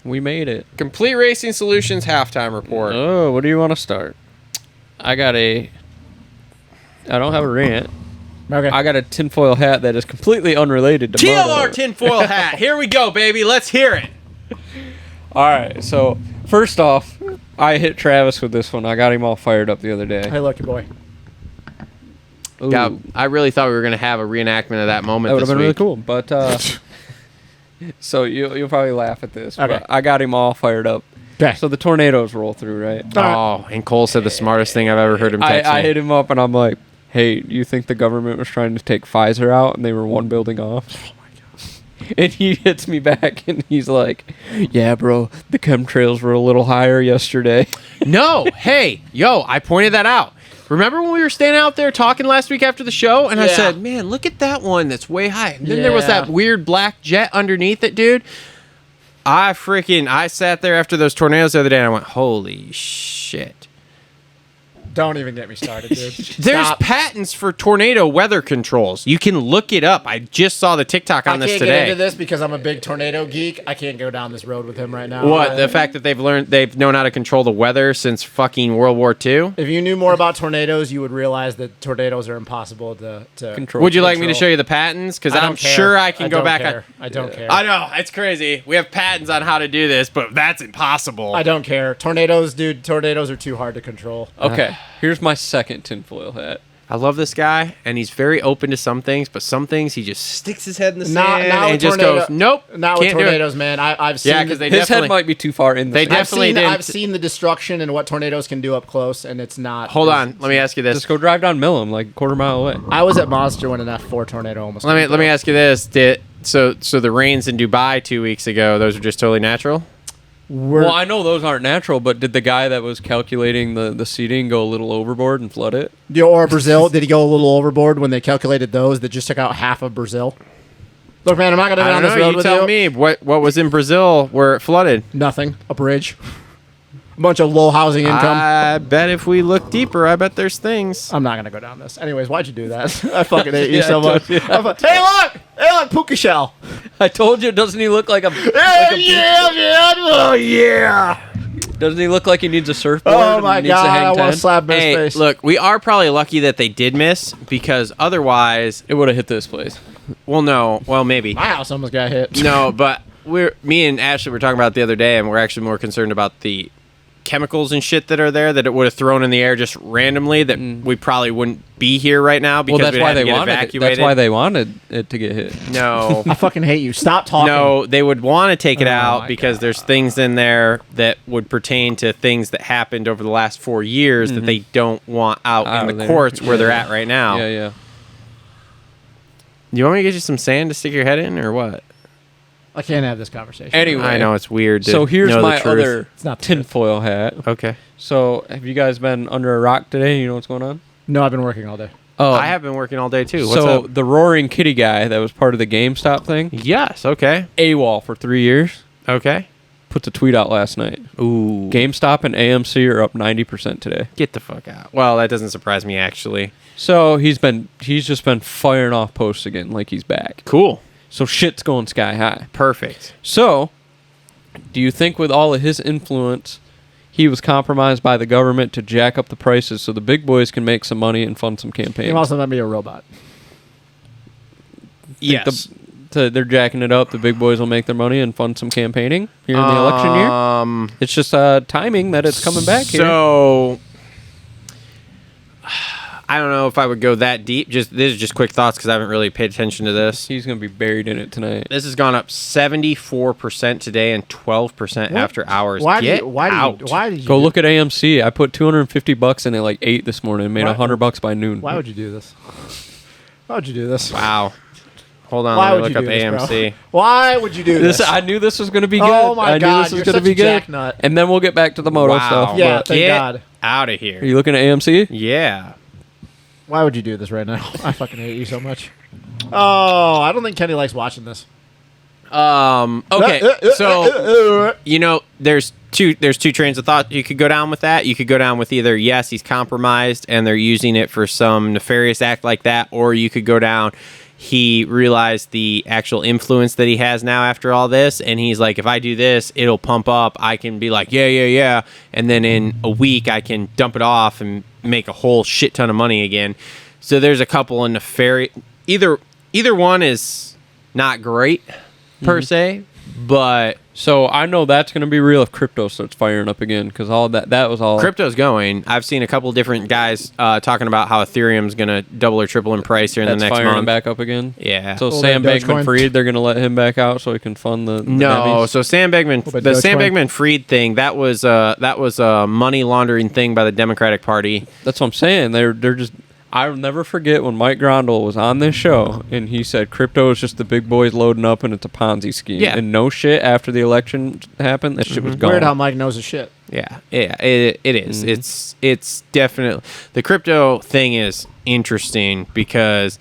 We made it. Complete Racing Solutions halftime report. Oh, what do you want to start? I don't have a rant. Okay. I got a tinfoil hat that is completely unrelated to TLR moto. tinfoil hat. Here we go, baby. Let's hear it. All right, so first off, I hit Travis with this one. I got him all fired up the other day. Hey, lucky boy. Ooh, Yeah, I really thought we were going to have a reenactment of that moment that would this have been really week. cool. But so you'll probably laugh at this. Okay. But I got him all fired up. Okay. So the tornadoes roll through, right? Oh, and Cole said the smartest thing I've ever heard him text I me. hit him up and I'm like, hey, do you think the government was trying to take Pfizer out and they were one building off? Oh my god. And he hits me back and he's like, yeah, bro, the chemtrails were a little higher yesterday. No, hey, yo, I pointed that out. Remember when we were standing out there talking last week after the show? And I Yeah. said, man, look at that one that's way high. And then there was Yeah. that weird black jet underneath it, dude. I sat there after those tornadoes the other day and I went, holy shit. Don't even get me started, dude. There's Stop. patents for tornado weather controls. You can look it up. I just saw the TikTok on I this can't today. get into this because I'm a big tornado geek. I can't go down this road with him right now. What? The fact that they've known how to control the weather since fucking World War II? If you knew more about tornadoes, you would realize that tornadoes are impossible to Control. Would you like me to show you the patents? Because I I'm don't care. sure I can go don't back. care. I don't care. I know, it's crazy. We have patents on how to do this, but that's impossible. I don't care. Tornadoes, dude. Tornadoes are too hard to control. Okay, here's my second tinfoil hat. I love this guy, and he's very open to some things, but some things he just sticks his head in the sand Not and with just tornado- goes, nope, Not with can't do it. tornadoes, man. I've seen. Yeah, because they His definitely head might be too far in the They sand. definitely didn't. I've seen the destruction and what tornadoes can do up close, and it's not. Hold on, let me ask you this. Just go drive down Millham, like a quarter mile away. I was at Monster when an F4 tornado almost. Let me ask you this. So the rains in Dubai 2 weeks ago, those are just totally natural? Well, I know those aren't natural, but did the guy that was calculating the seating go a little overboard and flood it? Or Brazil? Did he go a little overboard when they calculated those that just took out half of Brazil? Look, man, I'm not gonna go I down don't this know. road You with tell you. me what was in Brazil where it flooded. Nothing. A bridge. A bunch of low housing income. I bet if we look deeper, I bet there's things. I'm not gonna go down this. Anyways, why'd you do that? I fucking hate you Yeah, so I much. told you. Hey, look, Puka Shell. I told you, doesn't he look like a? Yeah, man. Oh yeah. Doesn't he look like he needs a surfboard? Oh and my needs to god, hang I want 10? to slap him in Hey, his face. look, we are probably lucky that they did miss because otherwise, It would have hit this place. well, maybe. My house almost got hit. No, but me and Ashley were talking about it the other day, and we're actually more concerned about the chemicals and shit that are there that it would have thrown in the air just randomly that we probably wouldn't be here right now because Well, that's we'd why have to they get wanted it. evacuated. That's why they wanted it to get hit. No. I fucking hate you. Stop talking. No, they would want to take it Oh out my because God. there's things in there that would pertain to things that happened over the last 4 years that they don't want out Out in of the there. courts where they're Yeah. at right now. Yeah, yeah. You want me to get you some sand to stick your head in or what? I can't have this conversation. Anyway, I know it's weird. To so here's know the my truth. other It's not the truth. tinfoil hat. Okay. So have you guys been under a rock today? You know what's going on? No, I've been working all day. Oh, I have been working all day too. What's so up? the Roaring Kitty guy that was part of the GameStop thing, Yes. Okay. AWOL for 3 years, Okay. put a tweet out last night. Ooh. GameStop and AMC are up 90% today. Get the fuck out. Well, that doesn't surprise me actually. So he's just been firing off posts again, like he's back. Cool. So shit's going sky high. Perfect. So, do you think with all of his influence, he was compromised by the government to jack up the prices so the big boys can make some money and fund some You campaigns? also let me a robot. Yes. They're jacking it up. The big boys will make their money and fund some campaigning here in the election year. It's just timing that it's coming back here. So I don't know if I would go that deep. This is just quick thoughts because I haven't really paid attention to this. He's going to be buried in it tonight. This has gone up 74% today and 12% after hours. Why Get did you Go do- look at AMC. I put $250 in at like 8 this morning and made Why- $100 by noon. Why would you do this? Why would you do this? Wow. Hold on, Why let me would look you up do this, bro? AMC. Why would you do this? I knew this was going to be good. Oh my I knew God, this was you're going to such be a good. jacknut. And then we'll get back to the moto Wow. stuff. Yeah, but thank Get God. out of here. Are you looking at AMC? Yeah. Why would you do this right now? I fucking hate you so much. Oh, I don't think Kenny likes watching this. Okay, so there's two trains of thought you could go down with that. You could go down with either yes, he's compromised and they're using it for some nefarious act like that, or you could go down, he realized the actual influence that he has now after all this, and he's like, if I do this, it'll pump up. I can be like, yeah, and then in a week I can dump it off and make a whole shit ton of money again. So there's a couple of nefarious. Either one is not great per se, but so I know that's going to be real if crypto starts firing up again, because all that was all crypto's going. I've seen a couple different guys talking about how Ethereum's going to double or triple in price here in the next firing month. Back up again. Yeah. So Sam Bankman-Fried, they're going to let him back out so he can fund the no. So Sam Bankman-Fried thing, that was a money laundering thing by the Democratic Party. That's what I'm saying. They're just. I'll never forget when Mike Grondel was on this show and he said crypto is just the big boys loading up and it's a Ponzi scheme. Yeah. And no shit, after the election happened, that shit was gone. Weird how Mike knows his shit. Yeah, it is. It's definitely, the crypto thing is interesting because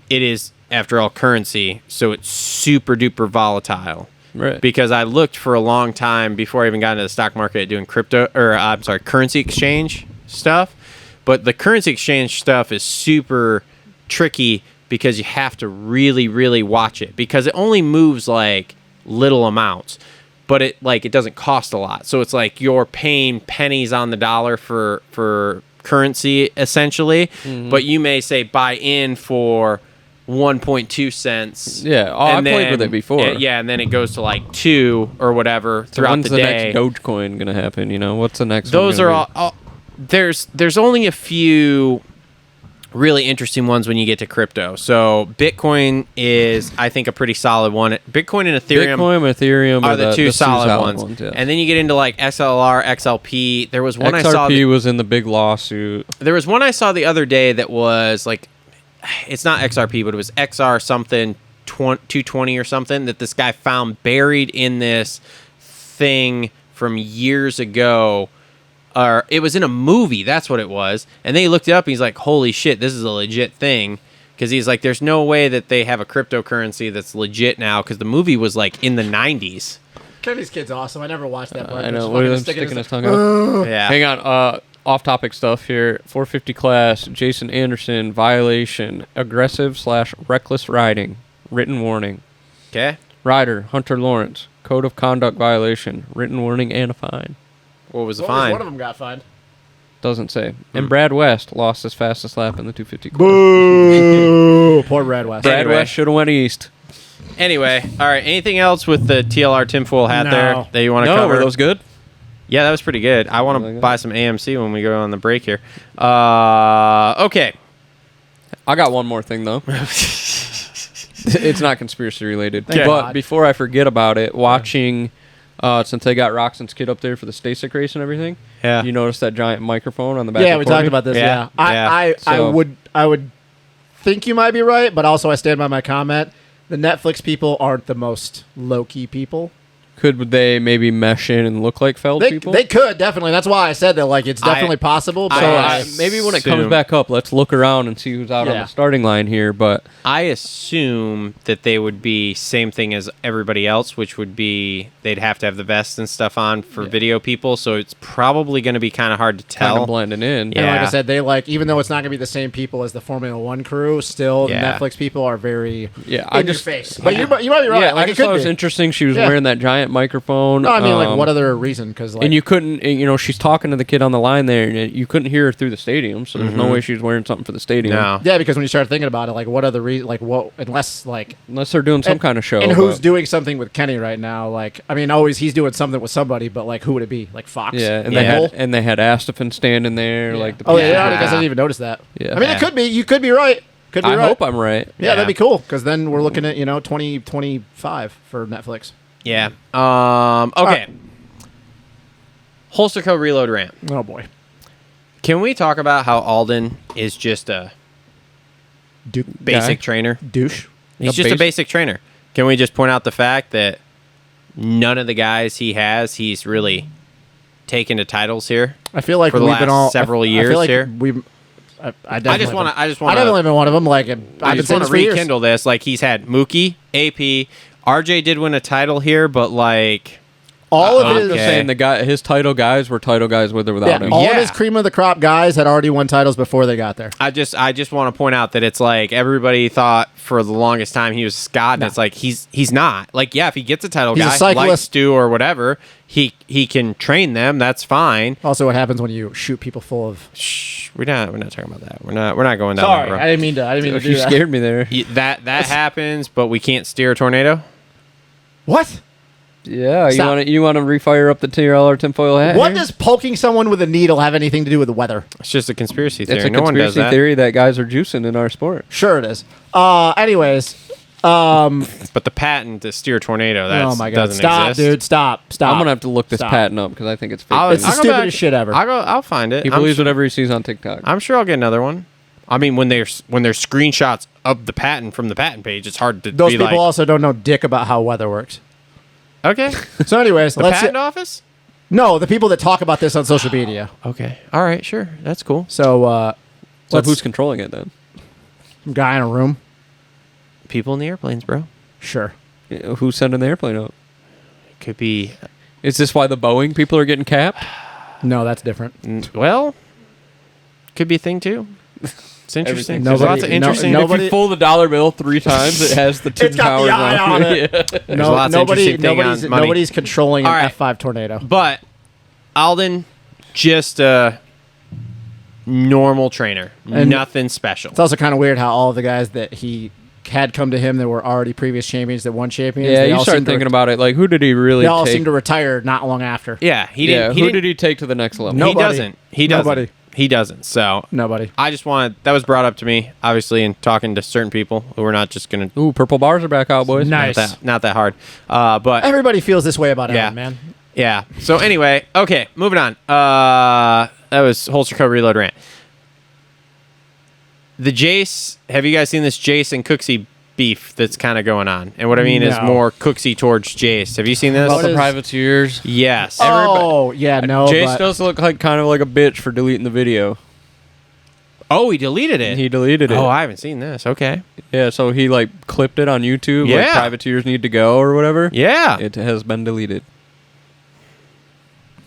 it is, after all, currency, so it's super duper volatile. Right. Because I looked for a long time before I even got into the stock market at doing currency exchange stuff. But the currency exchange stuff is super tricky because you have to really, really watch it, because it only moves like little amounts, but it doesn't cost a lot. So it's like you're paying pennies on the dollar for currency essentially, but you may say buy in for 1.2 cents. Yeah, I played with it before. And then it goes to like 2 or whatever throughout the day. When's the next Dogecoin going to happen? What's the next Those one are all there's only a few really interesting ones when you get to crypto. So Bitcoin is, I think, a pretty solid one. Bitcoin and Ethereum are the two solid ones. Yeah. And then you get into like XLR, XLP. There was one XRP I saw. Was in the big lawsuit. There was one I saw the other day that was like, it's not XRP, but it was XR something 220 or something, that this guy found buried in this thing from years ago. Or it was in a movie, that's what it was. And then he looked it up and he's like, holy shit, this is a legit thing. Because he's like, there's no way that they have a cryptocurrency that's legit now, because the movie was like in the 90s. Kenny's kid's awesome. I never watched that part. I know. Look at him sticking his tongue out. Yeah. Hang on. Off-topic stuff here. 450 class, Jason Anderson, violation, aggressive/reckless riding, written warning. Okay. Rider, Hunter Lawrence, code of conduct violation, written warning and a fine. What was the fine? One of them got fined. Doesn't say. And Brad West lost his fastest lap in the 250 class. Boo! Poor Brad West. Brad West should have went east. Anyway, all right. Anything else with the TLR tinfoil hat there that you want to cover? Were those good? Yeah, that was pretty good. I want to buy some AMC when we go on the break here. Okay. I got one more thing, though. It's not conspiracy related. Thank But God. before I forget about it, watching... since they got Roxon's kid up there for the Stasic race and everything, you noticed that giant microphone on the back. Yeah, of we the Corby? talked about this. Yeah, So- I would think you might be right, but also I stand by my comment. The Netflix people aren't the most low key people. Could they maybe mesh in and look like Feld people? They could, definitely. That's why I said that. Like, it's definitely possible. But Maybe when it comes back up, let's look around and see who's out on the starting line here. But I assume that they would be same thing as everybody else, which would be they'd have to have the vests and stuff on for video people. So it's probably going to be kind of hard to tell. kind of blending in. Yeah. And like I said, they even though it's not going to be the same people as the Formula One crew, still the Netflix people are very in your face. But you might be right. Yeah, like, I just thought it was interesting. She was wearing that giant microphone. No, I mean, like, what other reason? Because and you couldn't, she's talking to the kid on the line there, and you couldn't hear her through the stadium. So there's no way she was wearing something for the stadium. No. Yeah, because when you start thinking about it, like, what other reason? Like, what? Unless they're doing some kind of show. And who's doing something with Kenny right now? Like, I mean, always he's doing something with somebody, but like, who would it be? Like Fox? Yeah, and they had Astaphan standing there, like the. I guess I didn't even notice that. Yeah. I mean, it could be. You could be right. Could be I right. hope I'm right. Yeah, that'd be cool. Because then we're looking at 2025 for Netflix. Yeah. Okay. Holster Co. Reload ramp. Oh boy. Can we talk about how Alden is just a basic trainer? Douche. He's just a basic trainer. Can we just point out the fact that none of the guys he's really taken to titles here? I feel like for the we've last been all several I years feel like here. I just want to. I've definitely been one of them. Like I've I been just saying want to this for years. rekindle this. Like he's had Mookie, AP, RJ did win a title here, but like All of I'm his just saying his title guys were title guys with or without him. all of his cream of the crop guys had already won titles before they got there. I just want to point out that it's like everybody thought for the longest time he was Scott, and it's like he's not. Like if he gets a title He's a guy cyclist. like Stu or whatever, he can train them. That's fine. Also, what happens when you shoot people full of? Shh, we're not talking about that. We're not going down Sorry, that road. I didn't mean to do You that. scared me there. That happens, but we can't steer a tornado. What? Yeah, Stop. you want to refire up the TLR tinfoil hat? What here? does poking someone with a needle have anything to do with the weather? It's just a conspiracy theory. It's a No one does conspiracy that. theory that guys are juicing in our sport. Sure, it is. Anyways, But the patent to steer a tornado, that oh my god, doesn't stop, exist. dude, stop. I'm gonna have to look this Stop. patent up because I think it's fake. I'll- It's the I'll go stupidest back- shit ever. I'll find it. he I'm believes sure- whatever he sees on TikTok. I'm sure I'll get another one. I mean, when there's screenshots of the patent from the patent page, it's hard to Those be people like, also don't know dick about how weather works. okay, So, anyways, the let's patent office. no the people that talk about this on social media. Okay, all right, sure, that's cool. So, So who's controlling it then? some guy in a room? People in the airplanes, bro. Sure. Yeah, who's sending the airplane out? It could be. Is this why the Boeing people are getting capped? No, that's different. Well, could be a thing too. It's interesting. Everything. There's Nobody- lots of no- interesting. no- If Nobody- you fold the dollar bill 3 times, it has the Twin It's got the Towers eye on it. Yeah. There's lots of interesting thing on money. Nobody's controlling All an right. F5 tornado. But Alden, just a normal trainer, And- nothing special. It's also kind of weird how all of the guys that he had come to him that were already previous champions that won champions. Yeah, they you all start seem to thinking about it. Like, who did he really They all take? seem to retire not long after. Yeah, he yeah, didn't. He who didn't, did he take to the next level? No. He Nobody. doesn't. He doesn't. Nobody. He doesn't. So Nobody. I just wanted that was brought up to me, obviously, in talking to certain people who were not just gonna. Ooh, purple bars are back out, boys. Nice. Not that hard. But Everybody feels this way about Yeah. Aaron, man. yeah. So anyway, okay, moving on. That was Holster Co Reload rant. The Jace. Have you guys seen this Jace and Cooksey beef that's kind of going on? And what I mean is No. more Cooksey towards Jace. Have you seen this? About the is- privateers. Yes. Oh, yeah, no. Jace but does look like kind of like a bitch for deleting the video. Oh, he deleted it. He deleted it. Oh, I haven't seen this. Okay. Yeah, so he like clipped it on YouTube. Yeah. Like privateers need to go or whatever. Yeah. It has been deleted.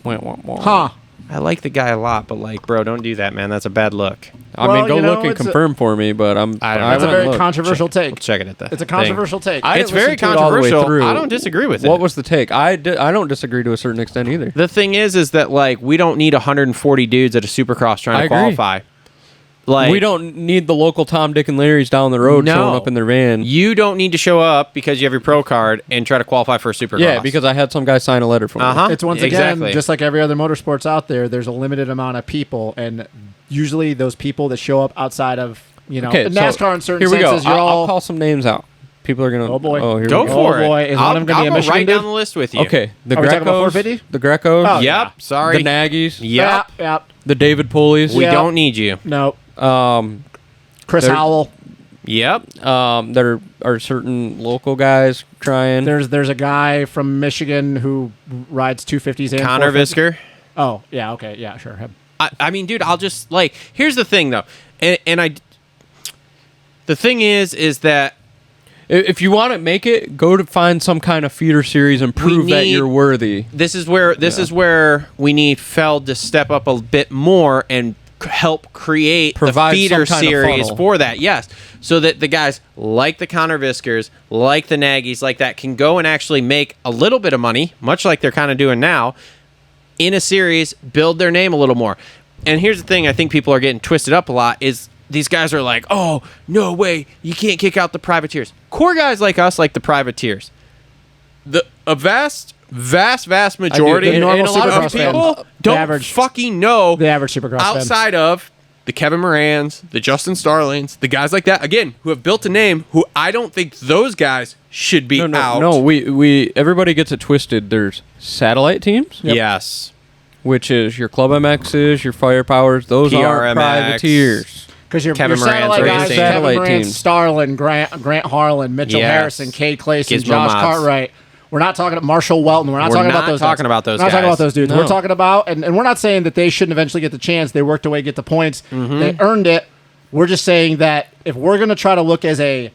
Wah, wah, wah. Huh. I like the guy a lot, but like, bro, don't do that, man. That's a bad look. I Well, mean, go you know, look and it's a- confirm for me, but I don't know. I That's a haven't very looked. controversial We'll take. check it at the. It's a thing. controversial take. I It's didn't very listen to it all the way controversial. through. I don't disagree with it. What was the take? I don't disagree to a certain extent either. The thing is that like we don't need 140 dudes at a Supercross trying I to agree. qualify. Like We don't need the local Tom, Dick, and Larry's down the road No. showing up in their van. You don't need to show up because you have your pro card and try to qualify for a Supercross. Yeah, because I had some guy sign a letter for me. Uh-huh. It's once Exactly. again, just like every other motorsports out there, there's a limited amount of people, and usually those people that show up outside of, Okay, so NASCAR in certain here we go. senses, you're I'll all... call some names out. People are gonna. Oh, boy. Oh, here go we go. for Oh, it. boy. Is one of them gonna I'll be a go Michigan right down dude? the list with you. Okay, the Are we talking about Grecos, 450? the Grecos, Oh, Yep. yeah. Sorry. the Nagys, Yep. Yep. the David Pulleys. We Yeah. don't need you. No. Chris They're- Howell. Yep. There are certain local guys trying. There's a guy from Michigan who rides 250s and Connor 450s. Visker. Oh, yeah, okay. Yeah, sure. Him. I mean, dude, I'll just like. Here's the thing, though, and I. The thing is that If you want to make it, go to find some kind of feeder series and prove that need- you're worthy. this is where we need Feld to step up a bit more and help create Provide the feeder some kind of series funnel. for that. Yes, so that the guys like the Connor Viskers, like the Nagys, like that, can go and actually make a little bit of money, much like they're kind of doing now, in a series, build their name a little more. And here's the thing: I think people are getting twisted up a lot. Is these guys are like, oh, no way, you can't kick out the privateers. Core guys like us like the privateers. A vast majority The normal and a lot Supercross of fan. people The don't average- fucking know The average Supercross fan. outside of the Kevin Moranz, the Justin Starlings, the guys like that, again, who have built a name, who I don't think those guys should be out. No, we everybody gets it twisted. There's satellite teams, Yes. which is your Club MXs, your Firepowers. Those are PRMX. privateers. Because your Kevin satellite Moranz guys, Racing. Kevin Satellite Moranz, teams. Starlin, Grant Harlan, Mitchell Yes. Harrison, Cade Clayson, Gizmo Josh Mods. Cartwright. We're not talking about Marshall Welton. We're not talking about those We're not guys. talking about those We're not talking about those dudes. No. We're talking about, and we're not saying that they shouldn't eventually get the chance. They worked away, get the points. They earned it. We're just saying that if we're going to try to look as a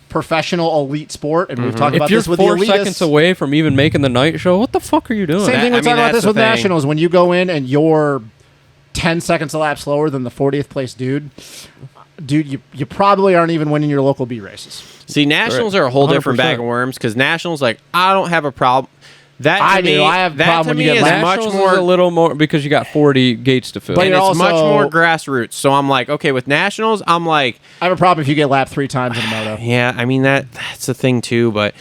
professional elite sport, and we've talked about If you're this with 4 the elitists. seconds away from even making the night show, what the fuck are you doing? Same thing. We're talking about that's this with the thing. nationals. When you go in and you're 10 seconds a lap slower than the 40th place dude, you probably aren't even winning your local B races. See, nationals are a whole different bag of worms because nationals, like, I don't have a problem. That I to me, do. I have a that problem to when me you get is laps. much Nationals more is a little more because you got 40 gates to fill. But and you're it's much also- more grassroots. So I'm like, okay, with nationals, I'm like, I have a problem if you get lapped 3 times in a moto. yeah, I mean that's the thing too, but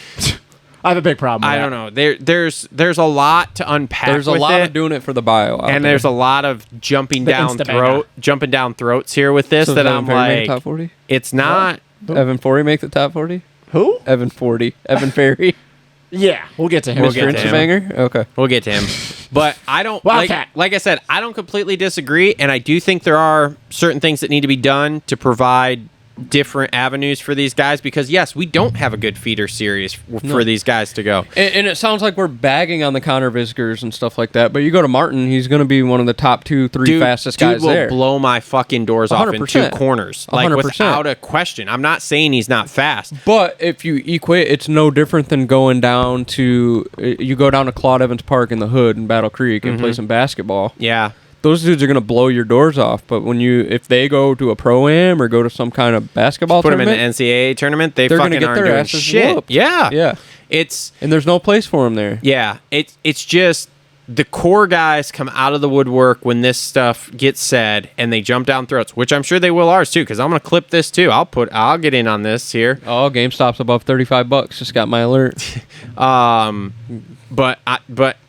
I have a big problem with I that. don't know. There's a lot to unpack. There's a with lot it, of doing it for the bio, out and there. there's a lot of jumping down throats here with this So that does I'm Evan Ferry make like, the top 40? it's not. Evan Forey make the top 40? Who? Evan Ferry. Yeah, we'll get to him. We'll Mr. get to him. Inchbanger? Okay. We'll get to him. But I don't Wildcat. like I said, I don't completely disagree, and I do think there are certain things that need to be done to provide different avenues for these guys because yes, we don't have a good feeder series for these guys to go. And it sounds like we're bagging on the Connor Viskers and stuff like that, but you go to Martin, he's going to be one of the top 2-3 fastest guys will there. blow my fucking doors off in 2 100%. corners, like 100%. without a question. I'm not saying he's not fast. But if you equate, it's no different than going down to you go down to Claude Evans Park in the Hood in Battle Creek and play some basketball. Yeah. Those dudes are going to blow your doors off. But if they go to a pro-am or go to some kind of basketball Put them in tournament, the NCAA tournament, they're gonna fucking get aren't their doing asses shit. whooped. Yeah. Yeah. And there's no place for them there. Yeah, it's just the core guys come out of the woodwork when this stuff gets said, and they jump down throats, which I'm sure they will ours too. Because I'm gonna clip this too. I'll get in on this here. Oh, GameStop's above $35. Just got my alert. But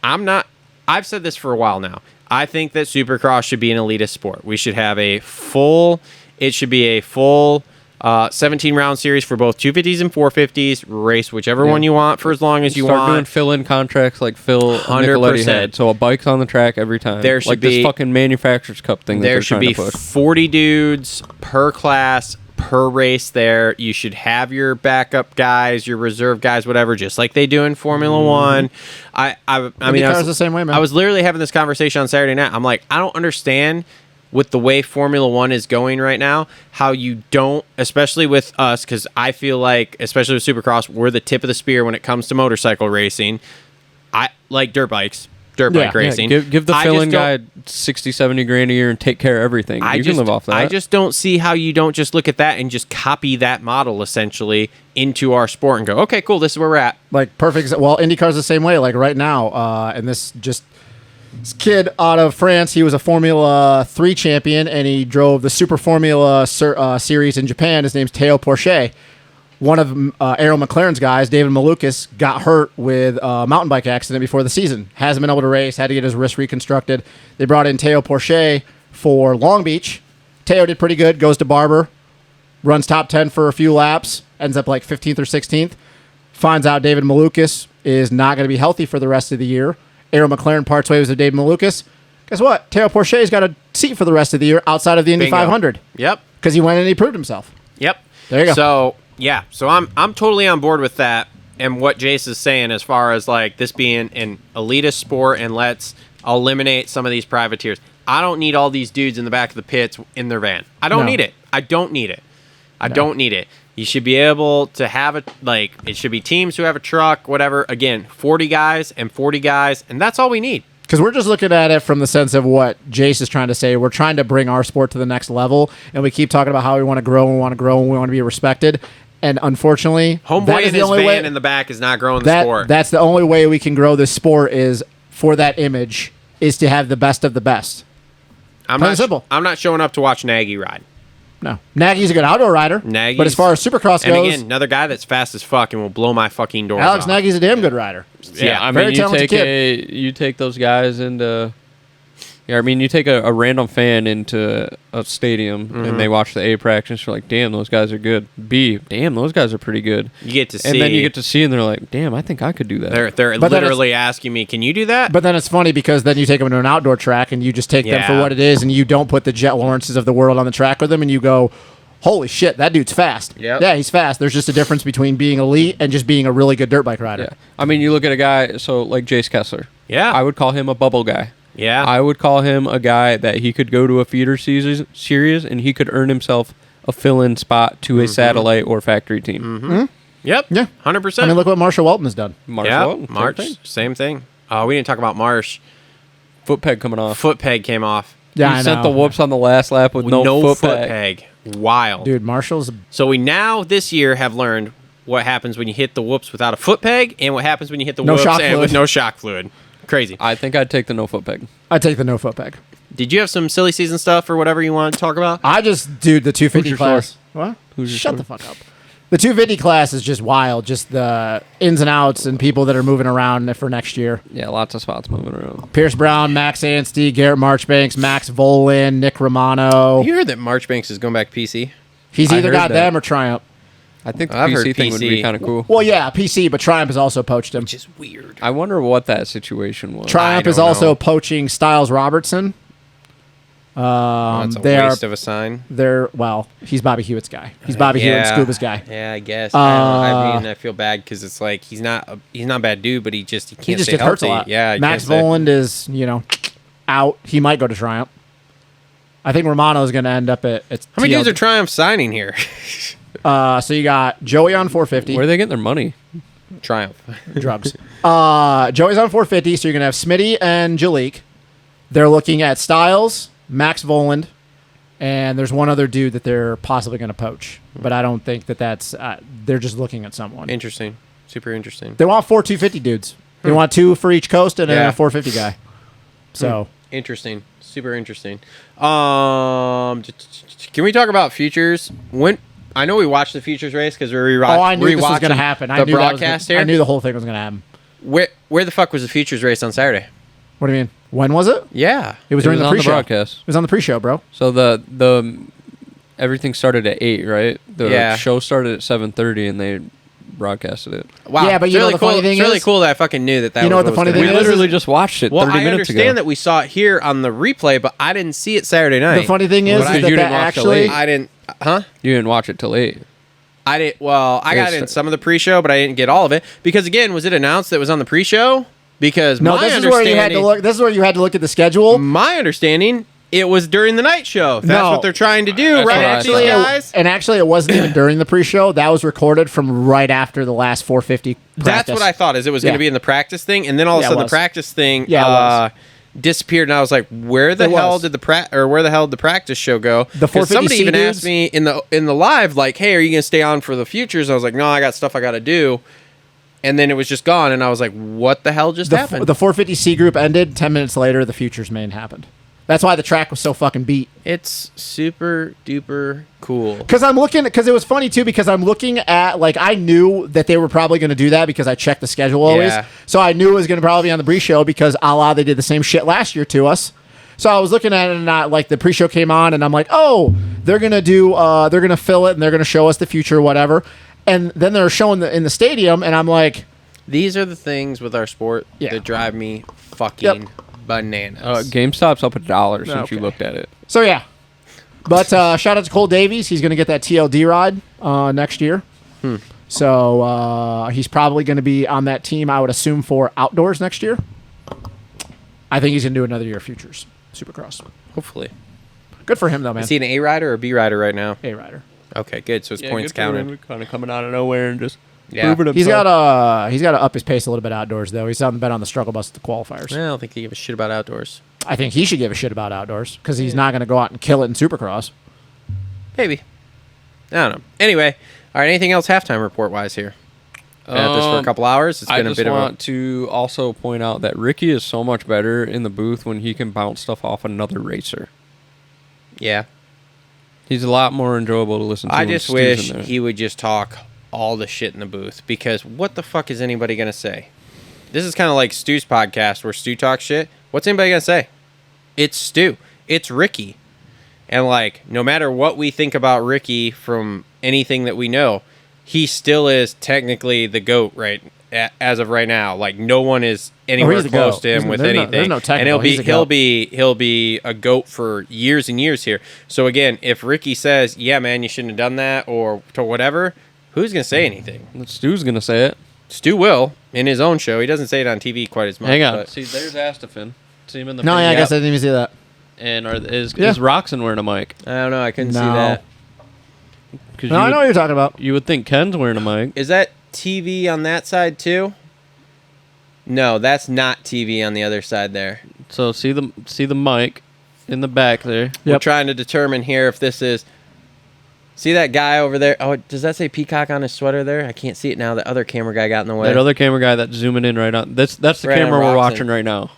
I'm not. I've said this for a while now. I think that Supercross should be an elitist sport. We should have a full. It should be a full 17 round series for both 250s and 450s. Race whichever one you want for as long as you Start want. doing fill-in contracts like Phil 100%. Nicoletti had. So a bike's on the track every time. There should like be this fucking Manufacturers Cup thing. There that should they're be trying to push. 40 dudes per class per race there. You should have your backup guys, your reserve guys, whatever, just like they do in Formula One. I mean, IndyCar's the same way, man. I was literally having this conversation on Saturday night. I'm like, I don't understand with the way Formula One is going right now, how you don't, especially with us, because I feel like, especially with Supercross, we're the tip of the spear when it comes to motorcycle racing. I like dirt bikes. Bike racing. Give the I fill-in just guy don't- 60-70 grand a year and take care of everything. You can live off that. I just don't see how you don't just look at that and just copy that model essentially into our sport and go, okay, cool, this is where we're at. Like perfect. Well, IndyCar's the same way. Like right now, and this kid out of France, he was a Formula 3 champion, and he drove the Super Formula series in Japan. His name's Théo Pourchaire. One of Arrow McLaren's guys, David Malukas, got hurt with a mountain bike accident before the season. Hasn't been able to race, had to get his wrist reconstructed. They brought in Théo Pourchaire for Long Beach. Théo did pretty good, goes to Barber, runs top 10 for a few laps, ends up like 15th or 16th. Finds out David Malukas is not going to be healthy for the rest of the year. Arrow McLaren parts ways with David Malukas. Guess what? Théo Pourchaire's got a seat for the rest of the year outside of the Indy Bingo. 500. Yep. Because he went and he proved himself. Yep. There you go. So yeah, so I'm totally on board with that and what Jace is saying as far as like this being an elitist sport and let's eliminate some of these privateers. I don't need all these dudes in the back of the pits in their van. I don't need it. I don't need it. I don't need it. You should be able to have it, like, it should be teams who have a truck, whatever. Again, 40 guys, and that's all we need. Because we're just looking at it from the sense of what Jace is trying to say. We're trying to bring our sport to the next level, and we keep talking about how we want to grow, and we want to grow, and we want to be respected. And unfortunately, Homeboy that is in the his only van way, in the back is not growing the sport. That's the only way we can grow this sport is for that image, is to have the best of the best. I'm Plain and simple. I'm not showing up to watch Nagy ride. No. Nagy's a good outdoor rider. But as far as Supercross and goes, again, another guy that's fast as fuck and will blow my fucking doors Alex off. Nagy's a damn good rider. Yeah, I very mean, talented kid. you take those guys into. Yeah, I mean, you take a random fan into a stadium and they watch the A practice. You're like, damn, those guys are good. B, damn, those guys are pretty good. You get to see, and then you get to see, and they're like, damn, I think I could do that. They're But then literally asking me, can you do that? But then it's funny because then you take them to an outdoor track and you just take them for Yeah. what it is, and you don't put the Jet Lawrences of the world on the track with them, and you go, holy shit, that dude's fast. Yep. Yeah, he's fast. There's just a difference between being elite and just being a really good dirt bike rider. Yeah. I mean, you look at a guy, so like Jace Kessler. Yeah. I would call him a bubble guy. Yeah. I would call him a guy that he could go to a feeder series and he could earn himself a fill-in spot to a satellite or factory team. Mm-hmm. Yep. Yeah. 100%. I mean, look what Marshall Welton has done. March, same thing. We didn't talk about Marsh. Foot peg coming off. Foot peg came off. Yeah, he I sent know. the whoops on the last lap with no foot peg. Wild. Dude, Marshall's... So we now this year have learned what happens when you hit the whoops without a foot peg and what happens when you hit the whoops and with no shock fluid. Crazy. I think I'd take the no foot peg. I'd take the no foot peg. Did you have some silly season stuff or whatever you want to talk about? Dude, the 250 your class. source? What? Who's your Shut source? the fuck up. The 250 class is just wild. Just the ins and outs and people that are moving around for next year. Yeah, lots of spots moving around. Pierce Brown, Max Anstey, Garrett Marchbanks, Max Volin, Nick Romano. You heard that Marchbanks is going back to PC? He's I either heard got that. them or Triumph. I think the I've heard PC thing would be PC. kind of cool. Well, yeah, PC, but Triumph has also poached him. Which is weird. I wonder what that situation was. Triumph I is don't also know. poaching Styles Robertson. That's a they waste are, of a sign. he's Bobby Hewitt's guy. He's Bobby Hewitt and Scuba's guy. Yeah, I guess. I mean, I feel bad because it's like he's not a bad dude, but he can't He just stay gets hurt healthy. a lot. Yeah, he Max can't stay- Voland is, out. He might go to Triumph. I think Romano is going to end up at How many TL. dudes are Triumph signing here? So you got Joey on 450. Where are they getting their money? Triumph. Drugs. Joey's on 450, so you're going to have Smitty and Jalik. They're looking at Styles, Max Voland, and there's one other dude that they're possibly going to poach. But I don't think that's... they're just looking at someone. Interesting. Super interesting. They want 4 250 dudes. They want 2 for each coast and then Yeah. a 450 guy. So... Interesting. Super interesting. Can we talk about futures? I know we watched the futures race because we're I knew this was rewatching going to happen. the broadcast here. I knew the whole thing was going to happen. Where the fuck was the futures race on Saturday? What do you mean? When was it? Yeah. It was It during was the on the pre-show. broadcast. It was on the pre-show, bro. So the everything started at 8, right? The Yeah. show started at 7:30 and they broadcasted it. Wow. Yeah, but It's you know really the cool. funny thing it's really is- cool that I fucking knew that. You know was what the funny was thing gonna We is? happen. literally just watched it Well, 30 I minutes understand ago. that we saw it here on the replay, but I didn't see it Saturday night. The funny thing is, But is you that didn't watch till actually... late. I didn't. Huh? You didn't watch it till 8. I didn't. Well, I got Yes, in sir. some of the pre-show, but I didn't get all of it because again, was it announced that it was on the pre-show? Because No, my this is where you had to understanding- look. This is where you had to look at the schedule. My understanding, it was during the night show. That's No. what they're trying to do, That's right? what I These thought. guys. And actually, it wasn't even during the pre-show. That was recorded from right after the last 450 practice. That's what I thought. Is it was going Yeah. to be in the practice thing, and then all of a Yeah, it sudden the was. practice thing Yeah, it was. disappeared, and I was like, "Where the It hell was. did where the hell did the practice show go?" The 'Cause somebody 450C even dudes- asked me in the live, like, "Hey, are you going to stay on for the futures?" I was like, "No, I got stuff I got to do." And then it was just gone, and I was like, "What the hell just happened?" The 450C group ended. 10 minutes later, the Futures main happened. That's why the track was so fucking beat. It's super duper cool. Because it was funny too. Because I'm looking at I knew that they were probably going to do that because I checked the schedule always. Yeah. So I knew it was going to probably be on the pre-show because they did the same shit last year to us. So I was looking at it and the pre-show came on and I'm like, oh, they're gonna they're gonna fill it and they're gonna show us the future, whatever. And then they're showing in the stadium and I'm like, These are the things with our sport Yeah. that drive me fucking bananas. GameStop's up $1 since Okay. you looked at it. so yeah. But shout out to Cole Davies. He's gonna get that TLD ride next year. So he's probably going to be on that team, I would assume, for outdoors next year. I think he's going to do another year of Futures Supercross. Hopefully. Good for him, though, man. Is he an A rider or B rider right now? A rider. Okay, good. So his points counted. Kind of coming out of nowhere and just Yeah. proving He's himself. got to up his pace a little bit outdoors, though. He's been on the struggle bus at the qualifiers. I don't think they give a shit about outdoors. I think he should give a shit about outdoors because he's not going to go out and kill it in Supercross. Maybe. I don't know. Anyway, all right. Anything else halftime report wise here? Been at this for a couple hours. It's I been a just bit of want to also point out that Ricky is so much better in the booth when he can bounce stuff off another racer. yeah. He's a lot more enjoyable to listen to. I when just Stu's wish in there. he would just talk all the shit in the booth because what the fuck is anybody gonna say? This is kind of like Stu's podcast where Stu talks shit. What's anybody gonna say? It's Stu. It's Ricky. And no matter what we think about Ricky from anything that we know, he still is technically the GOAT, right? as of right now. Like no one is anywhere he's the close GOAT. to him with There's anything. no technical. And he'll be a GOAT for years and years here. So again, if Ricky says, "Yeah, man, you shouldn't have done that," or to whatever, who's gonna say anything? Stu's gonna say it. Stu will in his own show. He doesn't say it on TV quite as much. Hang on. But See, there's Astafin. See him in the No, yeah, I guess I didn't even see that. And is Roxon wearing a mic? I don't know. I couldn't see No. that. Cause No, I know what you're talking about. You would think Ken's wearing a mic. Is that TV on that side too? No, that's not TV on the other side there. So see the mic in the back there. We're trying to determine here if this is. See that guy over there? Oh, does that say Peacock on his sweater there? I can't see it now. The other camera guy got in the way. That other camera guy that's zooming in right on. That's the Right on camera we're Roxon. watching right now.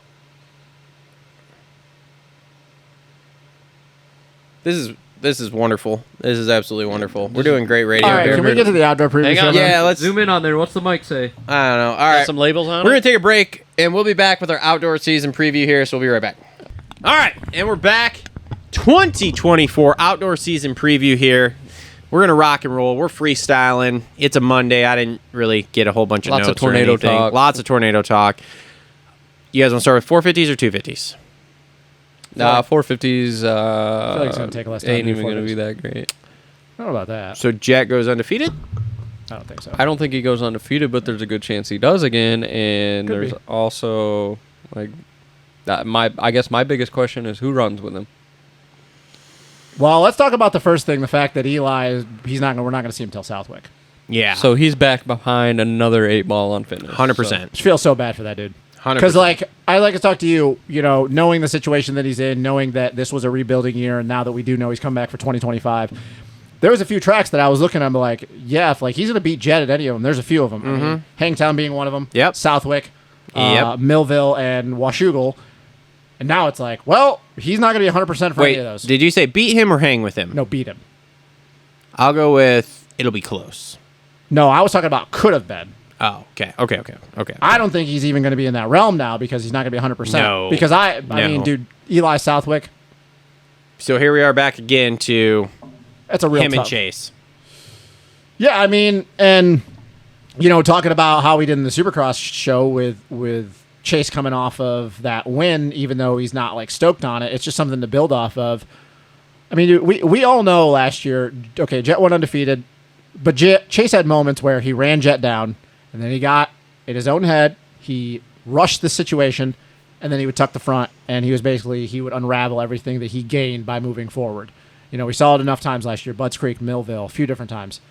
This is wonderful. This is absolutely wonderful. We're doing great radio All right, here. can we get to the outdoor preview? Hang show on. then? Yeah, let's Zoom in on there. What's the mic say? I don't know. All Got right. some labels on We're it? going to take a break, and we'll be back with our outdoor season preview here, so we'll be right back. All right, and we're back. 2024 outdoor season preview here. We're going to rock and roll. We're freestyling. It's a Monday. I didn't really get a whole bunch of Lots of notes or tornado anything. talk. Lots of tornado talk. You guys want to start with 450s or 250s? 450s. I feel like it's gonna take less time Ain't to do even gonna 450s. be that great. I don't know about that. So Jet goes undefeated? I don't think so. I don't think he goes undefeated, but there's a good chance he does again. And Could there's be. also like that. I guess my biggest question is who runs with him. Well, let's talk about the first thing: the fact that Eli we're not going to see him till Southwick. Yeah. So he's back behind another 8-ball on fitness. 100%. I feel so bad for that dude. 100%. Because, like, I like to talk to you, knowing the situation that he's in, knowing that this was a rebuilding year, and now that we do know he's come back for 2025, there was a few tracks that I was looking at, I'm like, yeah, if, like, he's going to beat Jet at any of them. There's a few of them. I mean, Hangtown being one of them. Yep. Southwick, Yep. Millville, and Washougal. And now it's like, well, he's not going to be 100% for any Wait, of those. did you say beat him or hang with him? No, beat him. I'll go with it'll be close. No, I was talking about could have been. Oh, okay. I don't think he's even going to be in that realm now because he's not going to be 100%. No. Because I No. mean, dude, Eli Southwick, So here we are back again to that's a real him and tough. Chase. Yeah, I mean, and talking about how we did in the Supercross show with Chase coming off of that win, even though he's not like stoked on it, it's just something to build off of. I mean, dude, we all know last year, okay, Jet went undefeated, but Chase had moments where he ran Jet down, and then he got in his own head, he rushed the situation, and then he would tuck the front, and he would unravel everything that he gained by moving forward. We saw it enough times last year, Budds Creek, Millville, a few different times.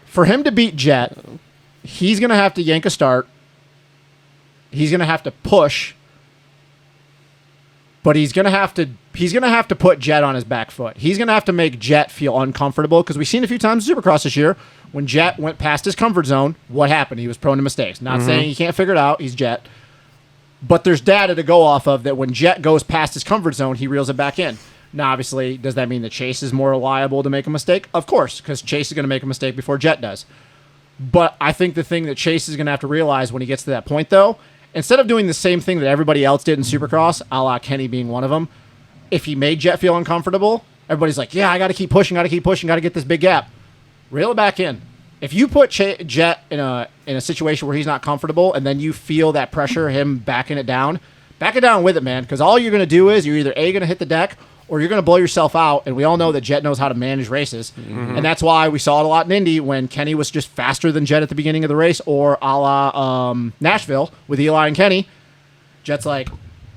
For him to beat Jet, he's going to have to yank a start. He's going to have to push, but he's going to have to put Jet on his back foot. He's going to have to make Jet feel uncomfortable because we've seen a few times in Supercross this year when Jet went past his comfort zone, what happened? He was prone to mistakes. Not saying he can't figure it out. He's Jet. But there's data to go off of that when Jet goes past his comfort zone, he reels it back in. Now, obviously, does that mean that Chase is more liable to make a mistake? Of course, because Chase is going to make a mistake before Jet does. But I think the thing that Chase is going to have to realize when he gets to that point, though, instead of doing the same thing that everybody else did in Supercross, a la Kenny being one of them, if he made Jet feel uncomfortable, everybody's like, yeah, I got to keep pushing, got to get this big gap. Reel it back in. If you put Jet in a situation where he's not comfortable and then you feel that pressure, him backing it down with it, man, because all you're going to do is you're either A, going to hit the deck, or you're going to blow yourself out, and we all know that Jet knows how to manage races. And that's why we saw it a lot in Indy when Kenny was just faster than Jet at the beginning of the race, or a la Nashville with Eli and Kenny. Jet's like,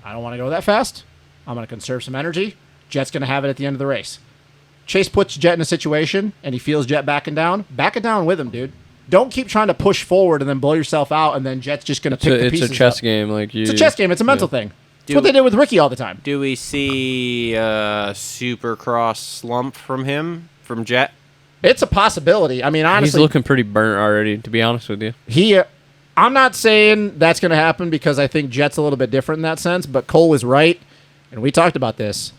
I don't want to go that fast. I'm going to conserve some energy. Jet's going to have it at the end of the race. Chase puts Jet in a situation, and he feels Jet backing down. Back it down with him, dude. Don't keep trying to push forward and then blow yourself out, and then Jet's just going to pick the pieces It's a chess up. game. It's a chess game. It's a mental thing. It's what they did with Ricky all the time. Do we see a Supercross slump from Jet? It's a possibility. I mean, honestly, he's looking pretty burnt already, to be honest with you. I'm not saying that's going to happen because I think Jet's a little bit different in that sense, but Cole was right, and we talked about this.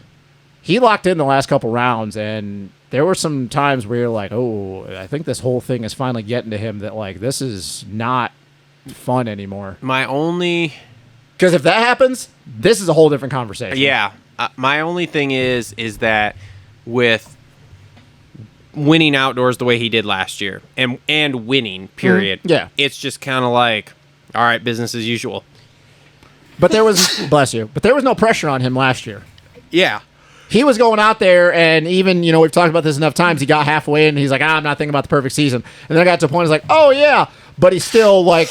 He locked in the last couple rounds, and there were some times where you're like, oh, I think this whole thing is finally getting to him that, like, this is not fun anymore. Because if that happens, this is a whole different conversation. Yeah. My only thing is that with winning outdoors the way he did last year and winning, period. Yeah. It's just kind of like, all right, business as usual. But there was, bless you, but there was no pressure on him last year. Yeah. He was going out there, and even, we've talked about this enough times, he got halfway and he's like, I'm not thinking about the perfect season. And then I got to a point, he's like, oh, yeah. But he's still like,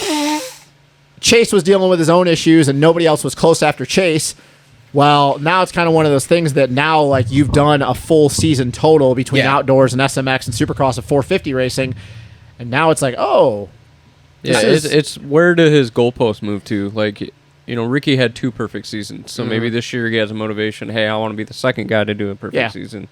Chase was dealing with his own issues, and nobody else was close after Chase. Well, now it's kind of one of those things that now, like, you've done a full season total between outdoors and SMX and Supercross of 450 racing, and now it's like, oh. Yeah, it's where did his goalpost move to? Like, Ricky had 2 perfect seasons, so maybe this year he has a motivation. Hey, I want to be the second guy to do a perfect season.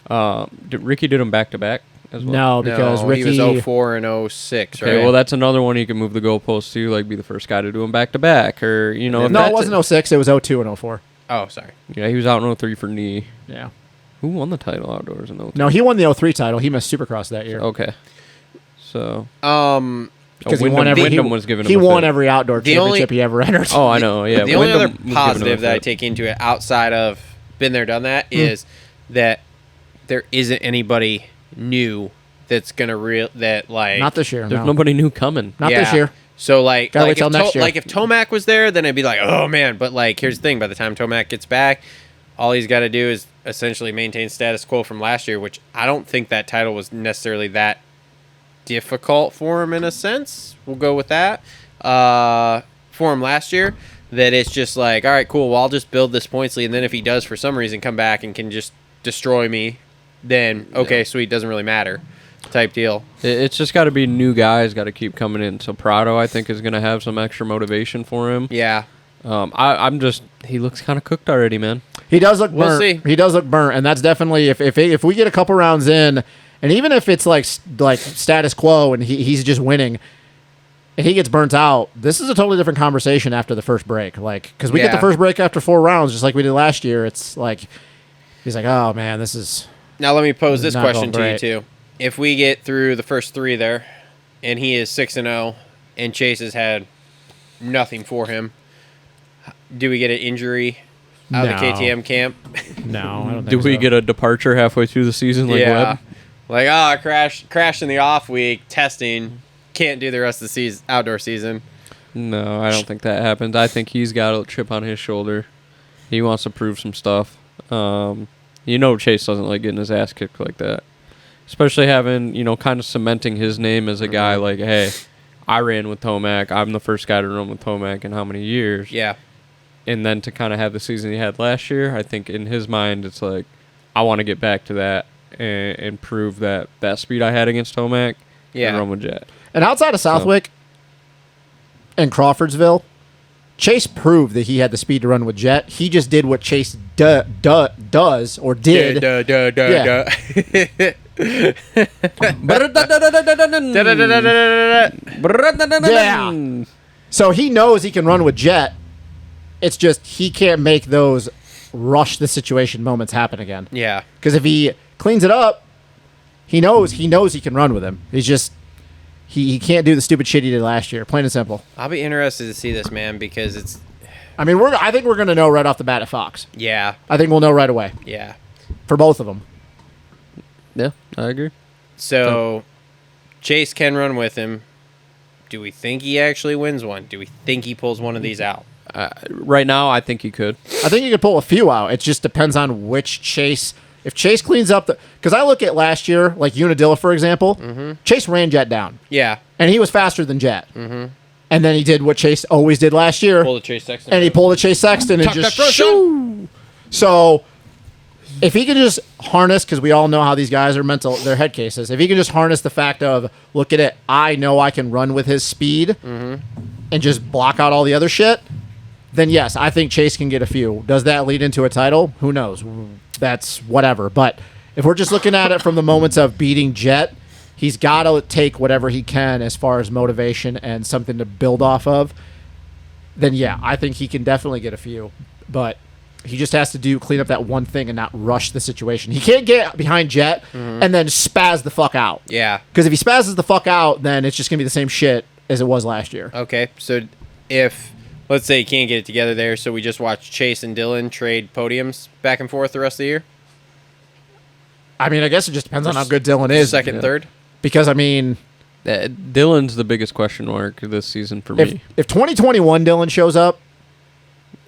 Ricky did them back to back as well. No, because Ricky he was 04 and 06, right? Okay, well, that's another one he can move the goalpost to, like be the first guy to do them back to back, or No, it wasn't 06. It was 02 and 04. Oh, sorry. Yeah, he was out in 03 for knee. Yeah. Who won the title outdoors in 03? No, he won the 03 title. He missed Supercross that year. Okay, so because Wyndham was giving him he won every outdoor championship he ever entered. Oh, I know. Yeah, the only other positive that I take into it outside of been there, done that is that there isn't anybody new that's gonna not this year. There's nobody new coming. Not this year. So like wait till next year. Like if Tomac was there, then I'd be like, oh man. But like, here's the thing: by the time Tomac gets back, all he's got to do is essentially maintain status quo from last year, which I don't think that title was necessarily that difficult for him in a sense. We'll go with that. For him last year, that it's just like, all right, cool. Well, I'll just build this points lead, and then if he does for some reason come back and can just destroy me, then okay, sweet, doesn't really matter, type deal. It's just got to be new guys, got to keep coming in. So Prado, I think, is going to have some extra motivation for him. Yeah. He looks kind of cooked already, man. He does look burnt. We'll see. He does look burnt, and that's definitely if we get a couple rounds in. And even if it's like status quo and he's just winning and he gets burnt out, this is a totally different conversation after the first break. Like, because we get the first break after 4 rounds, just like we did last year. It's like, he's like, oh man, this is. Now let me pose this question to you great. too. If we get through the first 3 there and he is 6-0 and Chase has had nothing for him, do we get an injury out of the KTM camp? No, I don't think Do we get a departure halfway through the season like Webb? Like, crashed in the off week, testing, can't do the rest of the season, outdoor season. No, I don't think that happens. I think he's got a chip on his shoulder. He wants to prove some stuff. Chase doesn't like getting his ass kicked like that. Especially having, kind of cementing his name as a guy like, hey, I ran with Tomac. I'm the first guy to run with Tomac in how many years? Yeah. And then to kind of have the season he had last year, I think in his mind it's like, I want to get back to that. And prove that speed I had against Tomac and run with Jet. And outside of Southwick and Crawfordsville, Chase proved that he had the speed to run with Jet. He just did what Chase does or did. Yeah. So he knows he can run with Jet. It's just he can't make those rush the situation moments happen again. Yeah. Because if he cleans it up, he knows he can run with him. He's just he can't do the stupid shit he did last year. Plain and simple. I'll be interested to see this, man, because it's. I mean, I think we're gonna know right off the bat at Fox. Yeah. I think we'll know right away. Yeah. For both of them. Yeah, I agree. So, Chase can run with him. Do we think he actually wins one? Do we think he pulls one of these out? Right now, I think he could. I think he could pull a few out. It just depends on which Chase. If Chase cleans up because I look at last year, like Unadilla, for example, Chase ran Jet down. Yeah. And he was faster than Jet. Mm-hmm. And then he did what Chase always did last year. Pulled a Chase Sexton. And he pulled a Chase Sexton and just shoo. So if he can just harness, because we all know how these guys are mental, their head cases. If he can just harness the fact of, look at it, I know I can run with his speed and just block out all the other shit, then yes, I think Chase can get a few. Does that lead into a title? Who knows? That's whatever. But if we're just looking at it from the moments of beating Jet, he's got to take whatever he can as far as motivation and something to build off of. Then yeah, I think he can definitely get a few. But he just has to clean up that one thing and not rush the situation. He can't get behind Jet and then spaz the fuck out. Yeah. Because if he spazzes the fuck out, then it's just going to be the same shit as it was last year. Okay, so if, let's say he can't get it together there, so we just watch Chase and Dylan trade podiums back and forth the rest of the year? I mean, I guess it just depends on how good Dylan is. Second, third. Because, I mean... Dylan's the biggest question mark this season for me. If 2021 Dylan shows up...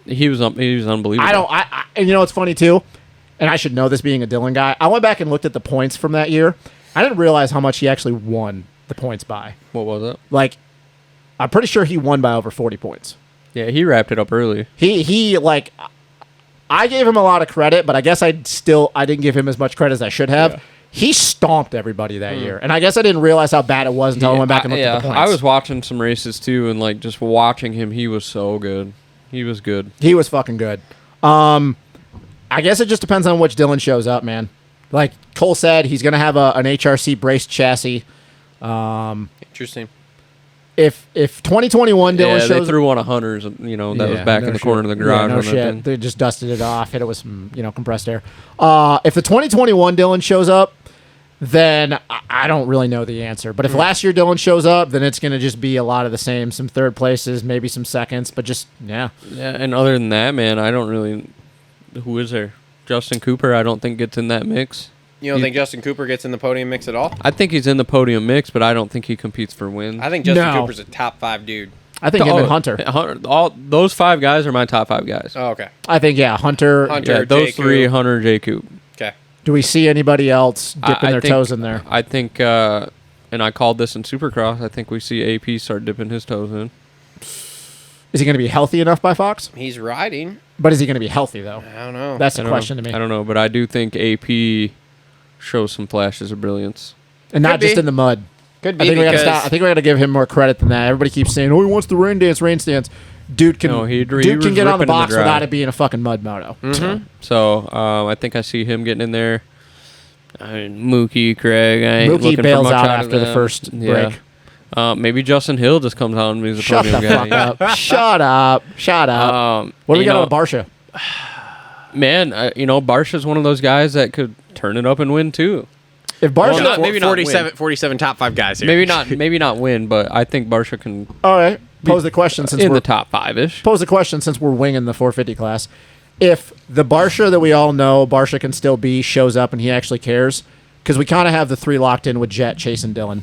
He was unbelievable. And you know what's funny, too? And I should know this being a Dylan guy. I went back and looked at the points from that year. I didn't realize how much he actually won the points by. What was it? Like, I'm pretty sure he won by over 40 points. Yeah, he wrapped it up early. He like, I gave him a lot of credit, but I guess I didn't give him as much credit as I should have. Yeah. He stomped everybody that year, and I guess I didn't realize how bad it was until I went back and looked at the points. I was watching some races too, and like just watching him, he was so good. He was good. He was fucking good. I guess it just depends on which Dylan shows up, man. Like Cole said, he's going to have an HRC braced chassis. Interesting. If 2021 Dylan shows, they threw one of Hunter's, that was back in the corner of the garage. No shit. They just dusted it off, hit it with some, compressed air. If the 2021 Dylan shows up, then I don't really know the answer. But if last year Dylan shows up, then it's going to just be a lot of the same. Some third places, maybe some seconds, but just, yeah. Yeah, and other than that, man, I don't really... Who is there? Justin Cooper, I don't think gets in that mix. You don't think Justin Cooper gets in the podium mix at all? I think he's in the podium mix, but I don't think he competes for wins. I think Justin Cooper's a top 5 dude. I think him and Hunter. All those 5 guys are my top 5 guys. Oh, okay. I think, Hunter. Yeah, those 3, Hunter, J. Coop. Okay. Do we see anybody else dipping their toes in there? I think, and I called this in Supercross, I think we see AP start dipping his toes in. Is he going to be healthy enough by Fox? He's riding. But is he going to be healthy, though? I don't know. That's the question to me. I don't know, but I do think AP shows some flashes of brilliance. And not just in the mud. Could be. I think we got to give him more credit than that. Everybody keeps saying, he wants the rain dance. Dude can, dude can get on the box without it being a fucking mud moto. Mm-hmm. So I think I see him getting in there. Mookie, Craig. I ain't looking bails for much out out after the first break. Maybe Justin Hill just comes out and he's a podium guy. Shut up. What do we got on Barsha? Man, Barsha's one of those guys that could turn it up and win too. If Barsha, maybe not 47 top 5 guys here. Maybe not win, but I think Barsha can. All right, pose the question since in we're the top 5-ish. Pose the question since we're winging the 450 class. If the Barsha that we all know Barsha can still be shows up and he actually cares, because we kind of have the 3 locked in with Jet, Chase, and Dylan.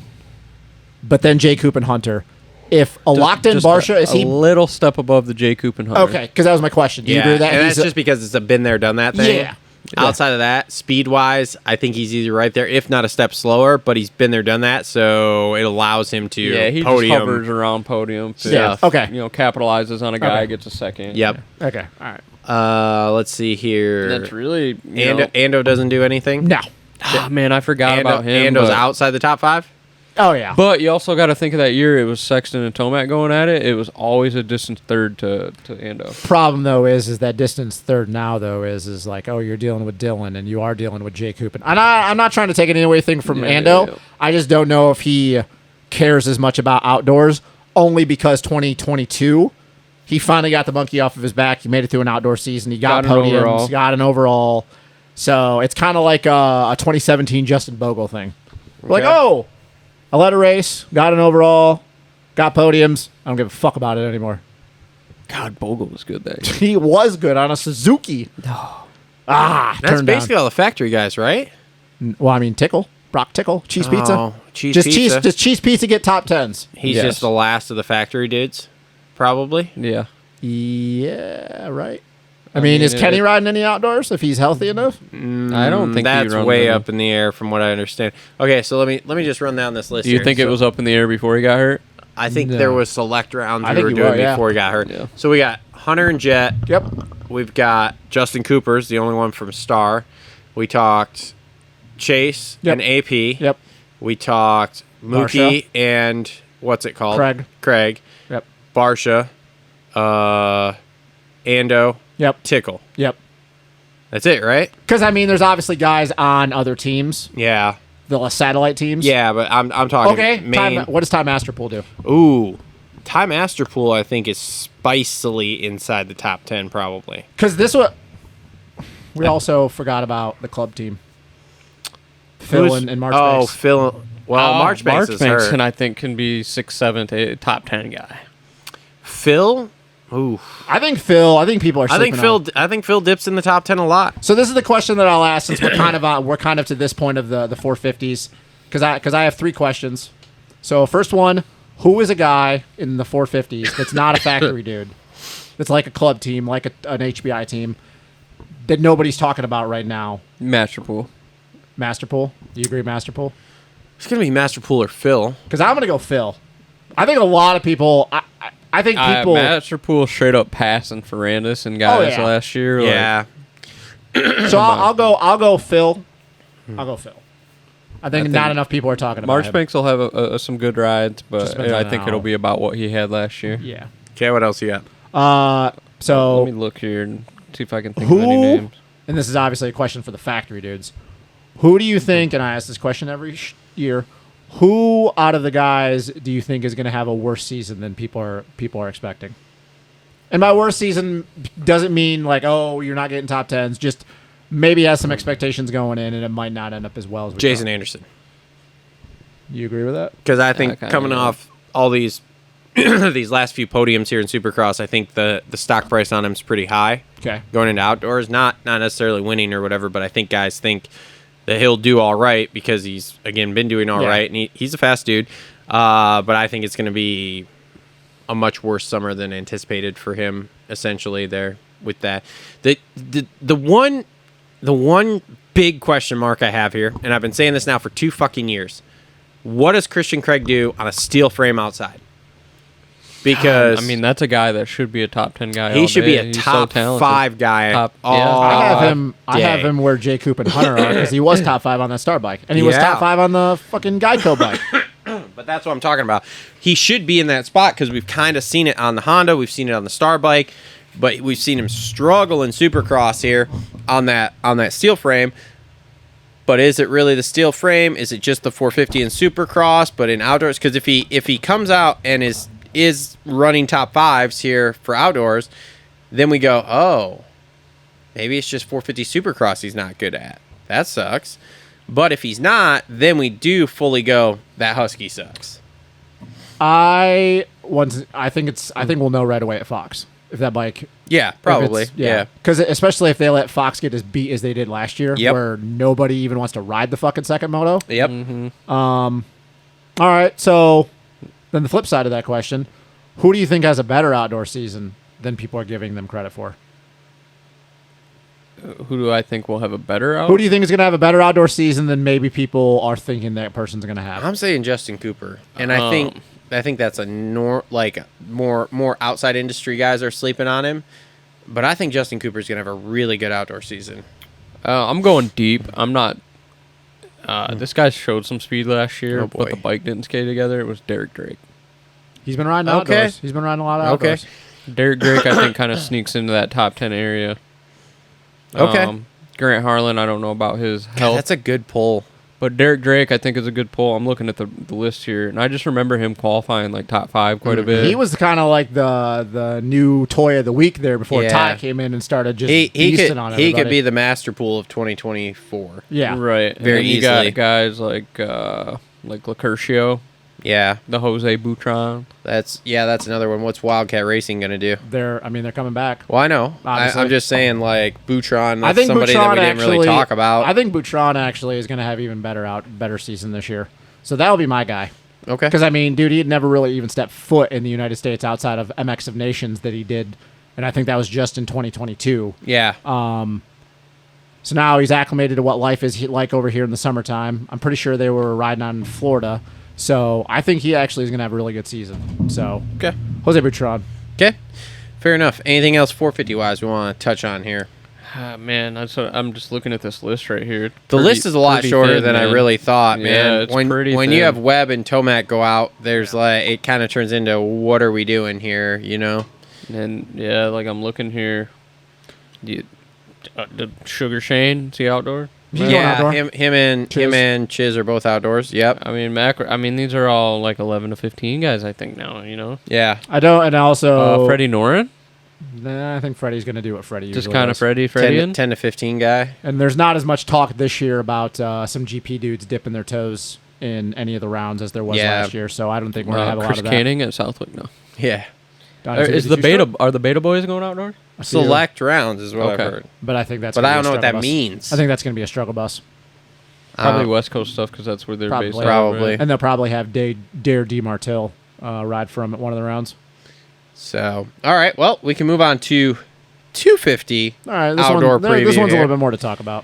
But then J. Coop and Hunter. If a locked-in Barsha, is he... a little step above the J. Coop and Hunter. Okay, because that was my question. Do you agree with that? And that's just because it's a been-there-done-that thing. Yeah. Outside of that, speed-wise, I think he's either right there, if not a step slower, but he's been there, done that, so it allows him to he podium. Just hovers around podium. Yeah, okay. Capitalizes on a guy, gets a second. Yep. Yeah. Okay, all right. Let's see here. And that's really... Ando doesn't do anything? No. Oh, man, I forgot about him. Ando's outside the top 5? Oh, yeah. But you also got to think of that year. It was Sexton and Tomac going at it. It was always a distance third to Ando. Problem, though, is that distance third now, though, is like, you're dealing with Dylan and you are dealing with J. Coop. And I'm not trying to take anything from Ando. Yeah. I just don't know if he cares as much about outdoors, only because 2022, he finally got the monkey off of his back. He made it through an outdoor season. He got podiums, got an overall. So it's kind of like a 2017 Justin Bogle thing. We're like, I led a race, got an overall, got podiums. I don't give a fuck about it anymore. God, Bogle was good that year. He was good on a Suzuki. That's basically all the factory guys, right? Well, I mean, Brock Tickle, Cheese Pizza. Pizza. Does Cheese Pizza get top 10s? He's just the last of the factory dudes, probably. Yeah. Yeah, right. I mean, is Kenny riding any outdoors if he's healthy enough? I don't think that's way up in the air from what I understand. Okay, so let me just run down this list. Do you think it was up in the air before he got hurt? I think there was select rounds we were doing before he got hurt. Yeah. So we got Hunter and Jet. Yep. We've got Justin Cooper's the only one from Star. We talked Chase and AP. Yep. We talked Mookie and what's it called? Craig. Yep. Barsha. Ando. Yep. Tickle. Yep. That's it, right? Because, I mean, there's obviously guys on other teams. Yeah. The satellite teams. Yeah, but I'm talking Okay. What does Ty Masterpool do? Ooh. Ty Masterpool, I think, is spicily inside the top 10, probably. Because we also forgot about the club team. Phil and Marchbanks. Oh, Phil. Well, Marchbanks is hurt. And I think can be 6, 7 to top 10 guy. Phil Ooh. I think people are sleeping on. I think Phil dips in the top 10 a lot. So this is the question that I'll ask since we're kind of to this point of the 450s because I have 3 questions. So first one, who is a guy in the 450s that's not a factory dude? That's like a club team, like an HBI team that nobody's talking about right now. Masterpool. Masterpool? Do you agree Masterpool? It's going to be Masterpool or Phil. Because I'm going to go Phil. I think a lot of people... I think people... Masterpool straight up passing Ferrandis and guys last year. Yeah. So I'll go Phil. I'll go Phil. I think not enough people are talking about him. Marchbanks will have some good rides, but I think it'll be about what he had last year. Yeah. Okay, what else you got? So let me look here and see if I can think of any names. And this is obviously a question for the factory dudes. Who do you think, and I ask this question every year, who out of the guys do you think is going to have a worse season than people are expecting? And by worst season doesn't mean like, oh, you're not getting top 10s, just maybe has some expectations going in and it might not end up as well as we Jason thought. Anderson. You agree with that? Because I think coming off all these these last few podiums here in Supercross, I think the stock price on him is pretty high. Okay. Going into outdoors, not necessarily winning or whatever, but I think guys think that he'll do all right because he's, again, been doing all right, and he's a fast dude. But I think it's going to be a much worse summer than anticipated for him, essentially, there with that. The one big question mark I have here, and I've been saying this now for 2 fucking years, what does Christian Craig do on a steel frame outside? Because I mean, that's a guy that should be a top 10 guy. He should be a He's top so 5 guy. I have him where Jay Coop and Hunter are because he was top 5 on that Star bike, and he was top 5 on the fucking Geico bike. But that's what I'm talking about. He should be in that spot because we've kind of seen it on the Honda, we've seen it on the Star bike, but we've seen him struggle in Supercross here on that steel frame. But is it really the steel frame? Is it just the 450 in Supercross? But in outdoors, because if he comes out and is running top 5s here for outdoors, then we go, oh, maybe it's just 450 Supercross he's not good at. That sucks. But if he's not, then we do fully go, that Husky sucks. I think we'll know right away at Fox if that bike. Yeah, probably. Yeah. Because especially if they let Fox get as beat as they did last year, where nobody even wants to ride the fucking second moto. Yep. Mm-hmm. All right, so then the flip side of that question, who do you think has a better outdoor season than people are giving them credit for? Who do I think will have a better outdoor? Who do you think is going to have a better outdoor season than maybe people are thinking that person's going to have? I'm saying Justin Cooper, and I think that's a more outside industry guys are sleeping on him, but I think Justin Cooper's going to have a really good outdoor season. I'm going deep. I'm not. This guy showed some speed last year, but the bike didn't skate together. It was Derek Drake. He's been riding outdoors. He's been riding a lot of outdoors. Okay. Derek Drake, I think, kind of sneaks into that top 10 area. Okay. Grant Harlan, I don't know about his health. That's a good pull. But Derek Drake, I think, is a good pull. I'm looking at the list here, and I just remember him qualifying like top 5 quite a bit. He was kind of like the new toy of the week there before Ty came in and started just beasting on everybody. He could be the master pool of 2024. Yeah. Right. Very and easily. You got guys like Lacurcio. Yeah. The Jose Butron. That's another one. What's Wildcat Racing going to do? They're coming back. Well, I know. I'm just saying, like, Butron, that's somebody Butron that we didn't really talk about. I think Butron actually is going to have even better season this year. So that'll be my guy. Okay. Because, I mean, dude, he had never really even stepped foot in the United States outside of MX of Nations that he did. And I think that was just in 2022. Yeah. So now he's acclimated to what life is like over here in the summertime. I'm pretty sure they were riding on in Florida. So I think he actually is going to have a really good season. So, okay. Jose Butron. Okay. Fair enough. Anything else 450-wise we want to touch on here? Man, I'm just looking at this list right here. The list is a lot shorter than I really thought, man. Yeah, it's pretty when thin. you have Webb and Tomac go out, there's like it kind of turns into what are we doing here, you know? And yeah, like I'm looking here. The Sugar Shane, is he outdoor? Yeah, him and Chiz are both outdoors. Yep. I mean, these are all like 11 to 15 guys, I think now. You know. Yeah. I don't, and also Freddie Noren. Nah, I think Freddie's going to do what Freddie usually Just kind of does. Freddie 10 to 15 guy. And there's not as much talk this year about some GP dudes dipping their toes in any of the rounds as there was last year. So I don't think we're going to have a lot Chris of that. Canning at Southwick, no. Yeah. Is the beta? Are the beta boys going outdoors? Select rounds is what I've heard. But I think that's. But gonna I be a don't know what struggle that bus. means. I think that's going to be a struggle bus. Probably West Coast stuff because that's where they're based. Probably. And they'll probably have Dare D. Martell ride from at one of the rounds. So, all right. Well, we can move on to 250 All right, outdoor preview. This one's a here. little bit more to talk about.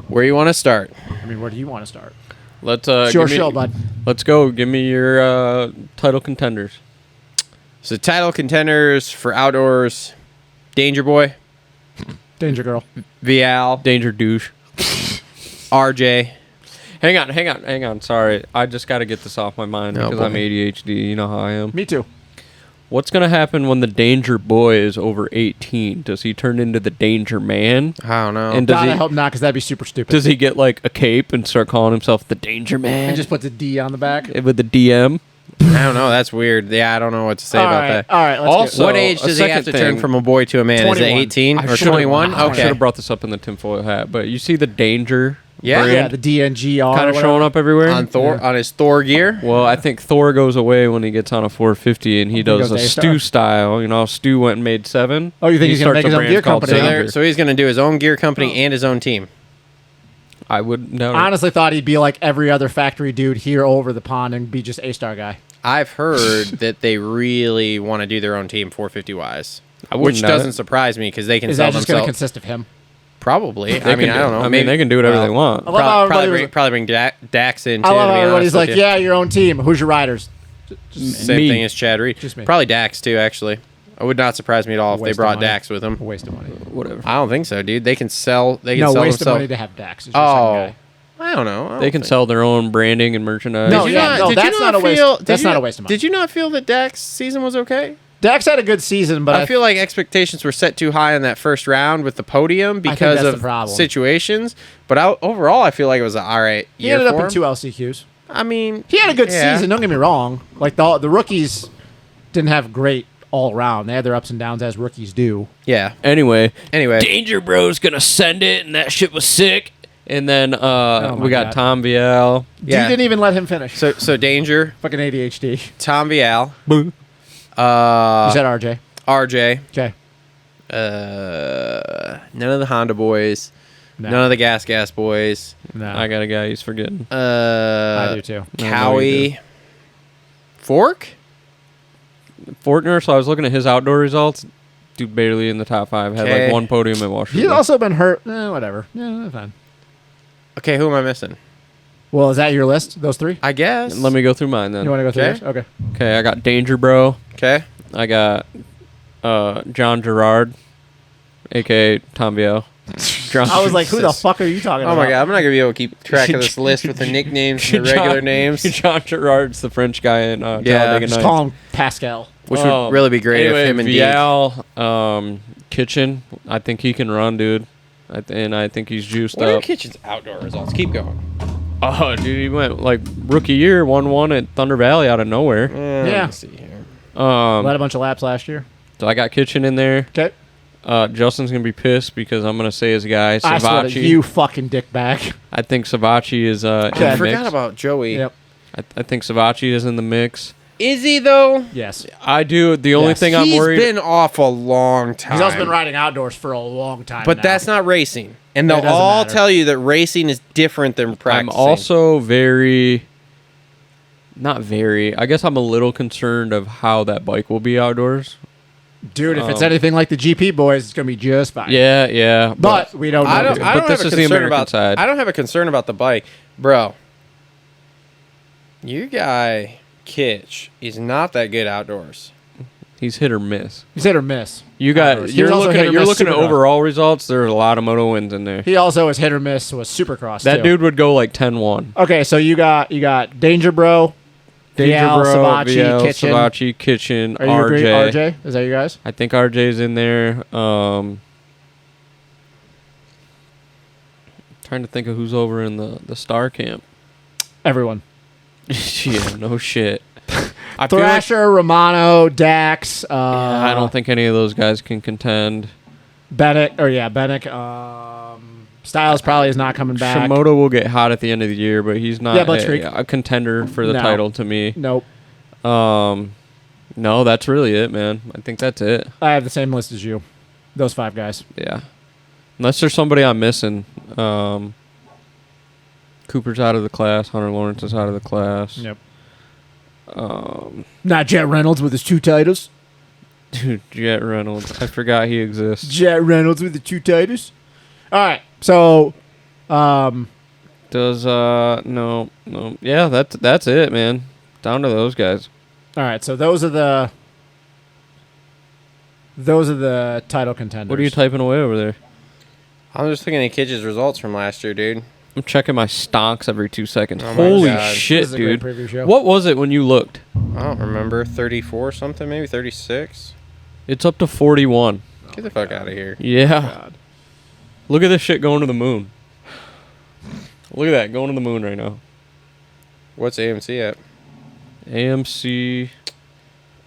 Where you want to start? I mean, where do you want to start? Let's It's your show, bud. Let's go. Give me your title contenders. So, title contenders for outdoors: Danger Boy, Danger Girl, Vial, Danger douche. RJ. Hang on. Sorry, I just got to get this off my mind because I'm ADHD. You know how I am. Me too. What's gonna happen when the Danger Boy is over 18? Does he turn into the Danger Man? I don't know. And God, I hope not, because that'd be super stupid. does he get like a cape and start calling himself the Danger Man? And just put the D on the back. With the DM. I don't know. That's weird. Yeah, I don't know what to say All about right, that. all right, let's Also, What age a does he have to second turn thing- from a boy to a man? 21. Is it 18 or should've- 21? I should Okay. have brought this up in the tinfoil hat, but you see the Danger Yeah. brand Yeah, the DNGR. kind of showing up everywhere On Thor, on his Thor gear. Well, I think Thor goes away when he gets on a 450 and he does goes a A-star. Stu style. You know, Stu went and made 7. Oh, you think He he's gonna starts make his a own brand gear called company, huh? Danger. So he's going to do his own gear company and his own team. I would know. Honestly, thought he'd be like every other factory dude here over the pond and be just A-star guy. I've heard that they really want to do their own team 450 wise, wouldn't which doubt doesn't it. surprise me because they can Is sell that just going to themselves. consist of him? Probably. They I mean, can I don't know. I mean, they can do whatever they want. I love how everybody was- Probably bring Dax in too. I love to how be everybody's honest like, with you. yeah, your own team. Who's your riders? Same Me. thing as Chad Reed. Just me. Probably Dax too. Actually, it would not surprise me at all if they Waste of brought money. Dax with them. A waste of money. Whatever. I don't think so, dude. They can sell. They can No, sell waste of themselves. money to have Dax. It's your second Oh, guy. I don't know. I They don't can think- sell their own branding and merchandise. No, Did you yeah, not- no, did you that's not not a waste. feel- did That's you not not- a waste of money. Did you not feel that Dak's season was okay? Dax had a good season, but I feel like expectations were set too high in that first round with the podium think because that's the of problem. situations. But overall, I feel like it was an all right he year ended up for in him. 2 LCQs. I mean, He had a good yeah. season. Don't get me wrong. Like the rookies didn't have great all around. They had their ups and downs as rookies do. Yeah. Anyway, Anyway, Danger Bro's gonna send it, and that shit was sick. And then my we got God. Tom Viel. yeah. You didn't even let him finish. So Danger, Fucking ADHD. Tom Vial, You said RJ. RJ, Okay. none of the Honda boys, No. none of the Gas boys, No. I got a guy he's forgetting. I do too. I know you Cowie, Fork. Fortner. So I was looking at his outdoor results. Dude, barely in the top 5. Had Okay. like 1 podium at Washington. He's also been hurt. Whatever. Yeah, that's fine. Okay, who am I missing? Well, is that your list? Those 3? I guess. Let me go through mine then. You want to go through Okay. yours? Okay. Okay, I got Danger Bro. Okay. I got John Gerard, a.k.a. Tom Viel. I was like, who the fuck are you talking Oh about? my god, I'm not gonna be able to keep track of this list with the nicknames and the regular names, John Gerard's the French guy in Talladega Just Nights. call him Pascal. which would really be great Anyway, if him and Deke. Vial, Kitchen, I think he can run, dude. And I think he's juiced What are up. Kitchen's outdoor results? Keep going. Oh, dude, he went like rookie year, 1-1 at Thunder Valley out of nowhere. Let Yeah. me see here. Led a bunch of laps last year. So I got Kitchen in there. Okay. Justin's gonna be pissed because I'm gonna say his guy I swear to Savachi. you fucking dickbag. I think Savachi is in I the forgot mix. about Joey. Yep. I think Savachi is in the mix. Is he though? Yes. I do. The only Yes. thing I'm He's worried. been off a long time. He's also been riding outdoors for a long time. but now. that's not racing, and It they'll doesn't all matter. tell you that racing is different than I'm practicing. also not very. I guess I'm a little concerned of how that bike will be outdoors. Dude, if it's anything like the GP boys, it's gonna be just fine. Yeah. But we don't know. I don't. dude. I But don't this have a is the concern American about. side. I don't have a concern about the bike, bro. Your guy Kitch is not that good outdoors. He's hit or miss. He's hit or miss. You got. Outdoors. He You're was also looking hit at. or You're miss looking at Supercross. overall results. There's a lot of moto wins in there. He also is hit or miss with Supercross. That too. dude would go like 10-1. Okay, so you got Danger Bro, Vial, Savachi, Viel, Kitchen. Savachi, Kitchen, Are you agree? RJ. RJ? Is that you guys? I think RJ's in there. Trying to think of who's over in the star camp. Everyone. Yeah, no shit. I feel like Thrasher, Romano, Dax. I don't think any of those guys can contend. Bennett. Styles probably is not coming back. Shimoda will get hot at the end of the year, but he's not Yeah, Blitzkrieg. a contender for the No. title to me. Nope. No, that's really it, man. I think that's it. I have the same list as you. Those 5 guys. Yeah. Unless there's somebody I'm missing. Cooper's out of the class. Hunter Lawrence is out of the class. Yep. Not Jet Reynolds with his 2 titles. Dude, Jet Reynolds. I forgot he exists. Jet Reynolds with the 2 titles. All right. So, Does no. Yeah, that's it, man. Down to those guys. all right. So those are the title contenders. What are you typing away over there? I'm just looking at Kidge's results from last year, dude. I'm checking my stonks every 2 seconds. Oh my Holy God. This shit, is a great dude. preview show. What was it when you looked? I don't remember. 34 something, maybe 36. It's up to 41. Get the fuck out of here. Yeah. God. Look at this shit going to the moon. Look at that, going to the moon right now. What's AMC at? AMC.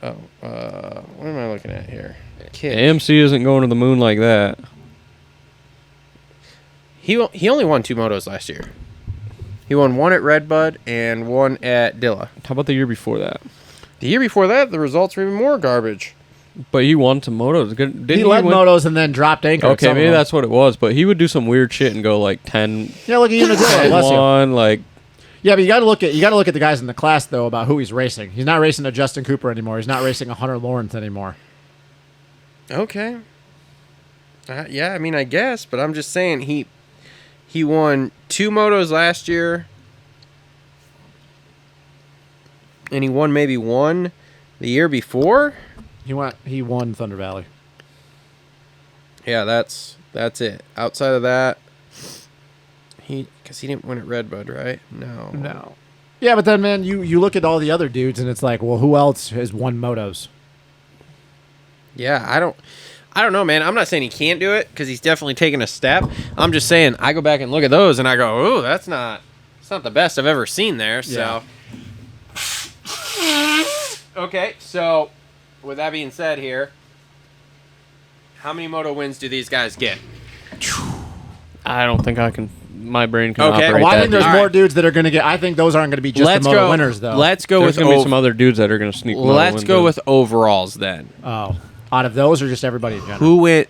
Oh, what am I looking at here? Kid. AMC isn't going to the moon like that. He only won 2 motos last year. He won 1 at Redbud and 1 at Dilla. How about the year before that? The year before that, the results were even more garbage. But he won some motos. Didn't He led motos and then dropped anchor. Okay, maybe that's what it was. But he would do some weird shit and go like 10. Yeah, look at you, Bless you. 1, like. Yeah, but you got to look at the guys in the class though about who he's racing. He's not racing a Justin Cooper anymore. He's not racing a Hunter Lawrence anymore. Okay. Yeah, I mean, I guess, but I'm just saying he won 2 motos last year, and he won maybe 1 the year before. He won Thunder Valley. Yeah, that's it. Outside of that, because he didn't win at Redbud, right? No. Yeah, but then man, you look at all the other dudes and it's like, well, who else has won motos? Yeah, I don't know, man. I'm not saying he can't do it because he's definitely taken a step. I'm just saying I go back and look at those and I go, oh, that's not the best I've ever seen there. So, okay. So, with that being said, here, how many moto wins do these guys get? I don't think I can. My brain can operate Well, I think that. there's more dudes that are going to get. I think those aren't going to be just the moto winners, though. Let's go There's with going to be some other dudes that are going to sneak. Let's go with overalls then. Oh, out of those or just everybody in general? Who went?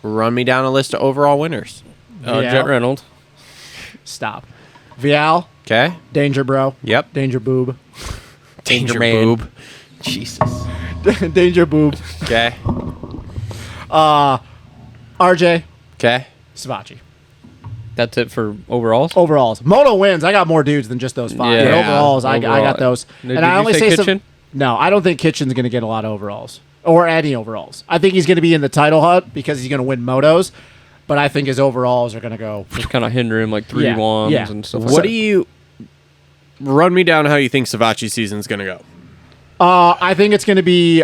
Run me down a list of overall winners. Jet Reynolds. Stop. Vial. Okay. Danger Bro. Yep. Danger Boob. Danger Man. Boob. Jesus. Danger Boob. Okay. RJ. Okay. Savachi. That's it for overalls. Overalls. Moto wins. I got more dudes than just those 5. Yeah. But overalls, I got those. Did I you only say say Kitchen? No, I don't think Kitchen's going to get a lot of overalls or any overalls. I think he's going to be in the title hunt because he's going to win motos. But I think his overalls are going to go. Just kind of hinder him like 3 Yeah, ones yeah. and stuff. What do you run me down how you think Savachi's season's gonna go? I think it's going to be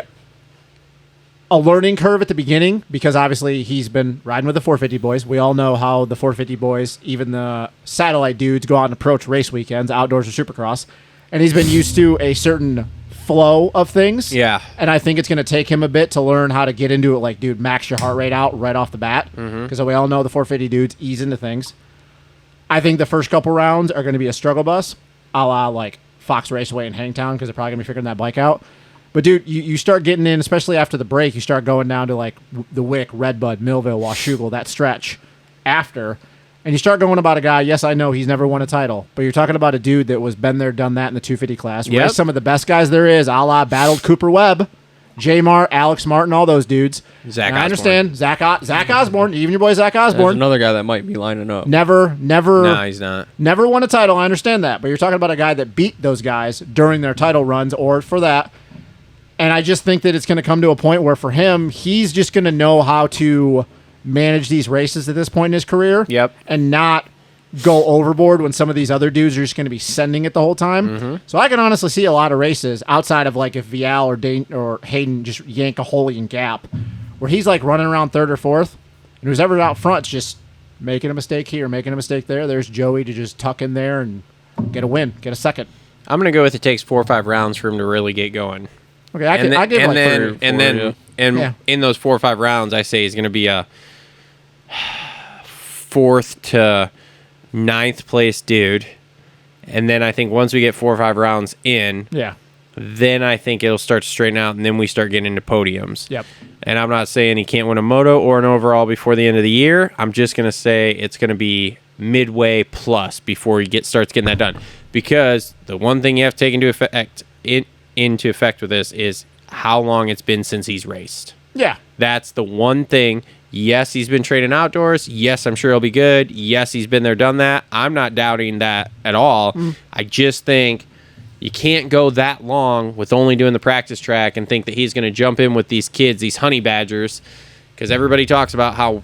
a learning curve at the beginning because obviously he's been riding with the 450 boys. We all know how the 450 boys, even the satellite dudes, go out and approach race weekends, outdoors or Supercross. And he's been used to a certain flow of things. Yeah. And I think it's going to take him a bit to learn how to get into it. Like, dude, max your heart rate out right off the bat. Because we all know the 450 dudes ease into things. I think the first couple rounds are going to be a struggle bus, a la like Fox Raceway and Hangtown, because they're probably going to be figuring that bike out. But, dude, you start getting in, especially after the break, you start going down to, like, the Wick, Redbud, Millville, Washougal, that stretch after. And you start going about a guy, yes, I know he's never won a title, but you're talking about a dude that was been there, done that in the 250 class. Yep. Raced some of the best guys there is, a la battled Cooper Webb, J-Mart, Alex Martin, all those dudes. Zach And I Osborne. understand. Zach Osborne, even your boy Zach There's Osborne. another guy that might be lining up. Never No, he's not. Never won a title. I understand that. But you're talking about a guy that beat those guys during their title runs or for that. And I just think that it's going to come to a point where for him, he's just going to know how to manage these races at this point in his career. Yep. And not go overboard when some of these other dudes are just going to be sending it the whole time. So I can honestly see a lot of races outside of like if Vial or Hayden just yank a hole in gap where he's like running around 3rd or 4th. And who's ever out front's just making a mistake here, making a mistake there. There's Joey to just tuck in there and get a win, get a second. I'm gonna go with it takes 4 or 5 rounds for him to really get going. Okay, I give like 3 or 4. Yeah. In those 4 or 5 rounds, I say he's gonna be a 4th to 9th place dude. And then I think once we get 4 or 5 rounds in, Yeah. then I think it'll start to straighten out, and then we start getting into podiums. Yep. And I'm not saying he can't win a moto or an overall before the end of the year. I'm just going to say it's going to be midway plus before he starts getting that done. Because the one thing you have to take into effect with this is how long it's been since he's raced. Yeah. That's the one thing. Yes, he's been training outdoors. Yes, I'm sure he'll be good. Yes, he's been there, done that. I'm not doubting that at all. I just think you can't go that long with only doing the practice track and think that he's going to jump in with these kids, these honey badgers, because everybody talks about how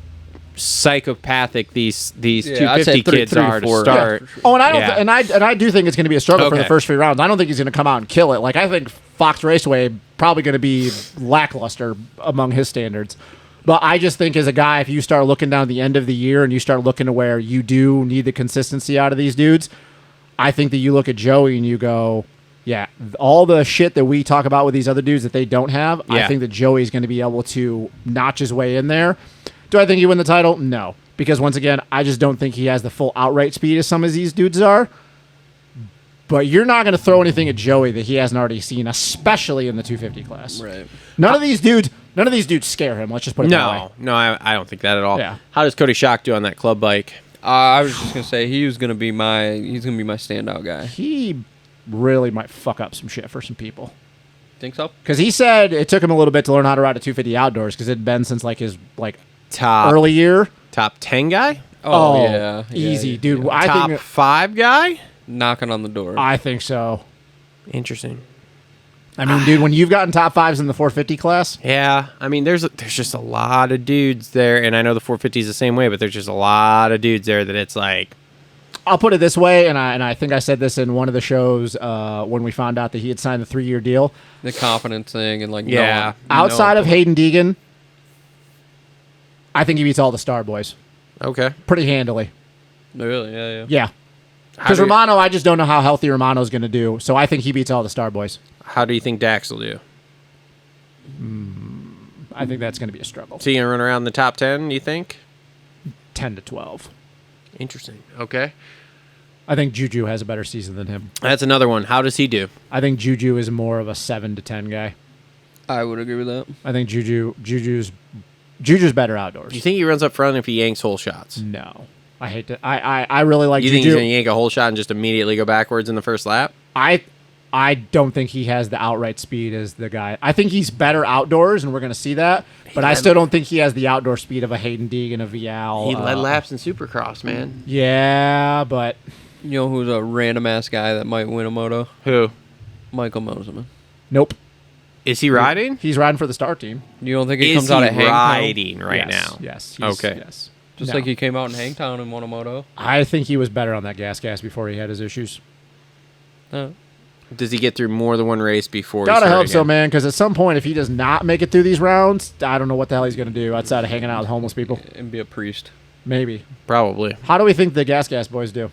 psychopathic these 250 kids are to start. Yeah. Oh, and I do think it's going to be a struggle for the first 3 rounds. I don't think he's going to come out and kill it. Like, I think Fox Raceway probably going to be lackluster among his standards. But I just think as a guy, if you start looking down the end of the year and you start looking to where you do need the consistency out of these dudes, I think that you look at Joey and you go, yeah, all the shit that we talk about with these other dudes that they don't have, I think that Joey's going to be able to notch his way in there. Do I think he win the title? No. Because once again, I just don't think he has the full outright speed as some of these dudes are. But you're not going to throw anything at Joey that he hasn't already seen, especially in the 250 class. Right. None of these dudes scare him. Let's just put it that way. No, I don't think that at all. Yeah. How does Cody Schock do on that club bike? I was just gonna say he's gonna be my standout guy. He really might fuck up some shit for some people. Think so? Because he said it took him a little bit to learn how to ride a 250 outdoors because it had been since his top early year. Top 10 guy? Oh, yeah, easy, dude. Yeah. I Top think 5 guy? Knocking on the door. I think so. Interesting. I mean, dude, when you've gotten top 5s in the 450 class, Yeah, I mean, there's just a lot of dudes there, and I know the 450 is the same way, but there's just a lot of dudes there that it's like, I'll put it this way, and I think I said this in one of the shows when we found out that he had signed the 3-year deal. The confidence thing and Outside of Hayden Deegan, I think he beats all the Star Boys okay. pretty handily. Really? Yeah. Yeah. Because Romano, I just don't know how healthy Romano's going to do, so I think he beats all the Star Boys. How do you think Dax will do? I think that's going to be a struggle. Is he going to run around the top 10, you think? 10 to 12. Interesting. Okay. I think Juju has a better season than him. That's another one. How does he do? I think Juju is more of a 7 to 10 guy. I would agree with that. I think Juju's better outdoors. Do you think he runs up front if he yanks hole shots? No. I hate to. I really like You Juju. think he's going to yank a hole shot and just immediately go backwards in the first lap? I don't think he has the outright speed as the guy. I think he's better outdoors, and we're going to see that. But I still don't think he has the outdoor speed of a Hayden Deegan, a Vial. He led laps in Supercross, man. Yeah, but You know who's a random ass guy that might win a moto? Who? Michael Moseman. nope. Is he riding? He's riding for the star team. You don't think he Is comes he out of Hangtown? riding right Yes, now? Yes. Okay. Yes. Just No. like he came out in Hangtown and won a moto. I think he was better on that gas before he had his issues. Does he get through more than one race before? Gotta he hope so, again? man. Because at some point, if he does not make it through these rounds, I don't know what the hell he's going to do outside of hanging out with homeless people. And be a priest. Maybe. Probably. How do we think the gas boys do?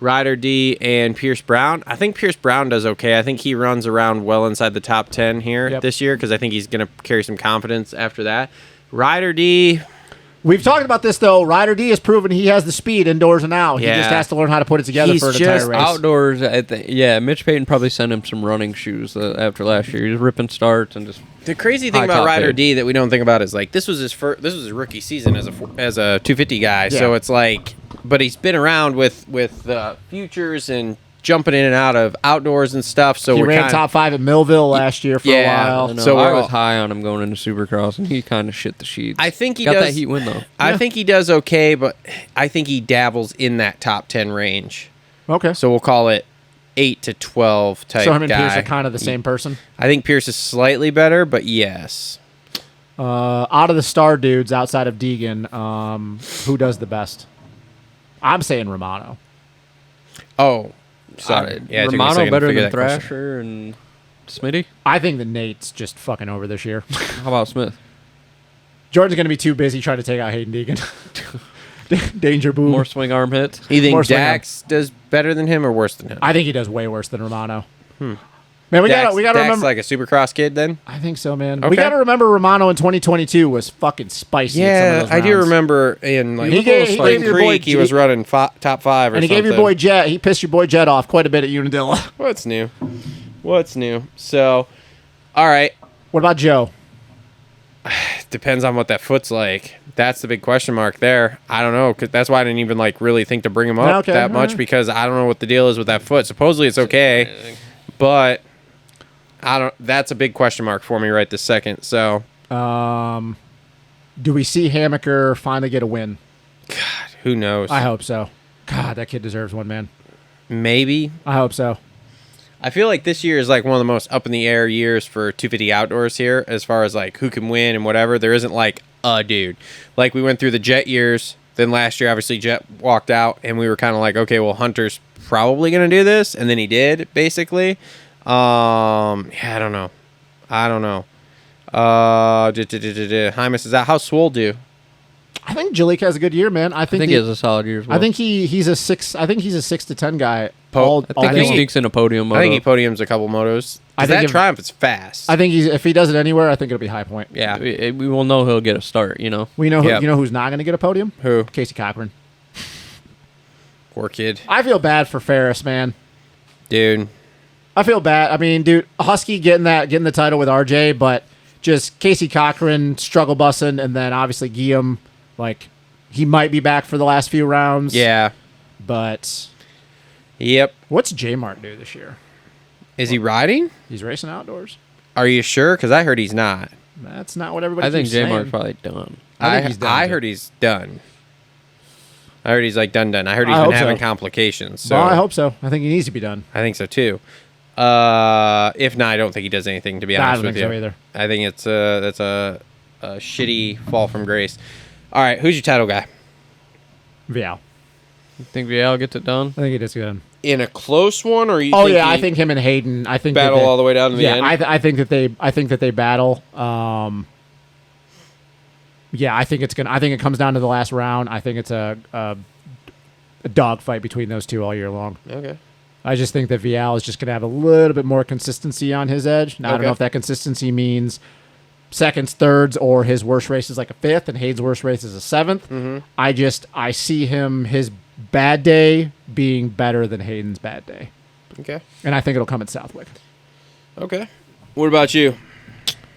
Ryder D and Pierce Brown. I think Pierce Brown does okay. I think he runs around well inside the top 10 here this year because I think he's going to carry some confidence after that. Ryder D. We've talked about this, though. Ryder D has proven he has the speed indoors and out. He Yeah. just has to learn how to put it together He's for an just entire race. Outdoors, Mitch Payton probably sent him some running shoes after last year. He was ripping starts and just. The crazy thing High about top Ryder fade. D that we don't think about is like this was his rookie season as a 250 guy. Yeah. So it's like, but he's been around with futures and jumping in and out of outdoors and stuff. So He we're ran kind top 5 at Millville last year for a Yeah. while. I know, So I we're was all- high on him going into Supercross, and he kind of shit the sheets. I think he got does that heat win though. I think he does okay, but I think he dabbles in that top 10 range. Okay. So we'll call it 8 to 12 type So him and guy. Pierce are kind of the same person. I think Pierce is slightly better, but yes. Out of the star dudes outside of Deegan, who does the best? I'm saying Romano. Oh, sorry. Yeah, it took me a Romano second to better figure than that question. Thrasher and Smitty. I think that Nate's just fucking over this year. How about Smith? Jordan's going to be too busy trying to take out Hayden Deegan. Danger boom. More swing arm hits. You think More swing Dax does better than him or worse than him? I think he does way worse than Romano. Man, we got to Dax remember. like a Supercross kid then? I think so, man. We Okay. got to remember Romano in 2022 was fucking spicy. at some Yeah, of those I do rounds. remember in like He gave Spring your boy Creek he was running top 5 or And he something. gave your boy Jet. He pissed your boy Jet off quite a bit at Unadilla. What's new? What's new? So, all right. What about Joe? Depends on what that foot's like. That's the big question mark there. I don't know, because that's why I didn't even like really think to bring him up that much, because I don't know what the deal is with that foot. Supposedly it's okay, but I don't. That's a big question mark for me right this second. So, do we see Hammaker finally get a win? God, who knows? I hope so. God, that kid deserves one, man. Maybe. I hope so. I feel like this year is like one of the most up in the air years for 250 outdoors here, as far as like who can win and whatever. There isn't like a dude. Like we went through the Jet years. Then last year, obviously, Jet walked out, and we were kind of like, okay, well, Hunter's probably going to do this, and then he did, basically. Yeah, I don't know. Hymas is out. How's Swole do? I think Jalik has a good year, man. I think he has a solid year as well. I think he's a 6. I think he's a 6 to 10 guy. I think he sneaks in a podium moto. I think he podiums a couple motos. I think that Triumph is fast. I think if he does it anywhere, I think it'll be High Point. Yeah, we will know he'll get a start. You know, we know. You know who's not going to get a podium? Who? Casey Cochran. Poor kid. I feel bad for Ferris, man. Dude, I feel bad. I mean, dude, Husky getting the title with RJ, but just Casey Cochran struggle bussing, and then obviously Guillaume, like he might be back for the last few rounds. Yeah, but yep. What's J Mart do this year? Is he riding? He's racing outdoors. Are you sure? Because I heard he's not. That's not what everybody. I think keeps saying. J Mart's probably done. I heard he's done. I heard he's like done. I heard he's been having complications. So well, I hope so. I think he needs to be done. I think so too. If not, I don't think he does anything. To be honest with you, I don't think so either. I think it's that's a shitty fall from grace. All right, who's your title guy? Vial. You think Vial gets it done? I think he does good. In a close one, or you? Oh yeah, I think him and Hayden. I think battle all the way down to the end. I think that they battle. Yeah, I think it comes down to the last round. I think it's a dogfight between those two all year long. Okay. I just think that Vial is just going to have a little bit more consistency on his edge. Now, I don't know if that consistency means seconds, thirds, or his worst race is like a 5th, and Hayden's worst race is a 7th. Mm-hmm. I see his bad day being better than Hayden's bad day. Okay. And I think it'll come at Southwick. Okay. What about you?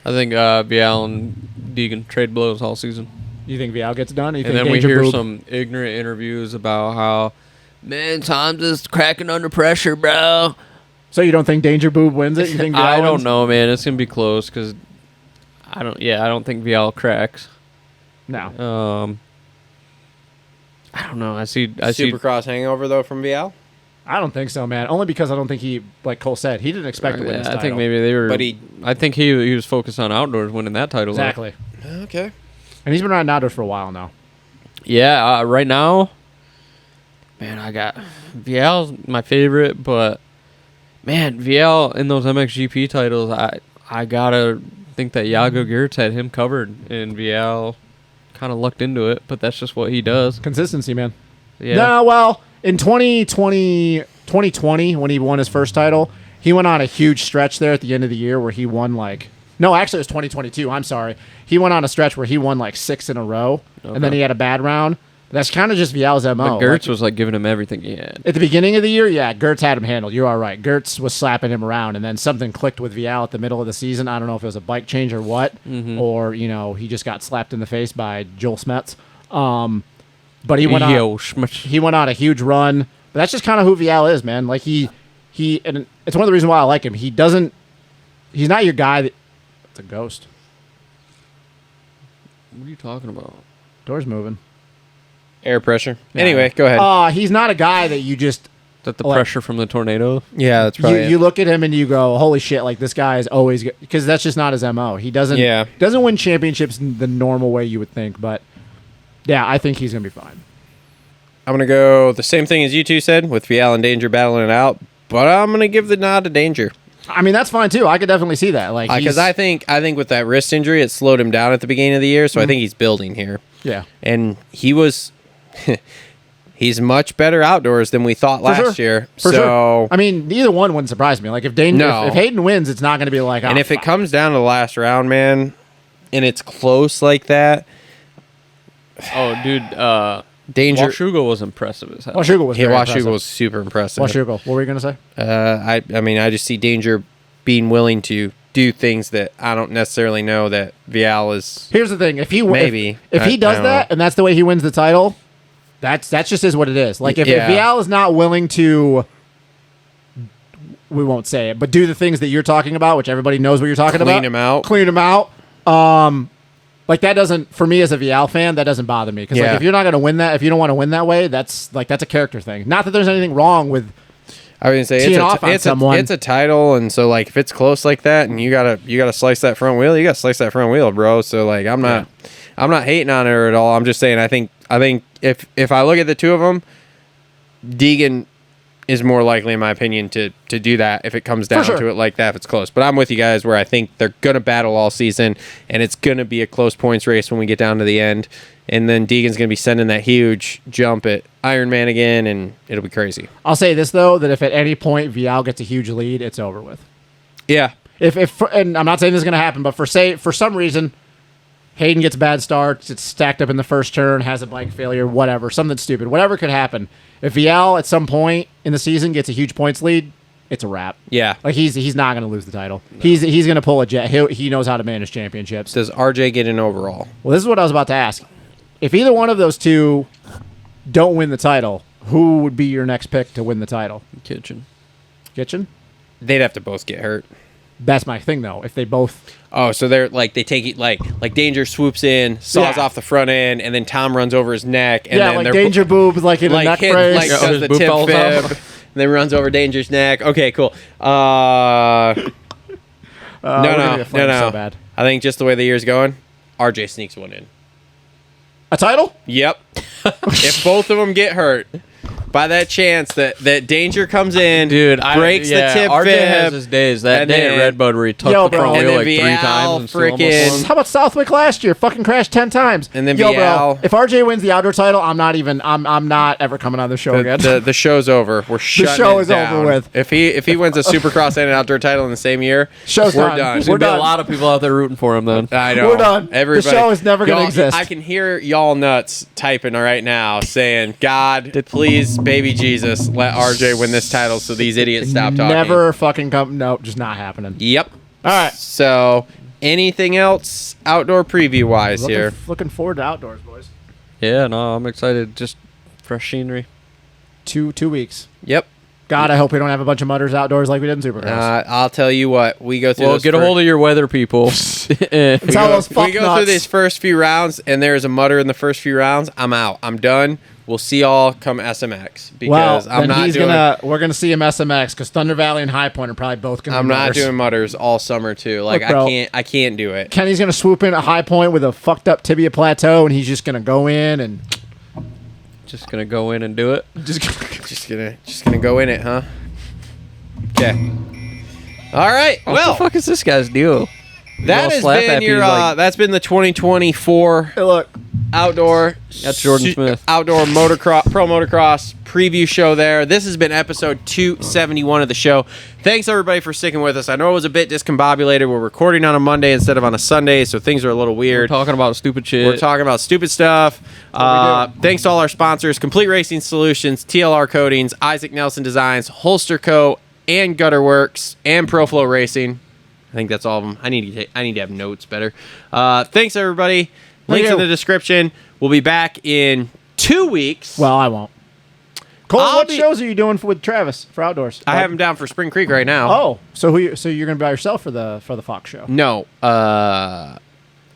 I think Vial and Deegan trade blows all season. You think Vial gets done? And then we hear some ignorant interviews about how, man, Tom's just cracking under pressure, bro. So you don't think Danger Boob wins it? You think Vial I don't wins? know, man. It's gonna be close because I don't think Vial cracks. No. I don't know. I see Supercross hangover though from Vial. I don't think so, man. Only because I don't think he, like Cole said, he didn't expect to win this title. I think maybe they were. But I think he was focused on outdoors winning that title. Exactly. Okay. And he's been riding outdoors for a while now. Yeah, right now, man, I got Vial's my favorite, but man, Vial in those MXGP titles, I gotta think that Yago Gertz had him covered, and Vial kind of lucked into it, but that's just what he does. Consistency, man. Yeah. No, well, in 2020, when he won his first title, he went on a huge stretch there at the end of the year where he won no, actually it was 2022. I'm sorry. He went on a stretch where he won 6 in a row, and then he had a bad round. That's kind of just Vial's MO. But Gertz was giving him everything he had. At the beginning of the year, yeah, Gertz had him handled. You're all right. Gertz was slapping him around, and then something clicked with Vial at the middle of the season. I don't know if it was a bike change or what, or, he just got slapped in the face by Joel Smets. But he went on a huge run. But that's just kind of who Vial is, man. And it's one of the reasons why I like him. He's not your guy that... It's a ghost. What are you talking about? Door's moving. Air pressure. Yeah. Anyway, go ahead. He's not a guy that you just... Is that the pressure from the tornado? Yeah, that's probably you look at him and you go, holy shit, this guy is always... Because that's just not his MO. He doesn't win championships in the normal way you would think, but yeah, I think he's going to be fine. I'm going to go the same thing as you two said, with Vial and Danger battling it out, but I'm going to give the nod to Danger. I mean, that's fine too. I could definitely see that. Because I think with that wrist injury, it slowed him down at the beginning of the year, so I think he's building here. Yeah. And he was... He's much better outdoors than we thought last year. For sure. I mean, either one wouldn't surprise me. If Hayden wins, it's not going to be like... and if it comes down to the last round, man, and it's close like that... Oh, dude, Danger... Washugo was impressive as hell. Washugo was very impressive. Washugo was super impressive. Washugo, what were you going to say? I just see Danger being willing to do things that I don't necessarily know that Vial is. Here's the thing: if he maybe if he does that and that's the way he wins the title, that's just is what it is. Like if Vial is not willing to, we won't say it, but do the things that you're talking about, which everybody knows what you're talking about. Clean him out. Like that doesn't, for me as a Vial fan, that doesn't bother me because like if you're not going to win that, if you don't want to win that way, that's a character thing. Not that there's anything wrong with. I was gonna say it's a title, and so like if it's close like that, and you gotta slice that front wheel, you gotta slice that front wheel, bro. So like I'm not hating on her at all. I'm just saying I think if I look at the two of them, Deegan is more likely, in my opinion, to do that if it comes down to it like that, if it's close. But I'm with you guys where I think they're gonna battle all season, and it's gonna be a close points race when we get down to the end. And then Deegan's going to be sending that huge jump at Ironman again, and it'll be crazy. I'll say this, though, that if at any point Vial gets a huge lead, it's over with. Yeah. If and I'm not saying this is going to happen, but for some reason, Hayden gets bad starts, it's stacked up in the first turn, has a bike failure, whatever, something stupid. Whatever could happen. If Vial at some point in the season gets a huge points lead, it's a wrap. Yeah. Like he's not going to lose the title. No. He's going to pull a jet. He knows how to manage championships. Does RJ get an overall? Well, this is what I was about to ask. If either one of those two don't win the title, who would be your next pick to win the title? Kitchen? They'd have to both get hurt. That's my thing, though. If they both... Oh, so they're like, they take it like Danger swoops in, saws off the front end, and then Tom runs over his neck. And then like Danger boobs, like in a neck brace. Like does the tip fib, and then runs over Danger's neck. Okay, cool. No. So bad. I think just the way the year's going, RJ sneaks one in. A title? Yep. If both of them get hurt, by that chance that Danger comes in, dude, breaks the tip RJ fib, has his days. That day at Redbud where he tucked the front wheel like 3 times. How about Southwick last year? Fucking crashed 10 times. And then bro, if RJ wins the outdoor title, I'm not ever coming on the show again. The show's over. We're shutting The show it is down. over with. If he wins a Supercross and an outdoor title in the same year, we're done. There's going to be a lot of people out there rooting for him then. I know. We're done. Everybody, the show is never going to exist. I can hear y'all nuts typing right now saying, God, please, baby Jesus, let RJ win this title so these idiots stop talking. Never fucking come. Nope, just not happening. Yep. All right. So, anything else outdoor preview wise here? Looking forward to outdoors, boys. Yeah, no, I'm excited. Just fresh scenery. 2 weeks. Yep. God, I hope we don't have a bunch of mutters outdoors like we did in Supercross. I'll tell you what, we go through. Well, get a hold of your weather people. We go through these first few rounds, and there's a mutter in the first few rounds. I'm out. I'm done. We'll see y'all come SMX because we're gonna see him SMX because Thunder Valley and High Point are probably both gonna. I'm be not mutters. doing mutters all summer too. Like Look, bro, I can't do it. Kenny's gonna swoop in at High Point with a fucked up tibia plateau, and he's just gonna go in and just gonna go in and do it. Just gonna go in it, huh? Okay. All right. What the fuck is this guy's deal? That has been your. That's been the 2024. Hey, look. Outdoor. That's Jordan Smith. Outdoor motocross, pro motocross preview show there. This has been episode 271 of the show. Thanks everybody for sticking with us. I know it was a bit discombobulated. We're recording on a Monday instead of on a Sunday, so things are a little weird. We're talking about stupid shit. We're talking about stupid stuff. Thanks to all our sponsors: Complete Racing Solutions, TLR Coatings, Isaac Nelson Designs, Holster Co., and Gutter Worx, and Flo Racing. I think that's all of them. I need to have notes better. Thanks everybody. Links in the description. We'll be back in 2 weeks. Well, I won't. Cole, what shows are you doing with Travis for outdoors? I have him down for Spring Creek right now. Oh, so you're going to be by yourself for the Fox show? No,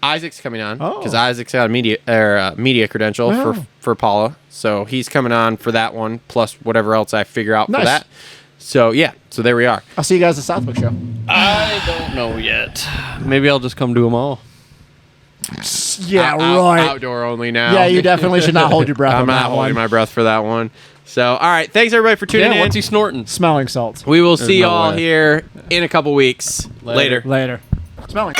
Isaac's coming on because Isaac's got a media credential for Paula, so he's coming on for that one plus whatever else I figure out for that. So yeah, so there we are. I'll see you guys at Southwick show. I don't know yet. Maybe I'll just come do them all. Yeah, right. Outdoor only now. Yeah, you definitely should not hold your breath. I'm not holding my breath for that one. So, all right. Thanks, everybody, for tuning in. What's he snorting? Smelling salts. We will see y'all here in a couple weeks. Later. Smelling.